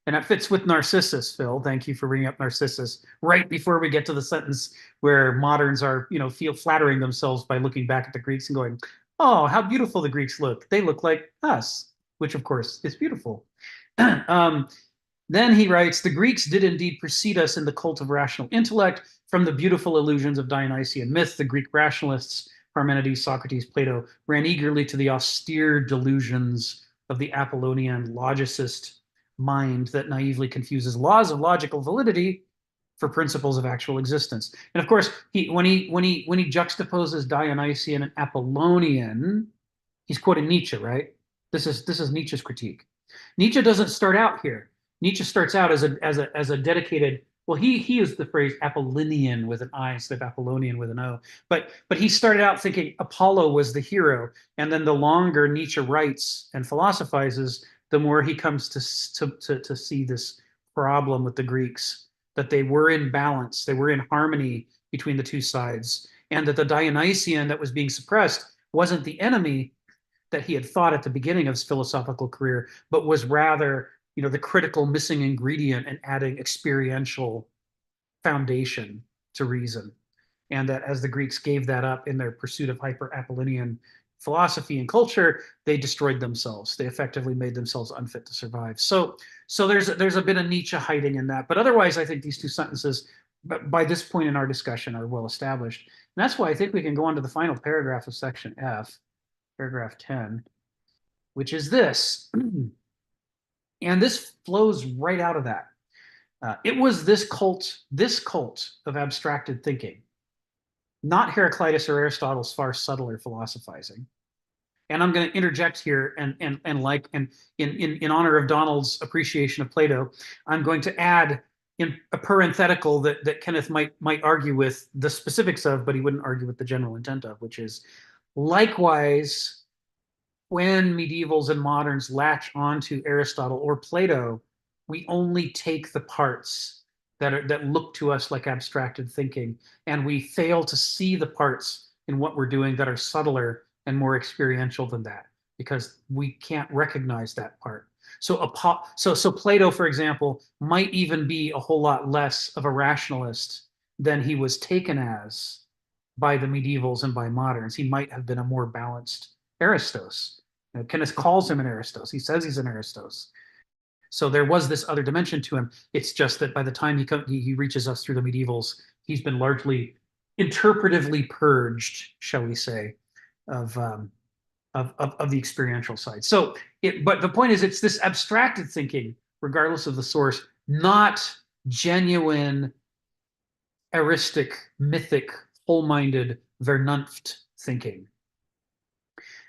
And that fits with Narcissus, Phil. Thank you for bringing up Narcissus right before we get to the sentence where moderns are, feel flattering themselves by looking back at the Greeks and going, oh, how beautiful the Greeks look. They look like us, which of course is beautiful. Then he writes, the Greeks did indeed precede us in the cult of rational intellect. From the beautiful illusions of Dionysian myth, the Greek rationalists, Parmenides, Socrates, Plato, ran eagerly to the austere delusions of the Apollonian logicist mind that naively confuses laws of logical validity for principles of actual existence. And of course, when he juxtaposes Dionysian and Apollonian, he's quoting Nietzsche, right? This is Nietzsche's critique. Nietzsche doesn't start out here. Nietzsche starts out as a dedicated. Well, he used the phrase Apollonian with an I instead of Apollonian with an O. But he started out thinking Apollo was the hero, and then the longer Nietzsche writes and philosophizes, the more he comes to see this problem with the Greeks, that they were in balance, they were in harmony between the two sides, and that the Dionysian that was being suppressed wasn't the enemy that he had thought at the beginning of his philosophical career, but was rather, the critical missing ingredient in adding experiential foundation to reason. And that as the Greeks gave that up in their pursuit of hyper-Apollonian philosophy and culture, they destroyed themselves. They effectively made themselves unfit to survive. So there's a bit of Nietzsche hiding in that. But otherwise, I think these two sentences, by this point in our discussion, are well established. And that's why I think we can go on to the final paragraph of section F, paragraph 10, which is this. And this flows right out of that. It was this cult of abstracted thinking, not Heraclitus or Aristotle's far subtler philosophizing. And I'm going to interject here, and in honor of Donald's appreciation of Plato, I'm going to add in a parenthetical that Kenneth might argue with the specifics of, but he wouldn't argue with the general intent of, which is likewise, when medievals and moderns latch onto Aristotle or Plato, we only take the parts that look to us like abstracted thinking, and we fail to see the parts in what we're doing that are subtler and more experiential than that, because we can't recognize that part. So Plato, for example, might even be a whole lot less of a rationalist than he was taken as by the medievals and by moderns. He might have been a more balanced Aristos. Kenneth calls him an Aristos. He says he's an Aristos. So there was this other dimension to him. It's just that by the time he reaches us through the medievals, he's been largely interpretively purged, shall we say, of the experiential side. But the point is, it's this abstracted thinking, regardless of the source, not genuine, eristic, mythic, whole-minded, vernunft thinking,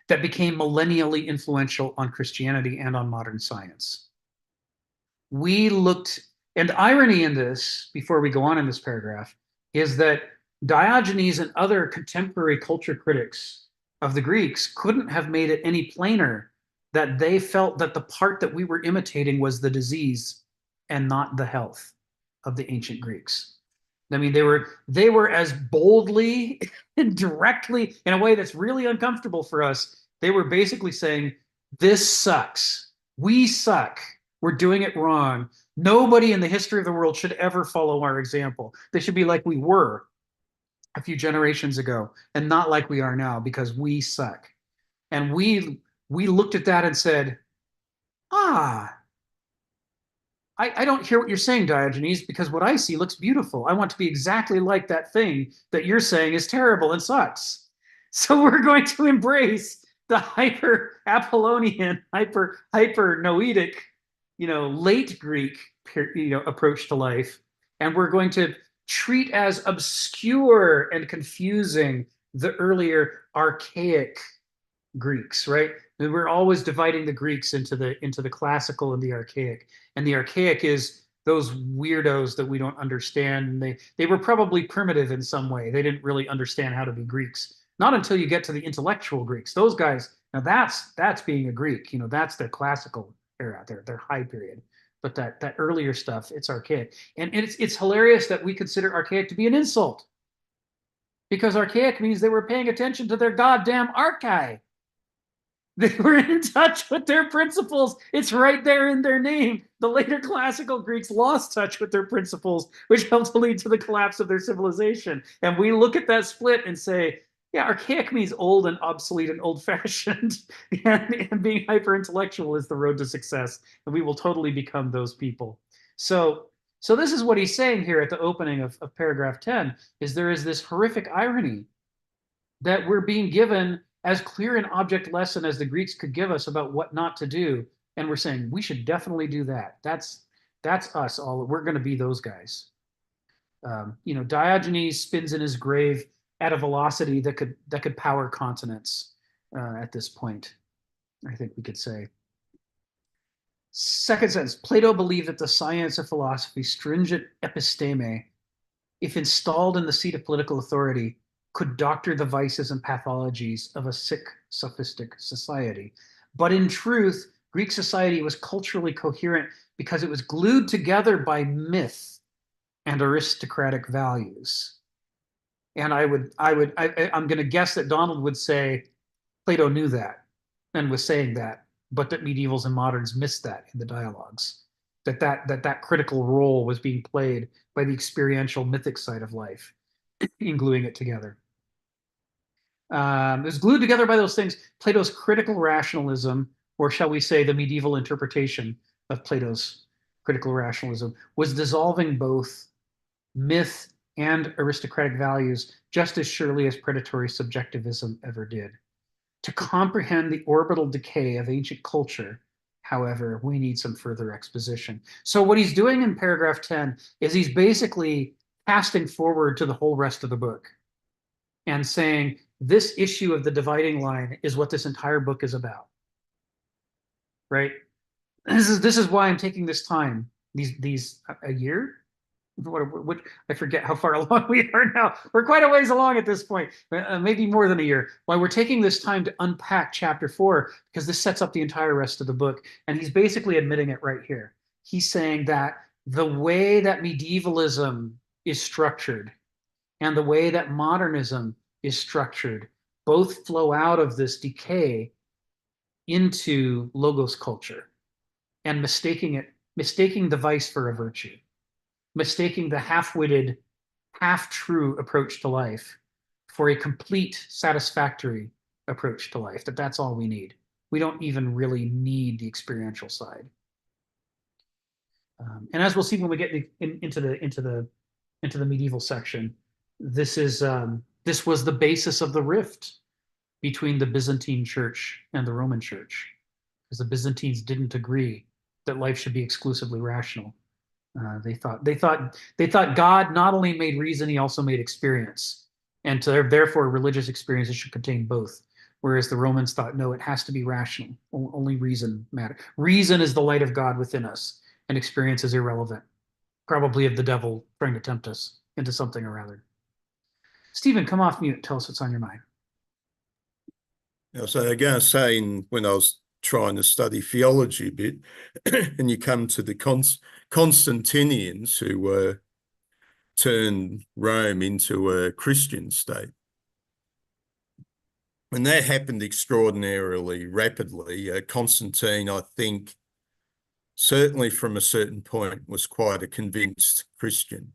that became millennially influential on Christianity and on modern science. We looked, and irony in this, before we go on in this paragraph, is that Diogenes and other contemporary culture critics of the Greeks couldn't have made it any plainer that they felt that the part that we were imitating was the disease and not the health of the ancient Greeks. I mean, they were as boldly and directly, in a way that's really uncomfortable for us, they were basically saying, this sucks. We suck. We're doing it wrong. Nobody in the history of the world should ever follow our example. They should be like we were a few generations ago and not like we are now, because we suck. And we looked at that and said, I don't hear what you're saying, Diogenes, because what I see looks beautiful. I want to be exactly like that thing that you're saying is terrible and sucks. So we're going to embrace the hyper-Apollonian, hyper-noetic, late Greek, approach to life. And we're going to treat as obscure and confusing the earlier archaic Greeks, right? And we're always dividing the Greeks into the classical and the archaic. And the archaic is those weirdos that we don't understand. And they were probably primitive in some way. They didn't really understand how to be Greeks. Not until you get to the intellectual Greeks. Those guys, now that's being a Greek. That's their classical era, their high period. But that earlier stuff, it's archaic. And it's hilarious that we consider archaic to be an insult, because archaic means they were paying attention to their goddamn archai. They were in touch with their principles. It's right there in their name. The later classical Greeks lost touch with their principles, which helped to lead to the collapse of their civilization. And we look at that split and say, yeah, archaic means old and obsolete and old-fashioned, and being hyper-intellectual is the road to success, and we will totally become those people. So this is what he's saying here at the opening of paragraph 10, is there is this horrific irony that we're being given as clear an object lesson as the Greeks could give us about what not to do. And we're saying we should definitely do that. That's us all. We're going to be those guys. Diogenes spins in his grave at a velocity that could power continents at this point, I think we could say. Second sentence, Plato believed that the science of philosophy, stringent episteme, if installed in the seat of political authority, could doctor the vices and pathologies of a sick, sophistic society. But in truth, Greek society was culturally coherent because it was glued together by myth and aristocratic values. And I'm going to guess that Donald would say Plato knew that and was saying that, but that medievals and moderns missed that in the dialogues. That critical role was being played by the experiential mythic side of life in gluing it together. It was glued together by those things. Plato's critical rationalism, or shall we say the medieval interpretation of Plato's critical rationalism, was dissolving both myth and aristocratic values just as surely as predatory subjectivism ever did. To comprehend the orbital decay of ancient culture, however, we need some further exposition. So what he's doing in paragraph 10 is he's basically casting forward to the whole rest of the book and saying this issue of the dividing line is what this entire book is about. Right? This is why I'm taking this time. These a year? What I forget how far along we are now. We're quite a ways along at this point, maybe more than a year. Why we're taking this time to unpack chapter 4, because this sets up the entire rest of the book. And he's basically admitting it right here. He's saying that the way that medievalism is structured and the way that modernism is structured both flow out of this decay into logos culture and mistaking the vice for a virtue, mistaking the half-witted, half-true approach to life for a complete, satisfactory approach to life, that's all we need. We don't even really need the experiential side. And as we'll see when we get into the medieval section, this was the basis of the rift between the Byzantine Church and the Roman Church, because the Byzantines didn't agree that life should be exclusively rational. They thought God not only made reason, he also made experience, and therefore religious experiences should contain both. Whereas the Romans thought, no, it has to be rational. Only reason matters. Reason is the light of God within us, and experience is irrelevant, probably of the devil trying to tempt us into something or other. Stephen, come off mute. Tell us what's on your mind. So again, saying when I was trying to study theology a bit, and you come to the Constantinians who turned Rome into a Christian state. When that happened extraordinarily rapidly, Constantine, I think, certainly from a certain point, was quite a convinced Christian.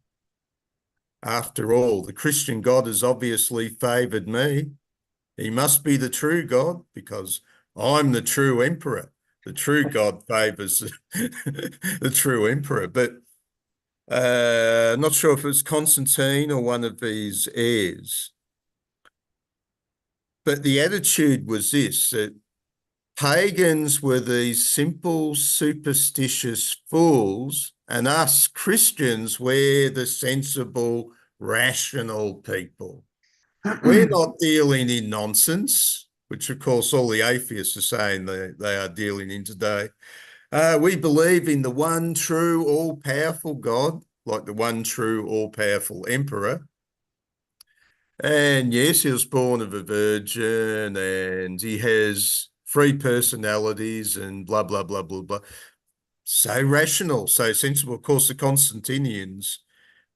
After all, the Christian God has obviously favoured me. He must be the true God because I'm the true emperor. The true God favours the true emperor. But not sure if it was Constantine or one of his heirs. But the attitude was this, that pagans were these simple, superstitious fools, and us Christians, we're the sensible, rational people. We're not dealing in nonsense, which of course all the atheists are saying they are dealing in today. We believe in the one true, all-powerful God, like the one true, all-powerful emperor. And yes, he was born of a virgin and he has 3 personalities and blah, blah, blah, blah, blah. So rational, so sensible. Of course, the Constantinians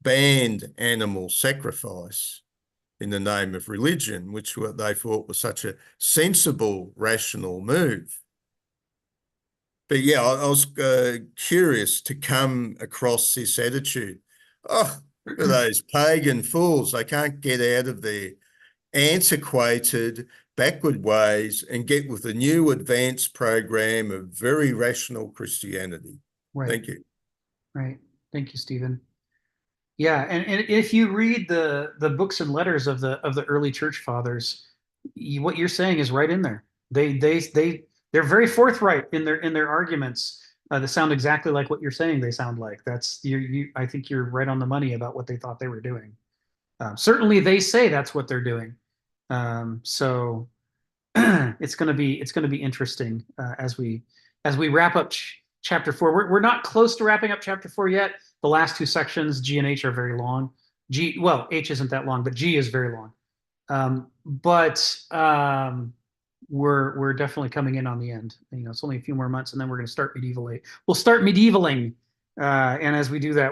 banned animal sacrifice in the name of religion, which they thought was such a sensible, rational move. But yeah, I was curious to come across this attitude. Oh, look at those pagan fools. They can't get out of their antiquated, backward ways and get with the new advanced program of very rational Christianity. Right. Thank you. Right. Thank you, Stephen. Yeah, and if you read the books and letters of the early church fathers, what you're saying is right in there. They're very forthright in their arguments. That sound exactly like what you're saying. They sound like that's you. I think you're right on the money about what they thought they were doing. Certainly, they say that's what they're doing. So it's going to be interesting as we wrap up chapter 4. We're not close to wrapping up chapter 4 yet. The last two sections, G and H, are very long. H isn't that long, but G is very long. We're definitely coming in on the end. You know, it's only a few more months, and then we're going to start medievaling. We'll start medievaling, and as we do that,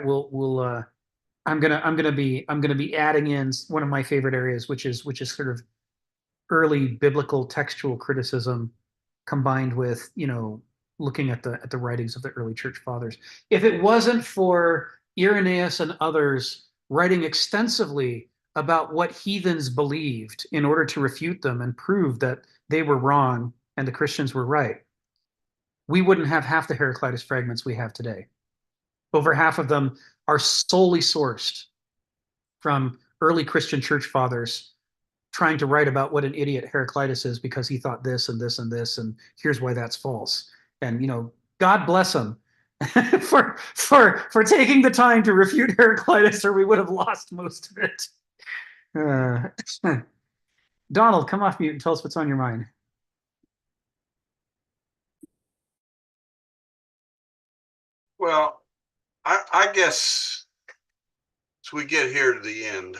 I'm gonna be adding in one of my favorite areas, which is sort of early biblical textual criticism combined with, you know, looking at the writings of the early church fathers. If it wasn't for Irenaeus and others writing extensively about what heathens believed in order to refute them and prove that they were wrong and the Christians were right, we wouldn't have half the Heraclitus fragments we have today. Over half of them are solely sourced from early Christian church fathers trying to write about what an idiot Heraclitus is because he thought this and this and this, and here's why that's false. And, you know, God bless him for taking the time to refute Heraclitus, or we would have lost most of it. Donald, come off mute and tell us what's on your mind. Well, I guess as we get here to the end,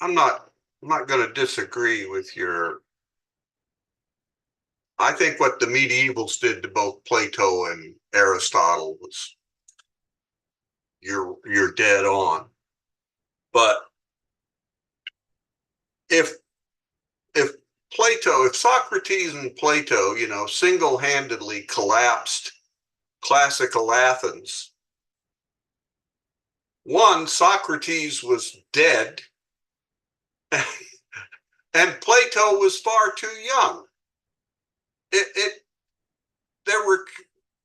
I'm not going to disagree with your. I think what the medievals did to both Plato and Aristotle was you're dead on. But if Socrates and Plato, you know, single-handedly collapsed classical Athens, one, Socrates was dead, and Plato was far too young.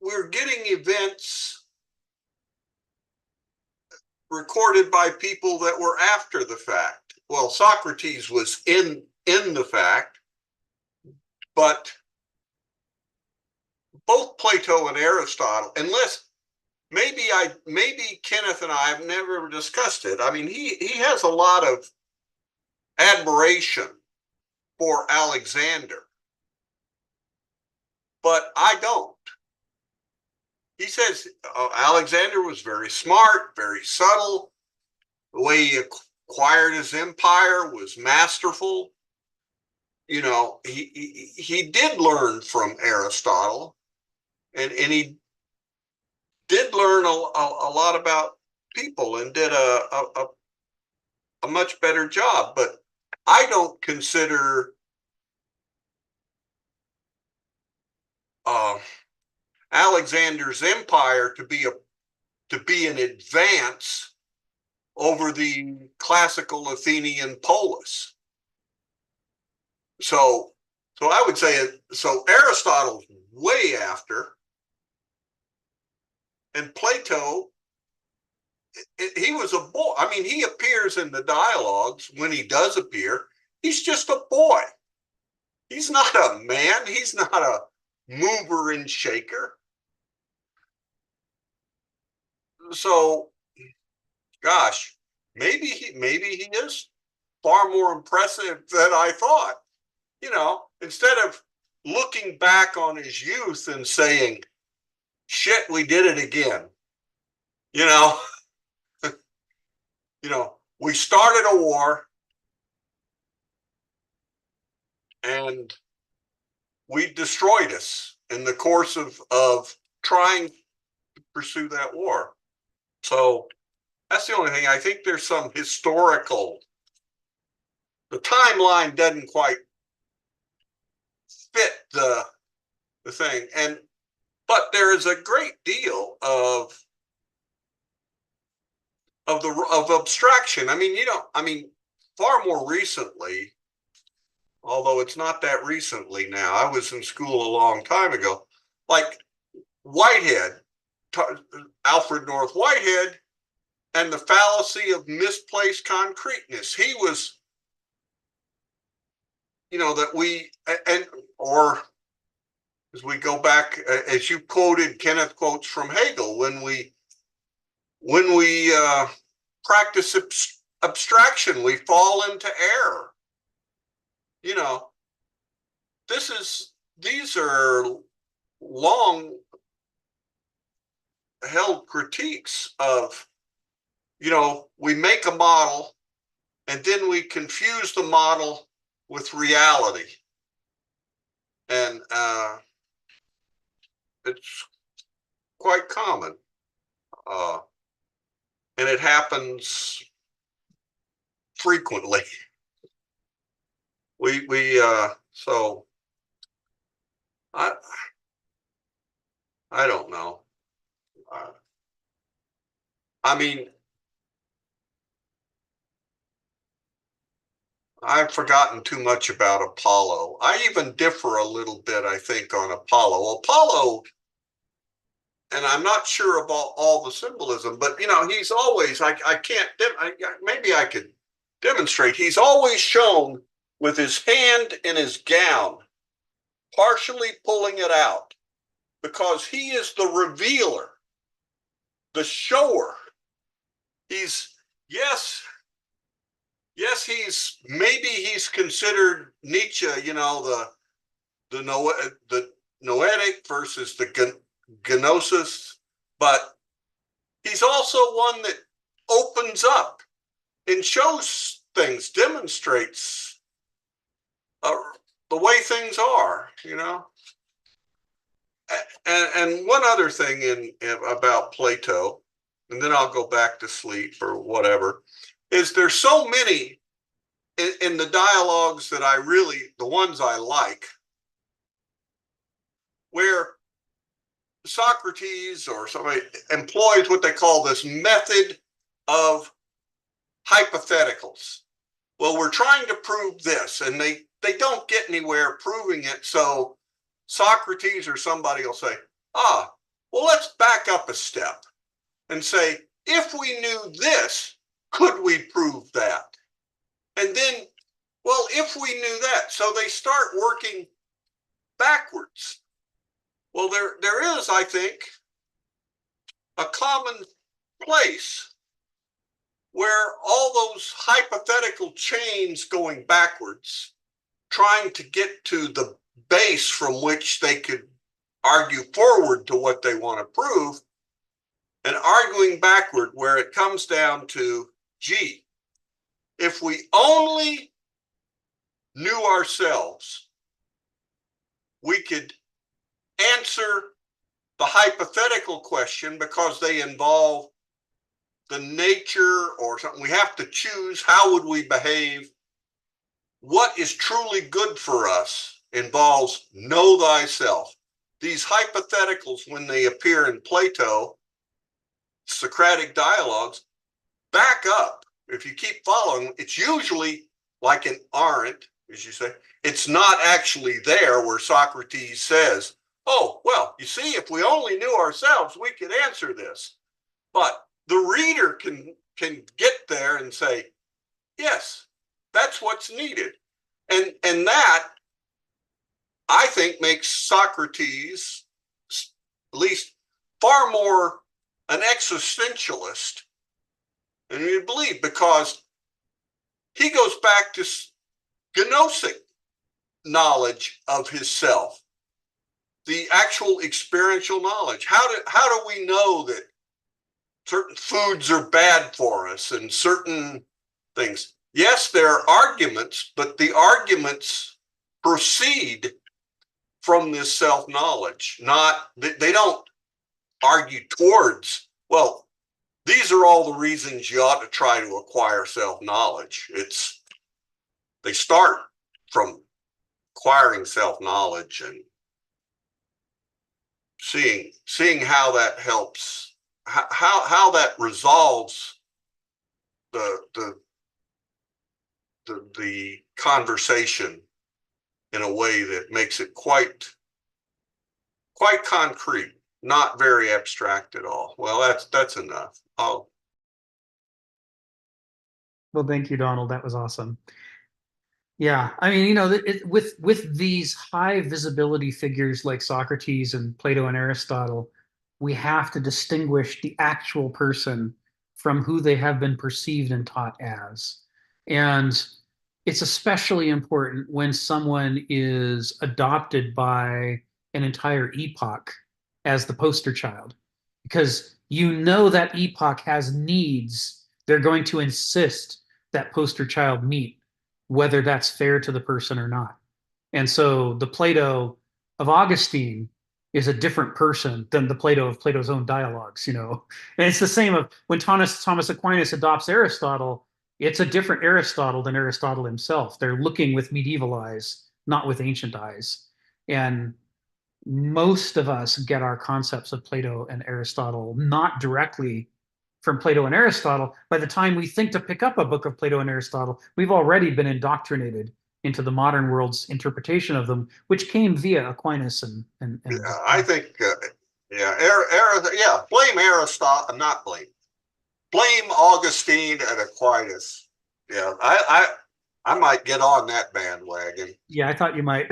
We're getting events recorded by people that were after the fact. Well, Socrates was in the fact, but both Plato and Aristotle, unless maybe Kenneth and I have never discussed it. I mean, he has a lot of admiration for Alexander, but I don't. He says Alexander was very smart, very subtle. The way he acquired his empire was masterful. You know, he did learn from Aristotle, and he did learn a lot about people and did a much better job. But I don't consider Alexander's empire to be an advance over the classical Athenian polis. So I would say so Aristotle's way after, and Plato, he was a boy. I mean, he appears in the dialogues when he does appear. He's just a boy. He's not a man. He's not a mover and shaker. So, gosh, maybe he is far more impressive than I thought. You know, instead of looking back on his youth and saying, "Shit, we did it again." You know, we started a war and we destroyed us in the course of trying to pursue that war. So that's the only thing. I think there's some historical, the timeline doesn't quite fit the thing. But there is a great deal of abstraction. I mean, far more recently, although it's not that recently now, I was in school a long time ago, like Whitehead, Alfred North Whitehead, and the fallacy of misplaced concreteness. He was that we, or as we go back, as you quoted, Kenneth quotes from Hegel, when we practice abstraction, we fall into error. These are long held critiques of, we make a model and then we confuse the model with reality. And it's quite common. And it happens frequently. So I don't know. I mean, I've forgotten too much about Apollo. I even differ a little bit, I think, on Apollo. Apollo, and I'm not sure about all the symbolism, but he's always, maybe I could demonstrate. He's always shown with his hand in his gown, partially pulling it out, because he is the revealer, the shower. He's considered Nietzsche, the noetic versus the gnosis, but he's also one that opens up and shows things, demonstrates the way things are, And one other thing about Plato, and then I'll go back to sleep or whatever, is there's so many in the dialogues that the ones I like, where Socrates or somebody employs what they call this method of hypotheticals. Well, we're trying to prove this, and they don't get anywhere proving it. So Socrates or somebody will say, well, let's back up a step and say, if we knew this, could we prove that? And then, well, if we knew that, so they start working backwards. Well, there is, I think, a common place where all those hypothetical chains going backwards, trying to get to the base from which they could argue forward to what they want to prove, and arguing backward where it comes down to, gee, if we only knew ourselves, we could answer the hypothetical question because they involve the nature or something. We have to choose how would we behave. What is truly good for us involves know thyself. These hypotheticals, when they appear in Plato, Socratic dialogues, back up. If you keep following, it's usually like an aren't, as you say. It's not actually there where Socrates says, oh, well, you see, if we only knew ourselves, we could answer this. But the reader can get there and say, yes, that's what's needed. And that, I think, makes Socrates at least far more an existentialist than you believe, because he goes back to gnostic knowledge of his self, the actual experiential knowledge. How do we know that certain foods are bad for us and certain things? Yes, there are arguments, but the arguments proceed from this self-knowledge. They don't argue towards, well, these are all the reasons you ought to try to acquire self-knowledge. They start from acquiring self-knowledge and seeing how that helps, how that resolves the conversation in a way that makes it quite concrete, not very abstract at all. Well, that's enough. Well, thank you, Donald. That was awesome. Yeah, I mean, with these high visibility figures like Socrates and Plato and Aristotle, we have to distinguish the actual person from who they have been perceived and taught as. And it's especially important when someone is adopted by an entire epoch as the poster child, because that epoch has needs they're going to insist that poster child meet, whether that's fair to the person or not. And so the Plato of Augustine is a different person than the Plato of Plato's own dialogues. And it's the same of when Thomas Aquinas adopts Aristotle, it's a different Aristotle than Aristotle himself. They're looking with medieval eyes, not with ancient eyes. And most of us get our concepts of Plato and Aristotle not directly from Plato and Aristotle. By the time we think to pick up a book of Plato and Aristotle, we've already been indoctrinated into the modern world's interpretation of them, which came via Aquinas and Yeah, I think, blame Aristotle, not blame Augustine and Aquinas. Yeah, I might get on that bandwagon. Yeah, I thought you might.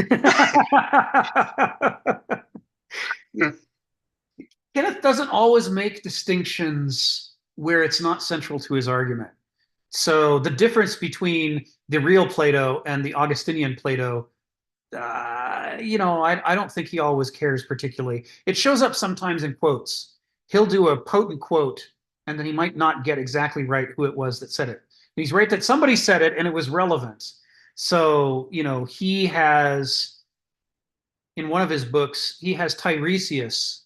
Kenneth doesn't always make distinctions where it's not central to his argument. So the difference between the real Plato and the Augustinian Plato, I don't think he always cares particularly. It shows up sometimes in quotes. He'll do a potent quote, and then he might not get exactly right who it was that said it. And he's right that somebody said it and it was relevant. So, he has, in one of his books, he has Tiresias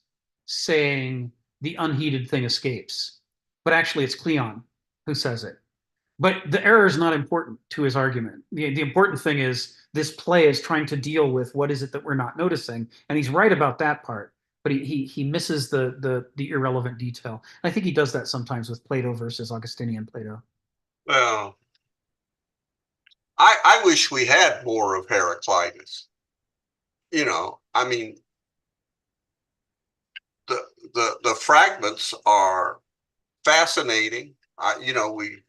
saying the unheeded thing escapes. But actually, it's Cleon who says it. But the error is not important to his argument. The important thing is this play is trying to deal with what is it that we're not noticing. And he's right about that part, but he misses the irrelevant detail. I think he does that sometimes with Plato versus Augustinian Plato. Well, I wish we had more of Heraclitus. I mean, the fragments are fascinating. We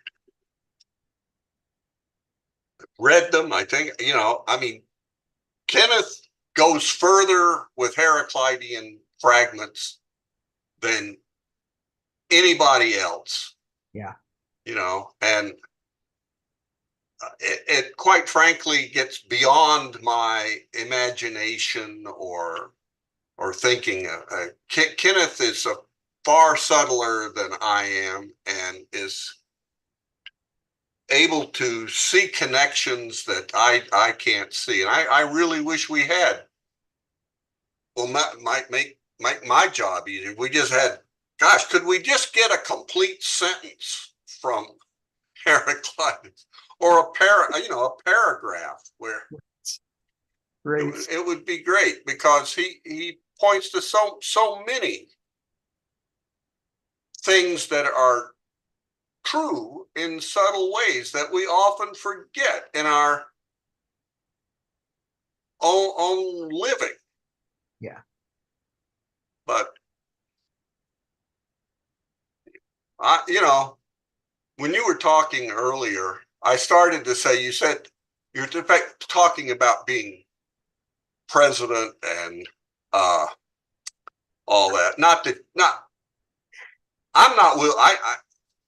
read them. I think, Kenneth goes further with Heraclitean fragments than anybody else. Yeah. And it quite frankly gets beyond my imagination or thinking. Kenneth is a far subtler than I am and is able to see connections that I can't see. And I really wish we had. Well, might make my job easier. We just had, gosh, could we just get a complete sentence from Heraclitus or a paragraph where Great. it would be great, because he points to so many things that are true in subtle ways that we often forget in our own living. Yeah. But when you were talking earlier, I started to say, you said you're in fact talking about being president and all that. I'm not will.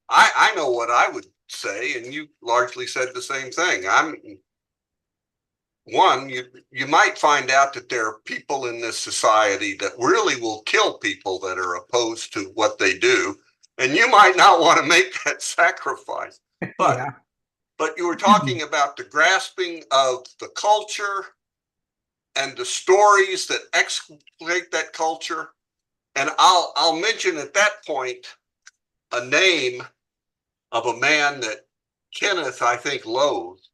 I know what I would say, and you largely said the same thing. You might find out that there are people in this society that really will kill people that are opposed to what they do, and you might not want to make that sacrifice. But Yeah. but you were talking about the grasping of the culture and the stories that exploit that culture. And I'll mention at that point a name of a man that Kenneth, I think, loathed,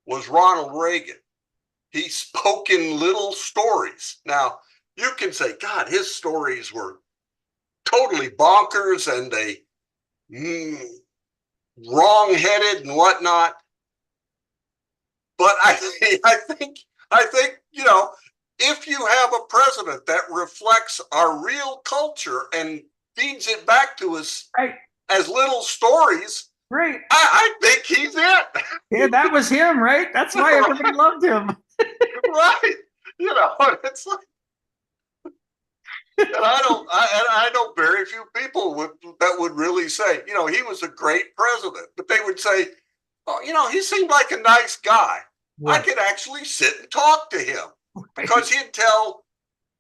was Ronald Reagan. He spoke in little stories. Now, you can say, God, his stories were totally bonkers and they wrong-headed and whatnot. But I think, if you have a president that reflects our real culture and feeds it back to us Right. as little stories, Right. I think he's it. Yeah, that was him, right? That's why everybody loved him. Right. It's like, and I know very few people that would really say, he was a great president, but they would say, oh, he seemed like a nice guy. I could actually sit and talk to him because he'd tell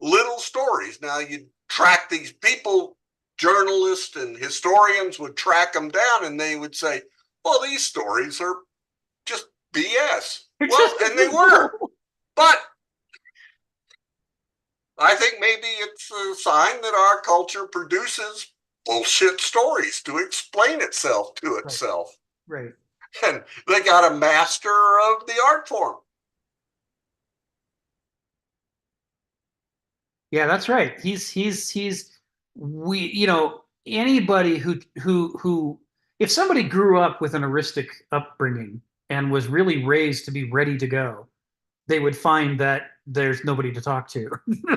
little stories. Now you'd track these people, journalists and historians would track them down, and they would say, well, these stories are just BS. Well, and they were, but I think maybe it's a sign that our culture produces bullshit stories to explain itself to itself. Right. And they got a master of the art form. Yeah, that's right. Anybody who if somebody grew up with an heuristic upbringing and was really raised to be ready to go, they would find that there's nobody to talk to.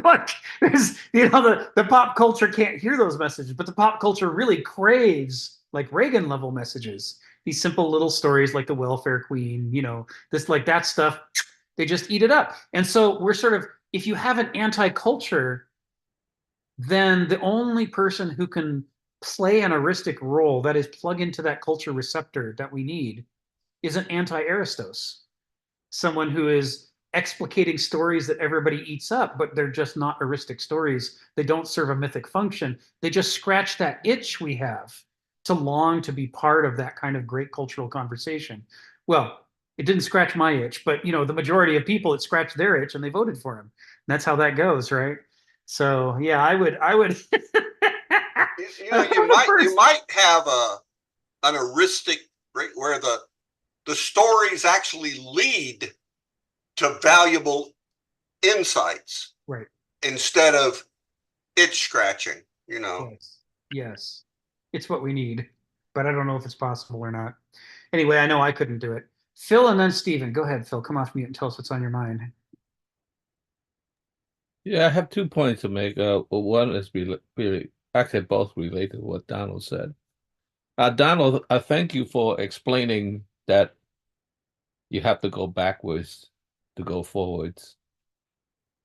Like there's, the pop culture can't hear those messages, but the pop culture really craves like Reagan level messages. These simple little stories like the welfare queen, this like that stuff, they just eat it up. And so we're sort of, if you have an anti-culture, then the only person who can play an heuristic role, that is plug into that culture receptor that we need, is an anti-Aristos. Someone who is explicating stories that everybody eats up, but they're just not heuristic stories. They don't serve a mythic function. They just scratch that itch we have to long to be part of that kind of great cultural conversation. Well, it didn't scratch my itch, but the majority of people, it scratched their itch and they voted for him. And that's how that goes, right? So yeah, I would you might have an heuristic, right, where the stories actually lead to valuable insights, right, instead of itch scratching. Yes, it's what we need, but I don't know if it's possible or not. Anyway, I know I couldn't do it. Phil and then Stephen. Go ahead, Phil. Come off mute and tell us what's on your mind. Yeah, I have 2 points to make. One is really actually both related to what Donald said. Donald, I thank you for explaining that you have to go backwards to go forwards,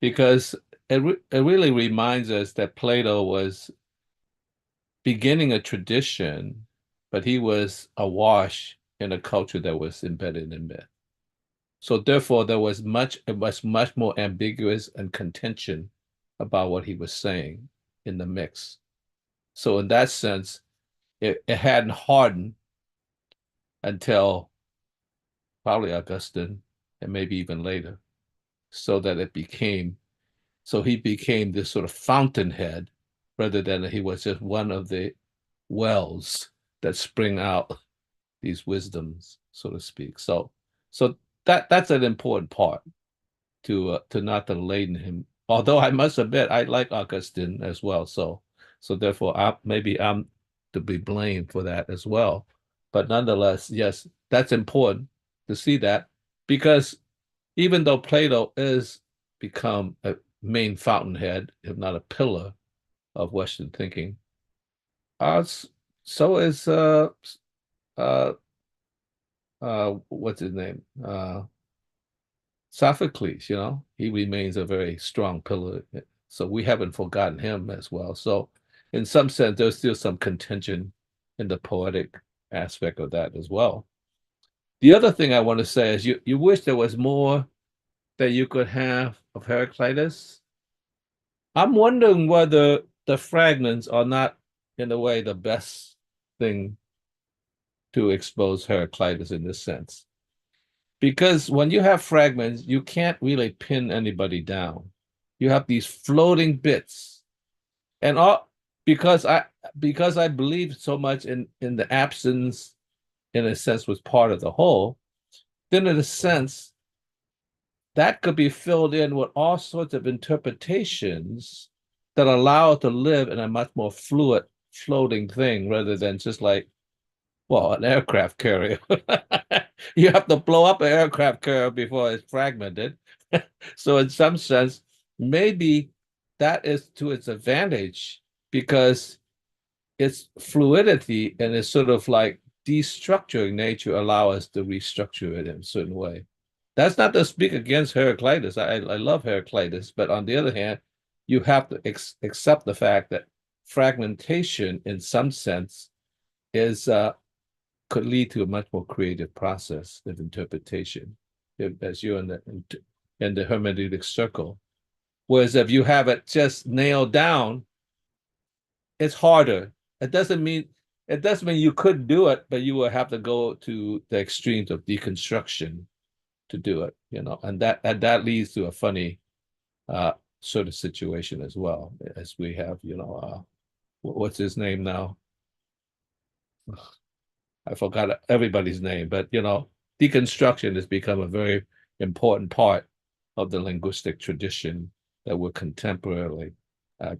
because it really reminds us that Plato was beginning a tradition, but he was awash in a culture that was embedded in myth. So therefore, it was much more ambiguous and contention about what he was saying in the mix. So in that sense, it hadn't hardened until probably Augustine and maybe even later, so that he became this sort of fountainhead rather than he was just one of the wells that spring out these wisdoms, so to speak. So that's an important part to not to laden him. Although I must admit I like Augustine as well, so therefore maybe I'm to be blamed for that as well. But nonetheless, yes, that's important to see that, because even though Plato is become a main fountainhead, if not a pillar of Western thinking, so is what's his name? Sophocles, he remains a very strong pillar. So we haven't forgotten him as well. So in some sense, there's still some contention in the poetic aspect of that as well. The other thing I want to say is you wish there was more that you could have of Heraclitus. I'm wondering whether the fragments are not, in a way, the best thing to expose Heraclitus in this sense. Because when you have fragments, you can't really pin anybody down. You have these floating bits. And because I believe so much in the absence, in a sense, was part of the whole, then in a sense, that could be filled in with all sorts of interpretations that allow it to live in a much more fluid, floating thing, rather than just like, well, an aircraft carrier. You have to blow up an aircraft carrier before it's fragmented. So in some sense, maybe that is to its advantage, because its fluidity and it's sort of like destructuring nature allow us to restructure it in a certain way. That's not to speak against Heraclitus. I love Heraclitus, but on the other hand, you have to accept the fact that fragmentation, in some sense, is could lead to a much more creative process of interpretation, as you're in the hermeneutic circle. Whereas if you have it just nailed down, it's harder. It doesn't mean you couldn't do it, but you will have to go to the extremes of deconstruction to do it, and that leads to a funny sort of situation as well, as we have, what's his name now? I forgot everybody's name, but deconstruction has become a very important part of the linguistic tradition that we're contemporarily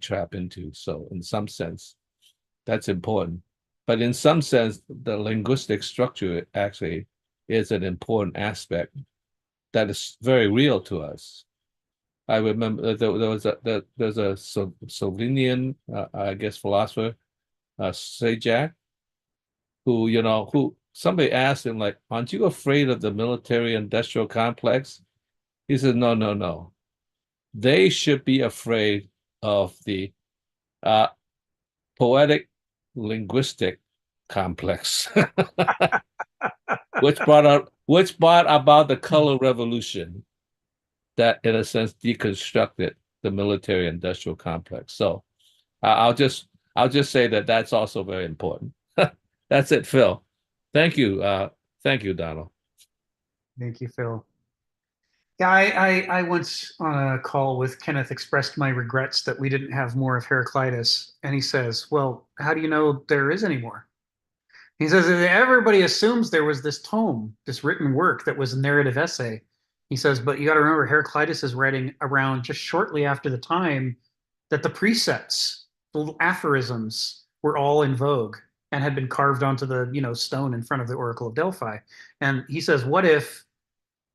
trapped into. So in some sense, that's important. But in some sense, the linguistic structure actually is an important aspect that is very real to us. I remember there's a Slovenian, I guess, philosopher, Sajak, who somebody asked him, like, aren't you afraid of the military-industrial complex? He said, no. They should be afraid of the poetic linguistic complex, which brought about the color revolution that, in a sense, deconstructed the military-industrial complex. So I'll just say that that's also very important. That's it, Phil. Thank you. Thank you, Donald. Thank you, Phil. Yeah, I once on a call with Kenneth expressed my regrets that we didn't have more of Heraclitus. And he says, well, how do you know there is any more? He says, everybody assumes there was this tome, this written work that was a narrative essay. He says, but you got to remember, Heraclitus is writing around just shortly after the time that the precepts, the little aphorisms, were all in vogue and had been carved onto the stone in front of the Oracle of Delphi. And he says, what if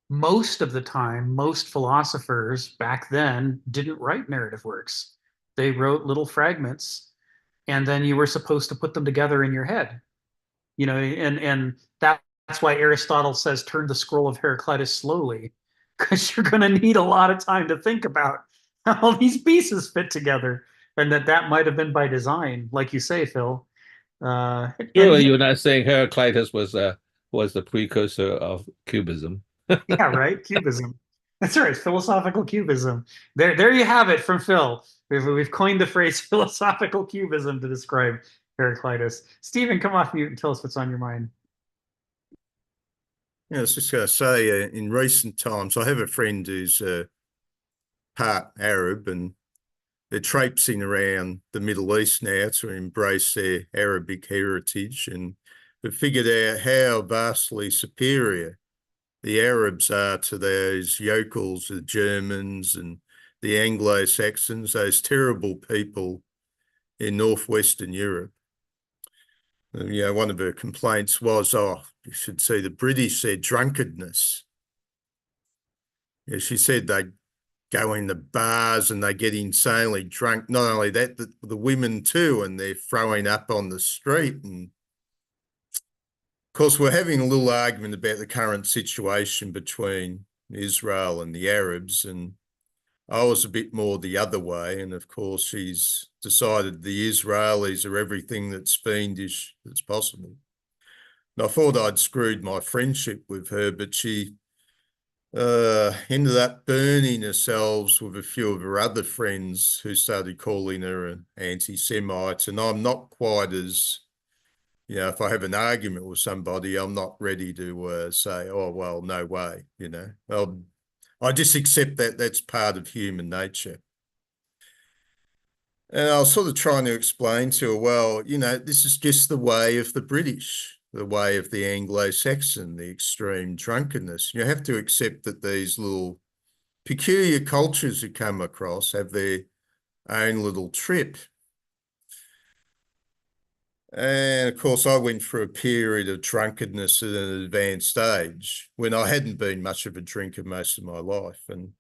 most of the time, most philosophers back then didn't write narrative works? They wrote little fragments, and then you were supposed to put them together in your head. And that's why Aristotle says turn the scroll of Heraclitus slowly, because you're going to need a lot of time to think about how all these pieces fit together, and that might have been by design, like you say, Phil. Really, you're not saying Heraclitus was the precursor of Cubism. Yeah, right. Cubism. That's right. Philosophical Cubism. There you have it from Phil. We've coined the phrase philosophical Cubism to describe Heraclitus. Stephen, come off mute and tell us what's on your mind. Yeah, I was just going to say, in recent times, I have a friend who's part Arab, and they're traipsing around the Middle East now to embrace their Arabic heritage, and have figured out how vastly superior the Arabs are to those yokels, the Germans and the Anglo-Saxons, those terrible people in northwestern Europe. And, one of her complaints was, you should see the British, their drunkenness. She said they go in the bars and they get insanely drunk. Not only that, the women too, and they're throwing up on the street. And of course, we're having a little argument about the current situation between Israel and the Arabs, and I was a bit more the other way. And of course, she's decided the Israelis are everything that's fiendish that's possible. And I thought I'd screwed my friendship with her, but she ended up burning herself with a few of her other friends who started calling her an anti-Semite. And I'm not quite as, if I have an argument with somebody, I'm not ready to say, oh, well, no way, I just accept that that's part of human nature. And I was sort of trying to explain to her, well, this is just the way of the British, the way of the Anglo-Saxon, the extreme drunkenness. You have to accept that these little peculiar cultures you come across have their own little trip. And of course, I went through a period of drunkenness at an advanced age when I hadn't been much of a drinker most of my life. And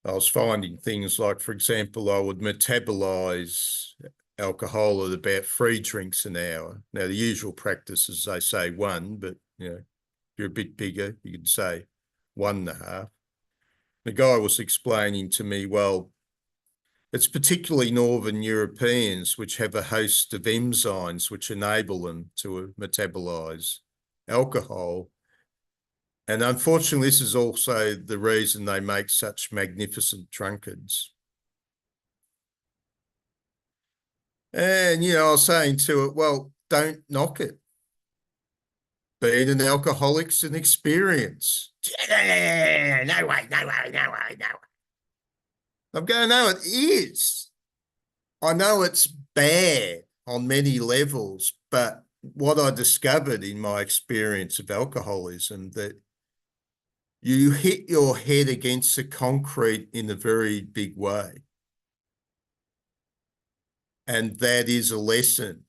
I was finding things like, for example, I would metabolize alcohol at about 3 drinks an hour. Now, the usual practice is they say 1, but if you're a bit bigger, you could say 1.5. The guy was explaining to me, well, it's particularly Northern Europeans which have a host of enzymes which enable them to metabolize alcohol. And unfortunately, this is also the reason they make such magnificent drunkards. And, I was saying to it, well, don't knock it. Being an alcoholic's an experience. No way, no way, no way, no way. I'm going, no, it is. I know it's bad on many levels, but what I discovered in my experience of alcoholism, that you hit your head against the concrete in a very big way. And that is a lesson.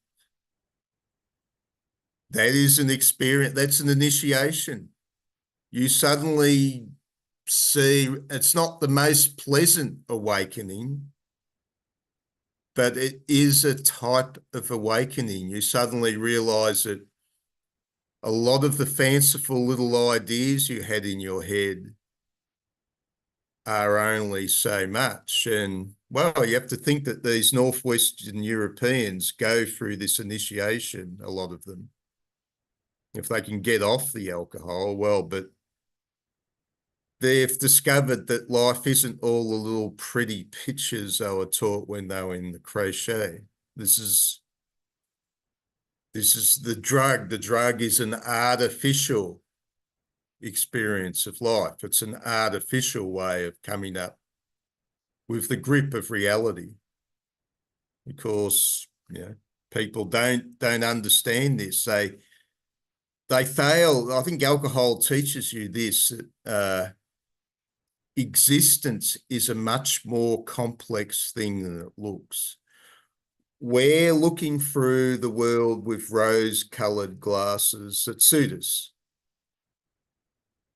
That is an experience. That's an initiation. You suddenly see it's not the most pleasant awakening, but it is a type of awakening. You suddenly realize that a lot of the fanciful little ideas you had in your head are only so much. And, well, you have to think that these Northwestern Europeans go through this initiation, a lot of them, if they can get off the alcohol, well, but they've discovered that life isn't all the little pretty pictures they were taught when they were in the crochet. This is the drug. The drug is an artificial experience of life. It's an artificial way of coming up with the grip of reality. Because, people don't understand this. They fail. I think alcohol teaches you this, existence is a much more complex thing than it looks. We're looking through the world with rose-colored glasses that suit us.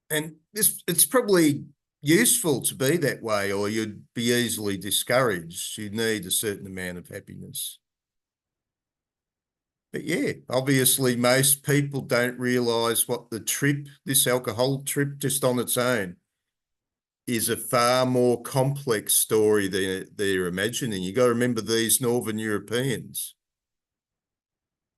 And it's probably useful to be that way, or you'd be easily discouraged. You need a certain amount of happiness. But yeah, obviously most people don't realize what this alcohol trip just on its own, is a far more complex story than they're imagining. You got to remember, these Northern Europeans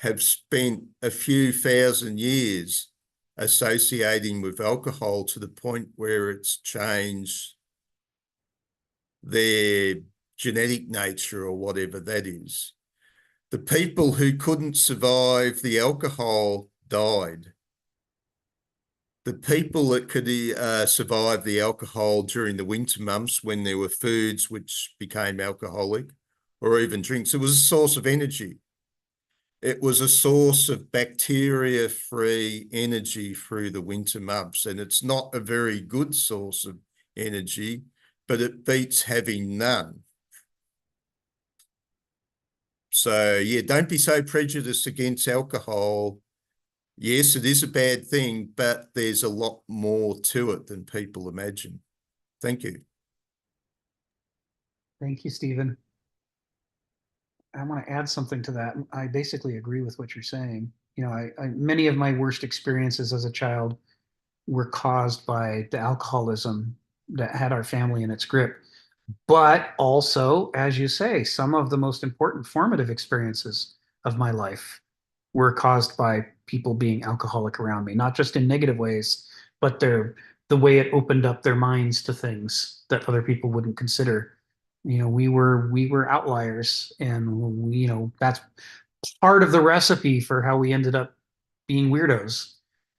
have spent a few thousand years associating with alcohol to the point where it's changed their genetic nature or whatever that is. The people who couldn't survive the alcohol died. The people that could survive the alcohol during the winter months, when there were foods which became alcoholic, or even drinks, it was a source of energy. It was a source of bacteria-free energy through the winter months. And it's not a very good source of energy, but it beats having none. So, yeah, don't be so prejudiced against alcohol. Yes, it is a bad thing, but there's a lot more to it than people imagine. Thank you. Thank you, Stephen. I want to add something to that. I basically agree with what you're saying. Many of my worst experiences as a child were caused by the alcoholism that had our family in its grip. But also, as you say, some of the most important formative experiences of my life were caused by people being alcoholic around me, not just in negative ways, but the way it opened up their minds to things that other people wouldn't consider. We were outliers, and that's part of the recipe for how we ended up being weirdos.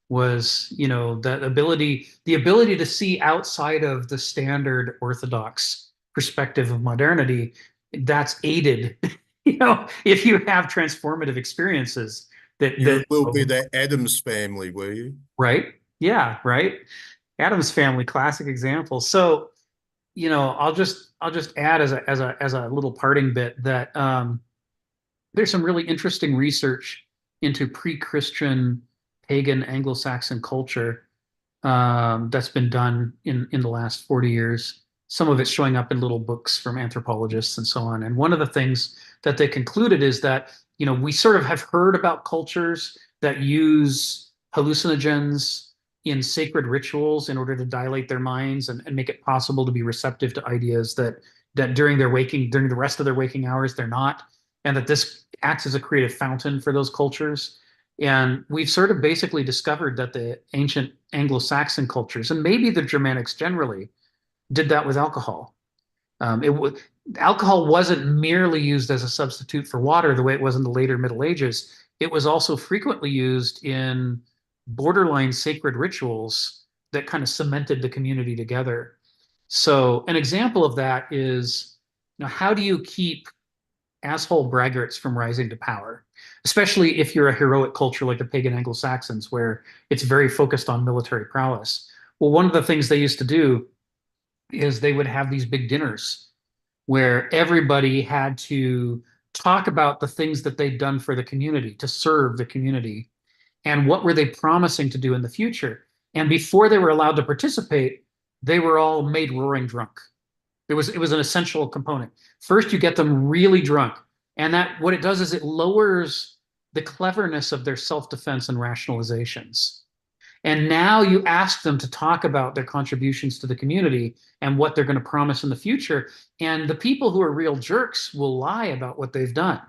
Was the ability to see outside of the standard orthodox perspective of modernity. That's aided, if you have transformative experiences. You will be the Addams family, were you? Right. Yeah. Right. Addams family, classic example. So, I'll just add as a little parting bit that there's some really interesting research into pre-Christian pagan Anglo-Saxon culture that's been done in the last 40 years. Some of it's showing up in little books from anthropologists and so on. And one of the things that they concluded is that, we sort of have heard about cultures that use hallucinogens in sacred rituals in order to dilate their minds and make it possible to be receptive to ideas that during the rest of their waking hours, they're not, and that this acts as a creative fountain for those cultures. And we've sort of basically discovered that the ancient Anglo-Saxon cultures, and maybe the Germanics generally, did that with alcohol. Alcohol wasn't merely used as a substitute for water the way it was in the later Middle Ages. It was also frequently used in borderline sacred rituals that kind of cemented the community together. So an example of that is, how do you keep asshole braggarts from rising to power, especially if you're a heroic culture like the pagan Anglo-Saxons, where it's very focused on military prowess? Well, one of the things they used to do is they would have these big dinners where everybody had to talk about the things that they'd done for the community, to serve the community, and what were they promising to do in the future. And before they were allowed to participate, they were all made roaring drunk. It was an essential component. First, you get them really drunk, and that what it does is it lowers the cleverness of their self-defense and rationalizations. And now you ask them to talk about their contributions to the community and what they're going to promise in the future. And the people who are real jerks will lie about what they've done,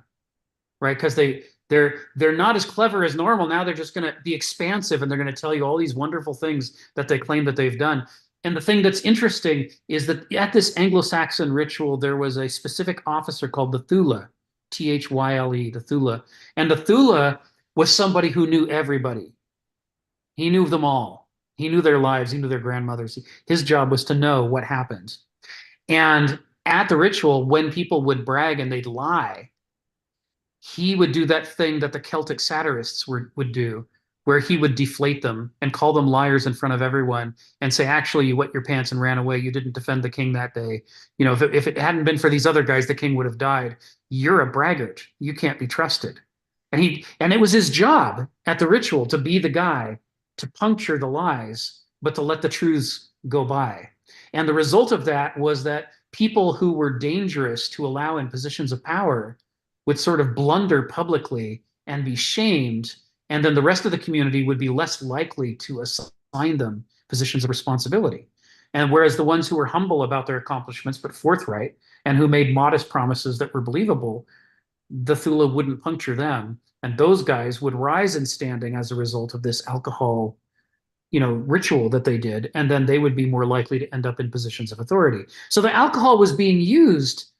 right? Because they're not as clever as normal. Now they're just going to be expansive, and they're going to tell you all these wonderful things that they claim that they've done. And the thing that's interesting is that at this Anglo-Saxon ritual, there was a specific officer called the Thule, Thyle, the Thule. And the Thule was somebody who knew everybody. He knew them all. He knew their lives. He knew their grandmothers. His job was to know what happened. And at the ritual, when people would brag and they'd lie, he would do that thing that the Celtic satirists would do, where he would deflate them and call them liars in front of everyone and say, actually, you wet your pants and ran away. You didn't defend the king that day. If it hadn't been for these other guys, the king would have died. You're a braggart. You can't be trusted. And it was his job at the ritual to be the guy to puncture the lies, but to let the truths go by. And the result of that was that people who were dangerous to allow in positions of power would sort of blunder publicly and be shamed. And then the rest of the community would be less likely to assign them positions of responsibility. And whereas the ones who were humble about their accomplishments, but forthright, and who made modest promises that were believable, the Thule wouldn't puncture them. And those guys would rise in standing as a result of this alcohol, ritual that they did. And then they would be more likely to end up in positions of authority. So the alcohol was being used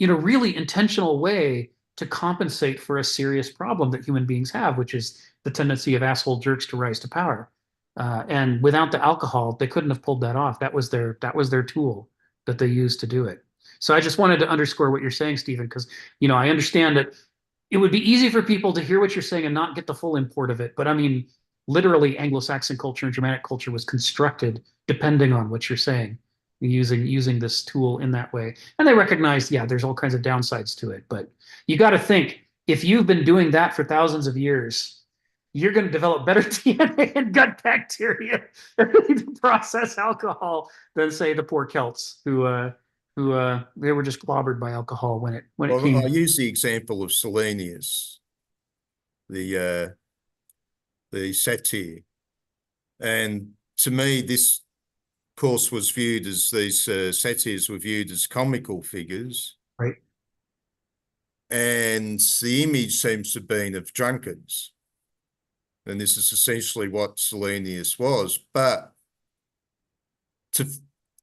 in a really intentional way to compensate for a serious problem that human beings have, which is the tendency of asshole jerks to rise to power. And without the alcohol, they couldn't have pulled that off. That was their tool that they used to do it. So I just wanted to underscore what you're saying, Stephen, because I understand that it would be easy for people to hear what you're saying and not get the full import of it. But I mean, literally, Anglo-Saxon culture and Germanic culture was constructed depending on what you're saying, using this tool in that way. And they recognized, there's all kinds of downsides to it. But you got to think, if you've been doing that for thousands of years, you're going to develop better DNA and gut bacteria to process alcohol than, say, the poor Celts who they were just clobbered by alcohol when it came. I use the example of Selenius, the satyr, and to me, this course was viewed as these satyrs were viewed as comical figures, right? And the image seems to have been of drunkards, and this is essentially what Selenius was. But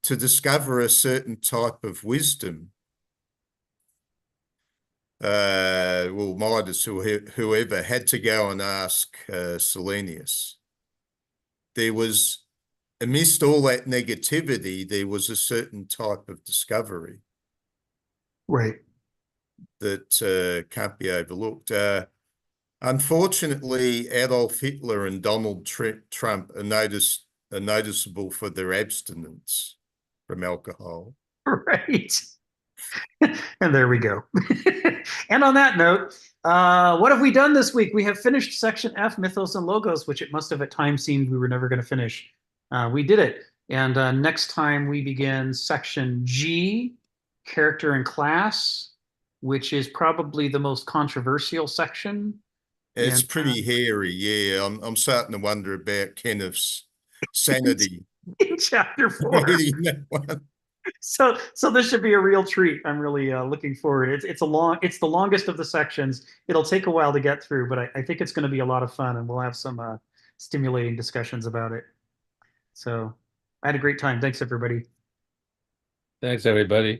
to discover a certain type of wisdom, Midas or whoever had to go and ask Selenius. There was, amidst all that negativity, there was a certain type of discovery, right, that can't be overlooked. Unfortunately, Adolf Hitler and Donald Trump are noticeable for their abstinence from alcohol. Right. And there we go. And on that note, what have we done this week? We have finished section F, Mythos and Logos, which it must have at times seemed we were never going to finish. We did it. And next time we begin section G, Character and Class. which is probably the most controversial section. It's And, pretty hairy. Yeah, I'm starting to wonder about Kenneth's sanity. in chapter 4. reading that one. So this should be a real treat. I'm really looking forward. It's the longest of the sections. It'll take a while to get through, but I think it's going to be a lot of fun, and we'll have some stimulating discussions about it. So I had a great time. Thanks, everybody. Thanks, everybody.